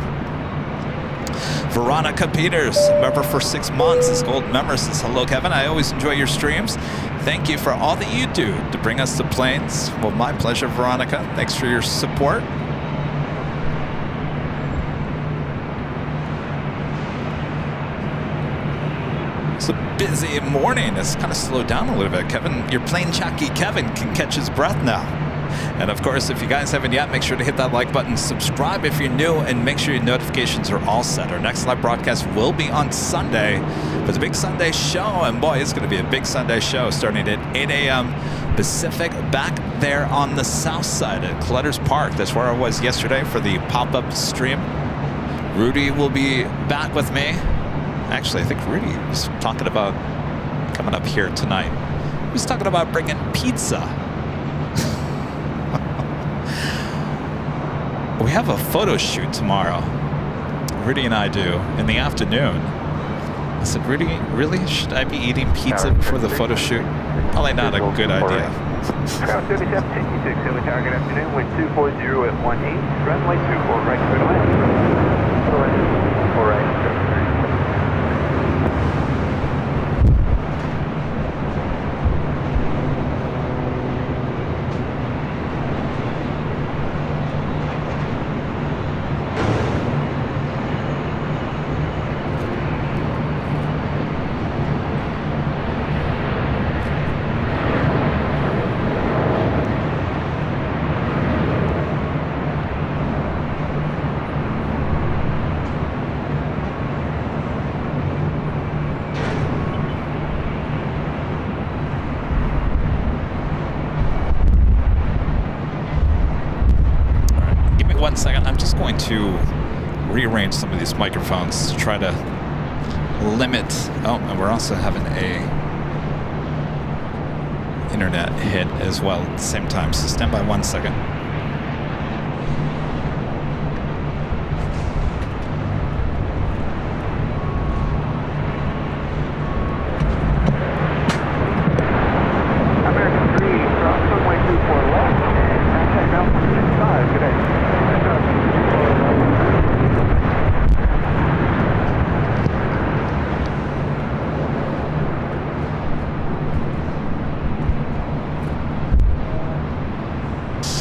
Veronica Peters, member for 6 months, is gold member, says, hello, Kevin. I always enjoy your streams. Thank you for all that you do to bring us the planes. Well, my pleasure, Veronica. Thanks for your support. It's a busy morning. It's kind of slowed down a little bit. Kevin, your plane jockey Kevin can catch his breath now. And of course, if you guys haven't yet, make sure to hit that like button, subscribe if you're new, and make sure your notifications are all set. Our next live broadcast will be on Sunday for the big Sunday show. And boy, it's going to be a big Sunday show starting at 8 a.m. Pacific back there on the south side at Clutters Park. That's where I was yesterday for the pop-up stream. Rudy will be back with me. Actually, I think Rudy was talking about coming up here tonight. He was talking about bringing pizza. We have a photo shoot tomorrow. Rudy and I do in the afternoon. I said, Rudy, really? Should I be eating pizza before the photo shoot? Probably not a good idea. Ground 3766, Silver Tower, good afternoon, wind 240 at 18, runway 24 right, clear to land. 4 right, 4 right. To rearrange some of these microphones to try to limit. Oh, and we're also having a internet hit as well at the same time, so stand by 1 second. American 3, cross runway 24 left, and contact Alpha 65, good day.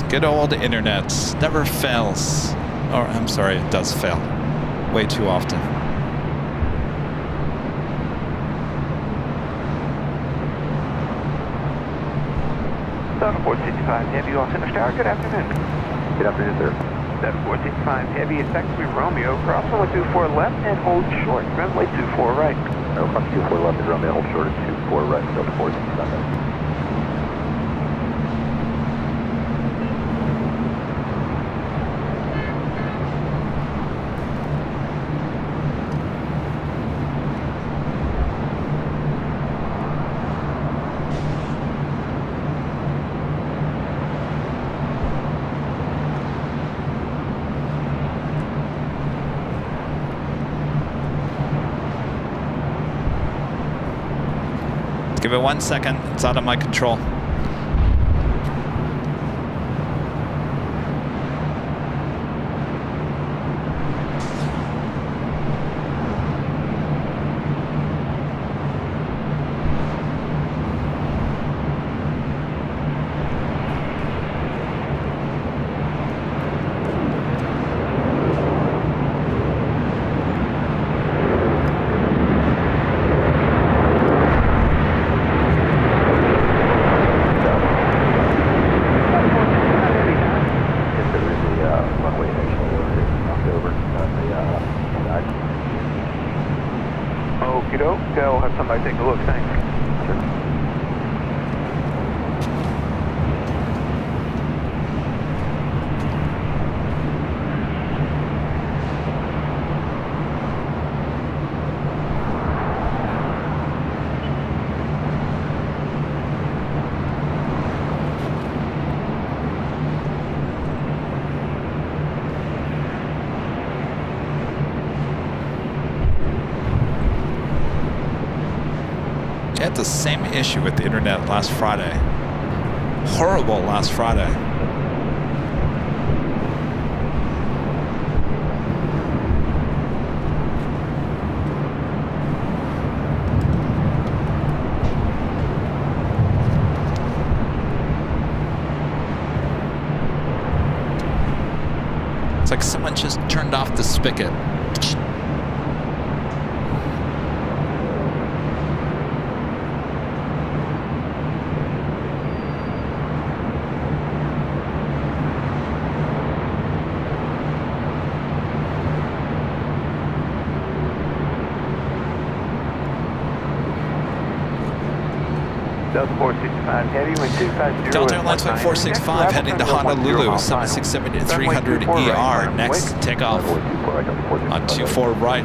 Good old internet never fails. Or, I'm sorry, it does fail. Way too often. Southern 465 Heavy, Los Angeles Tower, good afternoon. Good afternoon, sir. Southern 465 Heavy, it's taxi Romeo, cross runway 24 left and hold short, runway 24 right. Cross 24 left and Romeo, hold short at 24 right, Delta 465. Give it 1 second. It's out of my control. Okay, we'll have somebody take a look, thanks. I had the same issue with the internet last Friday. Horrible last Friday. It's like someone just turned off the spigot. Delta 465 Heavy, wind 250. Delta Airlines Flight 465 heading to Honolulu, 767 300 ER. Next takeoff on 24 right.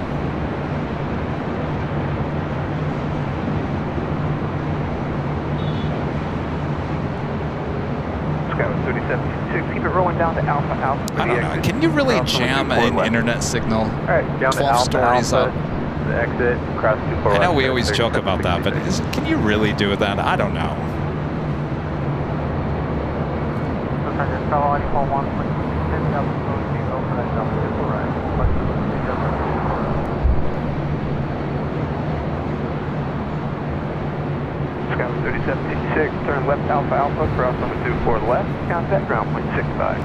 Skyline 3726, keep it rolling down to Alpha Alpha. I don't know. Can you really jam an internet signal? Alright, down to 12 Alpha stories Alpha. up. The exit, cross 24 I know left, we always 37, joke about that, but can you really do that? I don't know. Skyline 3756, turn left Alpha Alpha, cross number 24 left, contact ground point 65.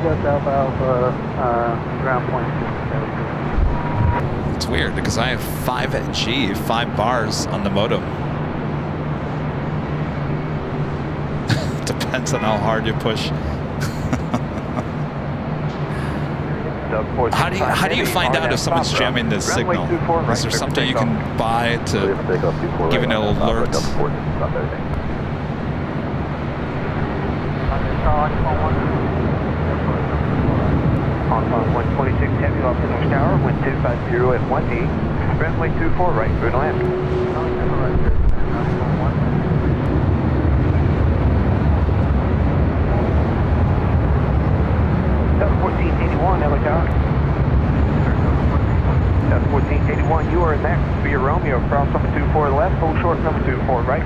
Left Alpha Alpha, ground point 65. It's weird because I have 5G, 5 bars on the modem. Depends on how hard you push. How do you find out if someone's jamming this signal? Is there something you can buy to give an alert? On 126 Heavy off North Tower, wind 250 at 1E, runway 24 right, good land. Delta 1481, LA Tower. Delta 1481, you are next via Romeo, cross number 24 left, hold short number 24 right.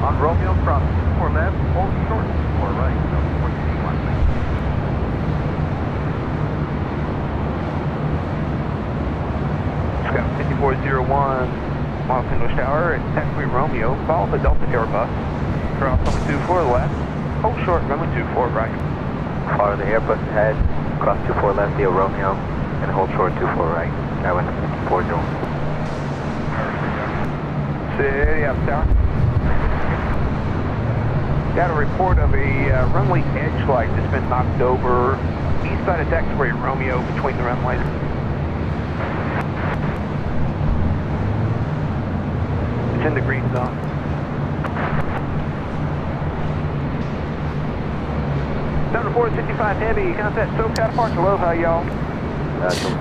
On Romeo, cross 24 left, hold short 24 right, Delta 1481. Scout 5401, Los Angeles Tower, and taxiway Romeo, follow the Delta Airbus, cross number 24 left, hold short number 24 right. Follow the Airbus ahead, cross 24 left via Romeo, and hold short 24 right. Skywind 40. City up Tower. Got a report of a runway edge light that's been knocked over east side of taxiway Romeo between the runways. It's in the green zone. Delta 465 Heavy, contact SoCal departure low, how y'all?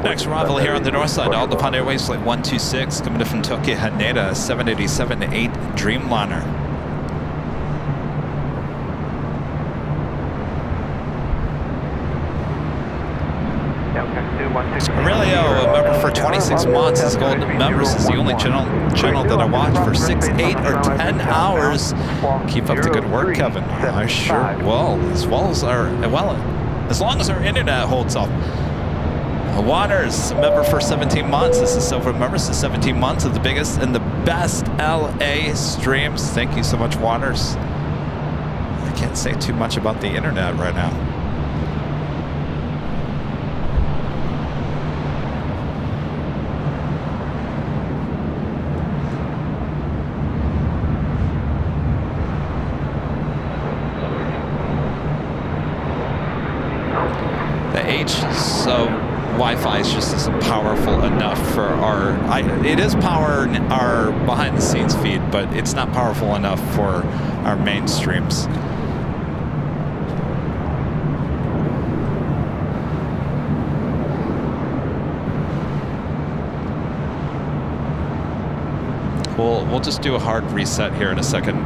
Next arrival here on the north side, All Nippon Airways Flight 126, coming in from Tokyo Haneda, 787-8 Dreamliner. Aurelio, a member for 26 months, is gold members, is the only channel that I watch for 6, 8, or 10 hours. Keep up the good work, Kevin. I sure will, as long as our internet holds up. Waters, a member for 17 months. This is Silver members for 17 months of the biggest and the best LA streams. Thank you so much, Waters. I can't say too much about the internet right now. The H, so Wi-Fi just isn't powerful enough for our. It is powering our behind-the-scenes feed, but it's not powerful enough for our main streams. We'll just do a hard reset here in a second.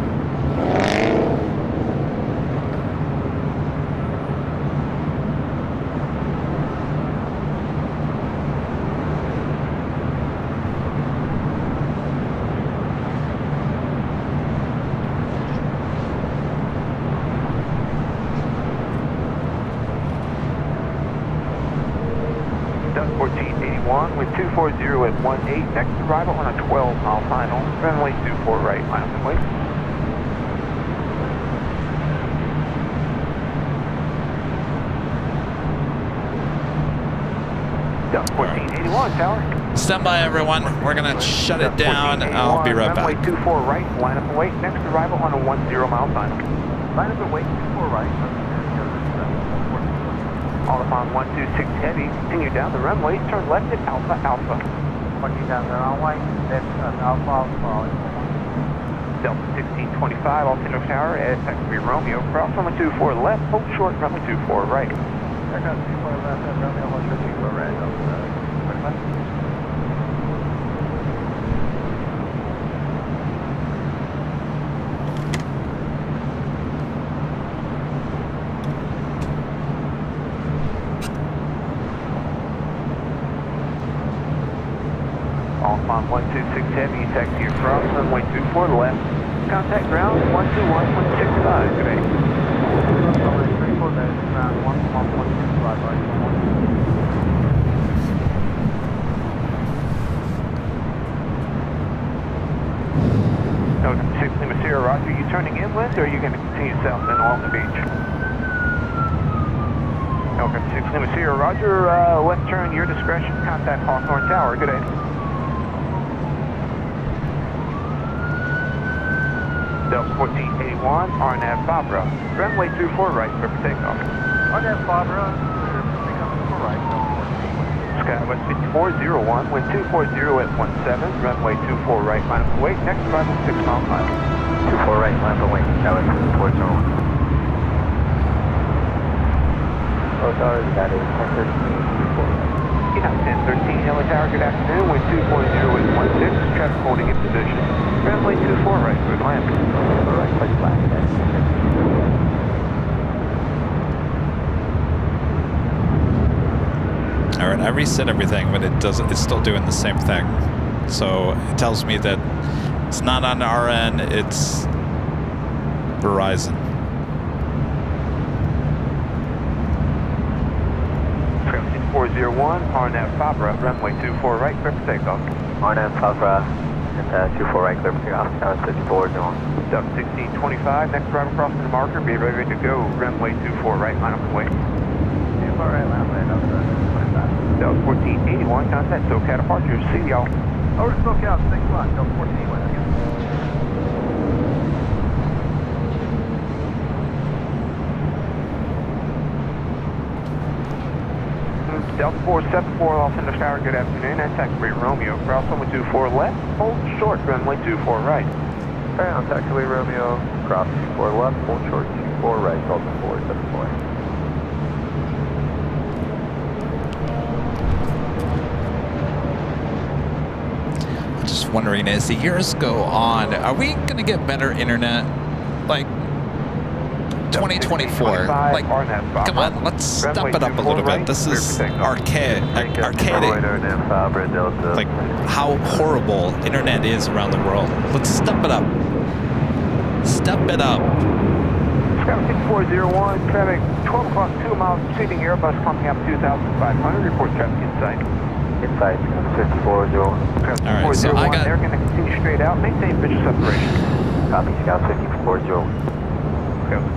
With 240 at 18, next arrival on a 12-mile final, runway 24 right, line up and wait. Delta 1481, tower. Stand by, everyone. We're gonna shut it down. I'll be right back. Runway 24 right, line up and wait, next arrival on a 10-mile final. Line up and wait, 24 right. All upon 126 heavy, continue down the runway, turn left at Alpha Alpha. Continue down the runway, that's Alpha Alpha. Delta 1625, altimeter tower at Factory Romeo, cross runway 24 left, hold short, runway 24 right. Aircraft 24 left, at Romeo, hold short, 24 right, left. On 126 heavy, taxi across, runway 24 left. Contact ground 121.65, good day. Runway 34 left, ground 121.65, right. No, 6 Lima Sierra, roger. Are you turning inland or are you going to continue south and along the beach? Okay, 6 Lima Sierra, roger. Left turn, your discretion. Contact Hawthorne Tower, good day. Delta 1481, RNAV Fabra. Runway 24 right, clear for takeoff. RNAV Fabra, clear for takeoff for right, Skywest 5401, wind 240 at 17, runway 24 right, line up await, next arrival 6 mile mile. 24 right, line up await, Skywest 5401. Hotel is that is 1013, 1013, LA Tower, good afternoon, wind 240 at 16, traffic holding in position. Runway 24 right, good land. Right, place flag. All right, I reset everything, but it's still doing the same thing. So it tells me that it's not on our end, it's Verizon. 401, RNAV Fabra, runway 24 right, clear for takeoff. RNAV Fabra, and 24 right, clear for takeoff, down 5401. Delta 1625, next driver crossing the marker, be ready to go, runway 24 right, line up and wait. 24 right, line up and wait, Delta 1481, contact SoCal departure, see y'all. Over to SoCal, 6 o'clock, Delta 1481 again. Delta 474, altimeter tower, good afternoon. That's taxiway Romeo, cross runway 24 left, hold short, runway 24 right. Okay, on taxiway Romeo, cross 24 left, hold short, 24 right, Delta 474. I'm just wondering, as the years go on, are we going to get better internet? Like 2024. Like, come on, let's step it up a little bit. This is archaic. Like how horrible internet is around the world. Let's step it up. Step it up. Sky 6401, traffic 12 o'clock, 2 miles, seating Airbus pumping up 2,500. Report traffic inside. Inside, 5401. All right, so I got. They're going to continue straight out. Maintain visual separation. Copy, Scout 5401.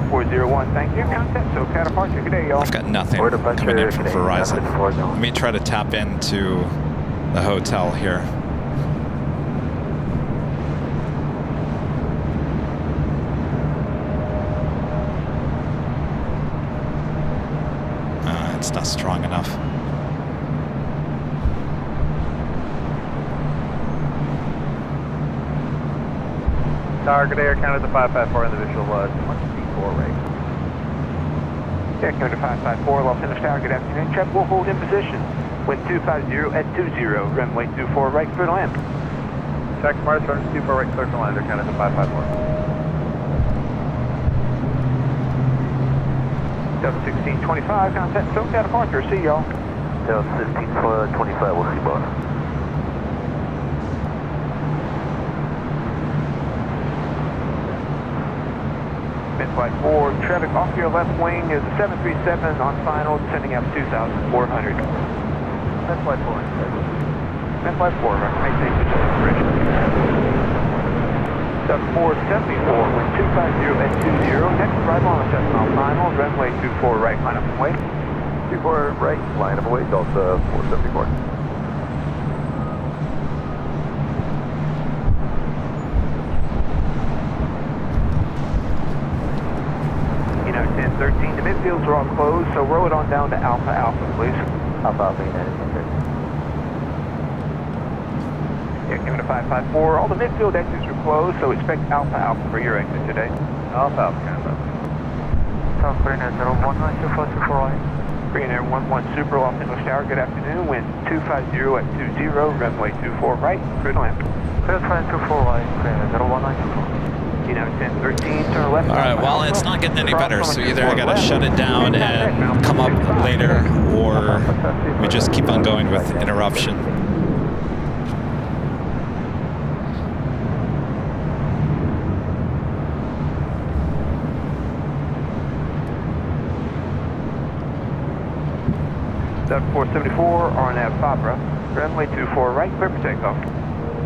401, thank you. Contact SoCal departure. Good day, y'all. I've got nothing coming in from Verizon. Let me try to tap into the hotel here. It's not strong enough. Target Air Canada 554 in the visual 24 right. Air Canada 554, Los Angeles Tower, good afternoon. Check, we'll hold in position. Wind 250 at 20, runway 24 right, clear to land. Check, Mars, runway 24 right, clear to land, Air Canada 554. Delta 1625, contact SoCal departure, see y'all. Delta 1625, we'll see boss. Mid-flight 4, traffic off your left wing is a 737 on final, descending at 2,400. Mid-flight 4. Mid-flight 4, right, maintain position bridge. Delta 474, wind 250 at 20, next arrival on the Cessna final, runway 24 right, line up and wait. 24 right, line up away, Delta 474. United 1013, the midfields are all closed, so roll it on down to Alpha Alpha, please. Alpha Alpha, United 1013. Air Canada 554, all the midfield exits are closed, so expect Alpha Alpha for your exit today. Alpha Alpha, Canada. South Korean Air 0192424 right. Korean Air 11 Super, Los Angeles Tower, good afternoon. Wind 250 at 20, runway 24 right, clear to land. Clear to land 24 right, Korean Air 01924. United 1013, turn left. All right, well, it's not getting any better, so either I gotta shut it down and come up later, or we just keep on going with interruption. Delta 474, RNAV Fabra, runway 24 right, clear for takeoff.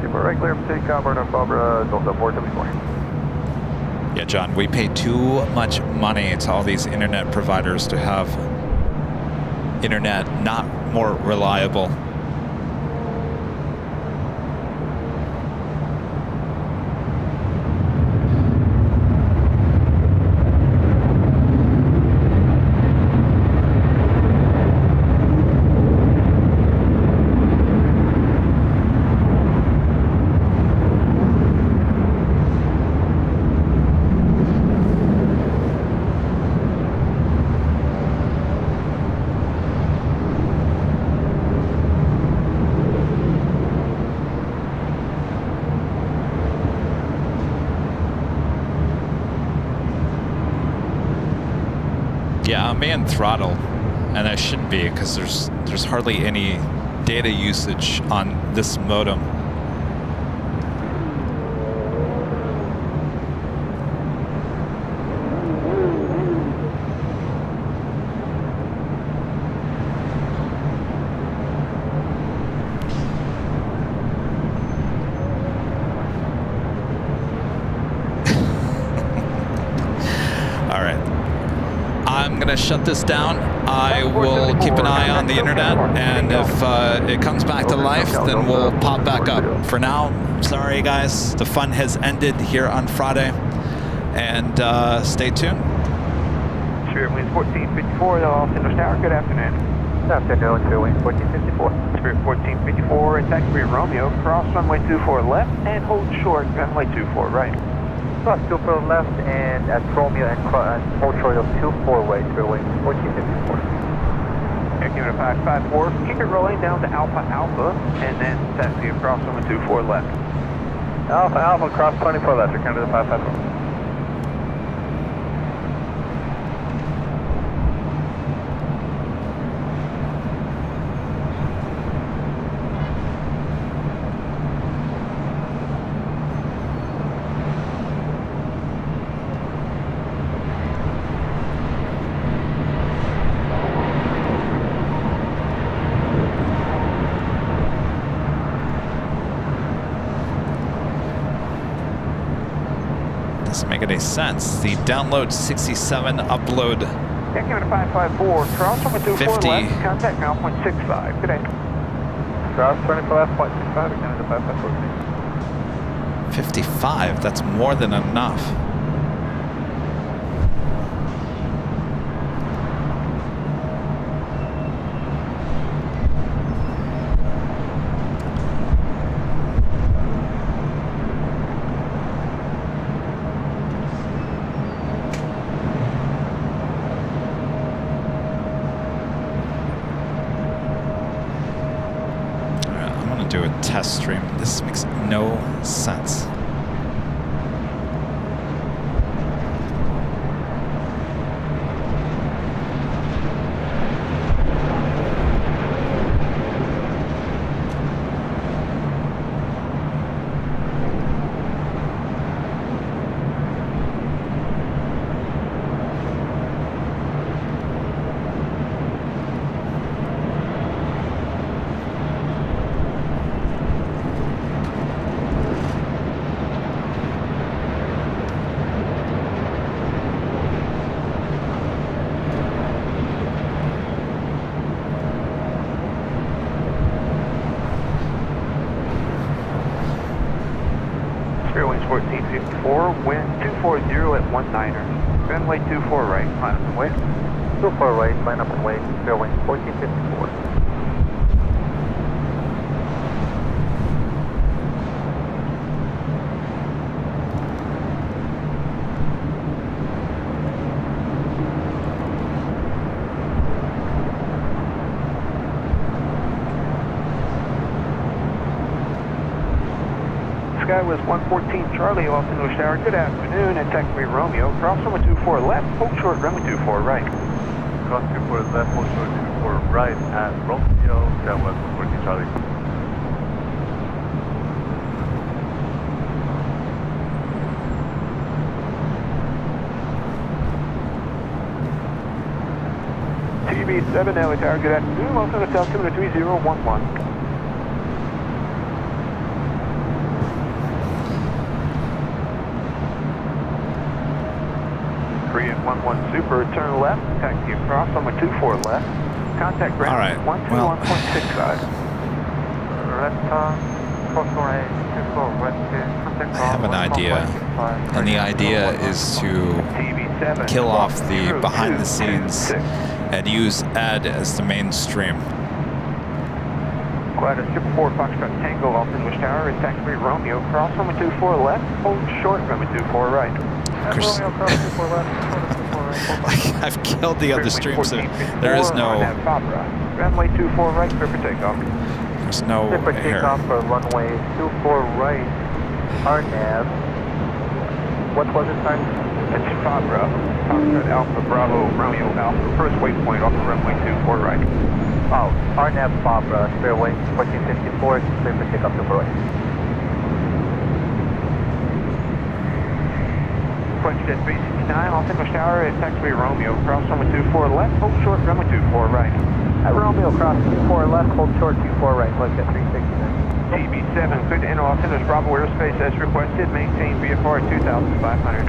24 right, clear for takeoff, RNAV Fabra, Delta 474. Yeah, John, we pay too much money to all these internet providers to have internet not more reliable. Yeah, I'm in throttle, and I shouldn't be because there's hardly any data usage on this modem. All right. I'm gonna shut this down. I will keep an eye on the internet, and if it comes back to life, then we'll pop back up. For now, sorry guys, the fun has ended here on Friday, and stay tuned. Spirit winds 1454, Los Angeles Tower, good afternoon. Good afternoon, Spirit winds 1454. Spirit 1454, attack Korea Romeo, cross runway 24 left, and hold short, runway 24 right. Cross 24 left and at Romeo and hold short of 24 right, Spirit winds 1454. Air Canada 554, keep it rolling down to Alpha Alpha, and then taxi across runway 24 left. Alpha Alpha, cross 24 left, Air Canada 554. Doesn't make any sense. The download 67, upload Air Canada 554, cross runway 24 50. left, contact now 0.65, good day. Cross 24 left, 0.65, Air Canada 554. 55. That's more than enough. do a test stream. This makes no sense. Fairwinds 1454, wind 240 at 19er. Runway 24 right, line up and wait. 24 right, line up and wait. Fairwinds 1454. Skywest 114 Charlie, Los Angeles Tower. Good afternoon, and taxi Romeo. Cross runway 24 left, hold short, runway 24 right. Cross 24 left, hold short 24 right at Romeo, Skywest 114 Charlie. TV7 LA Tower, good afternoon. Los Angeles Tower, 3011. Korean 11 Super, turn left, taxi across, runway 24 left. Contact ground. All right, 121.65. I have an idea, and the idea is to TV7 kill off the behind the scenes and use Ed as the mainstream. Quiet 4 Foxtrot Tango, Los Angeles Tower, and taxi Romeo, cross runway 24 left, hold short, runway 24 right. Romeo cross 24 left, 24 right. I've killed the other stream, so there is no. Runway 24 right, clear for takeoff. There's no Clear for air. takeoff for runway 24 right, RNAV. What was it time? It's Fabra, Foxtrot Alpha Bravo, Romeo Alpha, first waypoint off of runway 24 right. Oh, RNAV Fabra, Fairway 1454, clear for takeoff to right. Approach jet 369, Los Angeles Tower at taxiway Romeo, cross runway 24 left, hold short, runway 24 right. At Romeo, cross 24 left, hold short 24 right, close at 369. TB7, clear to enter Los Angeles Bravo airspace as requested, maintain VFR 2500.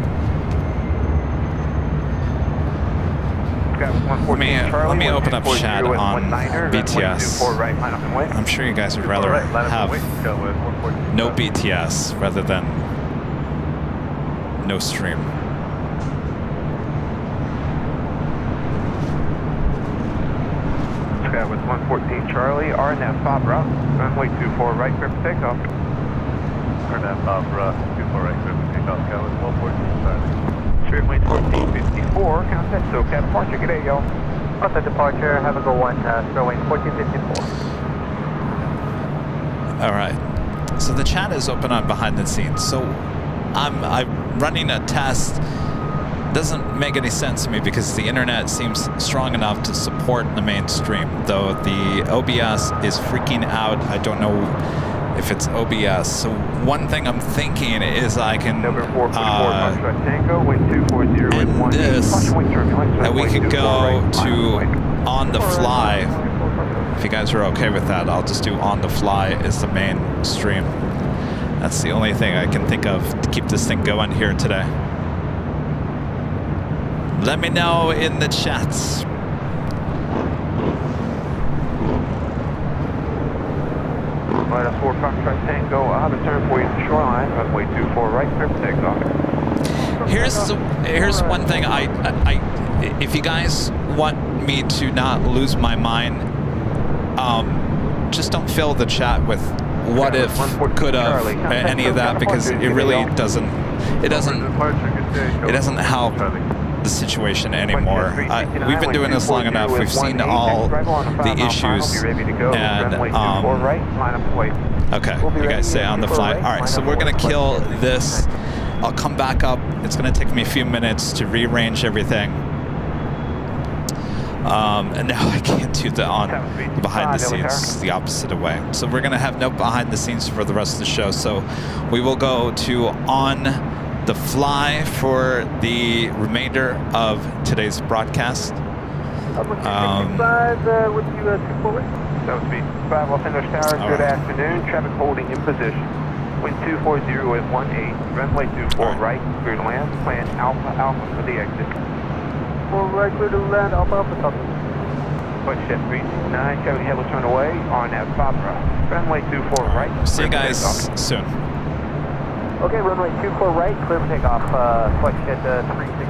Let me open up chat on BTS. I'm sure you guys would rather have no BTS rather than no stream. Skywest 114 Charlie, RNAV Fabra, runway 24 right, clear for takeoff. RNAV Fabra, 24 right, clear for takeoff, Skywest 114 Charlie. Fairwinds 1454, contact SoCal departure, good day y'all. Contact departure, have a go one, Fairway 1454. Alright, so the chat is open on behind the scenes, so I'm running a test. Doesn't make any sense to me because the internet seems strong enough to support the mainstream, though the OBS is freaking out. I don't know if it's OBS. So one thing I'm thinking is I can end this, and we could go to on the fly. If you guys are okay with that, I'll just do on the fly as the main stream. That's the only thing I can think of to keep this thing going here today. Let me know in the chats. Minus 4 Foxtrot Tango, I'll have a turn for you to shoreline, runway 24 right, clear for takeoff. Here's one thing if you guys want me to not lose my mind, just don't fill the chat with what if, could have, any of that, because it really doesn't help the situation anymore. We've been doing this long enough. We've seen all the issues, and okay, you guys say on the fly. All right, so we're gonna kill this. I'll come back up. It's gonna take me a few minutes to rearrange everything. And now I can't do the behind the scenes the opposite way. So we're gonna have no behind the scenes for the rest of the show. So we will go to on the fly for the remainder of today's broadcast. With you, 2-4. 5 Los Angeles Tower, good afternoon. Traffic holding in position. Wind 240 at 18. Runway 24 right, clear to land. Plan Alpha Alpha for the exit. 4 right, clear to land, Alpha Alpha, copy. Jet 369, Chevy Hill will turn away on at Fabra. Runway 24 right. See you guys soon. Okay, runway 24 right, clear for takeoff. Jet 369.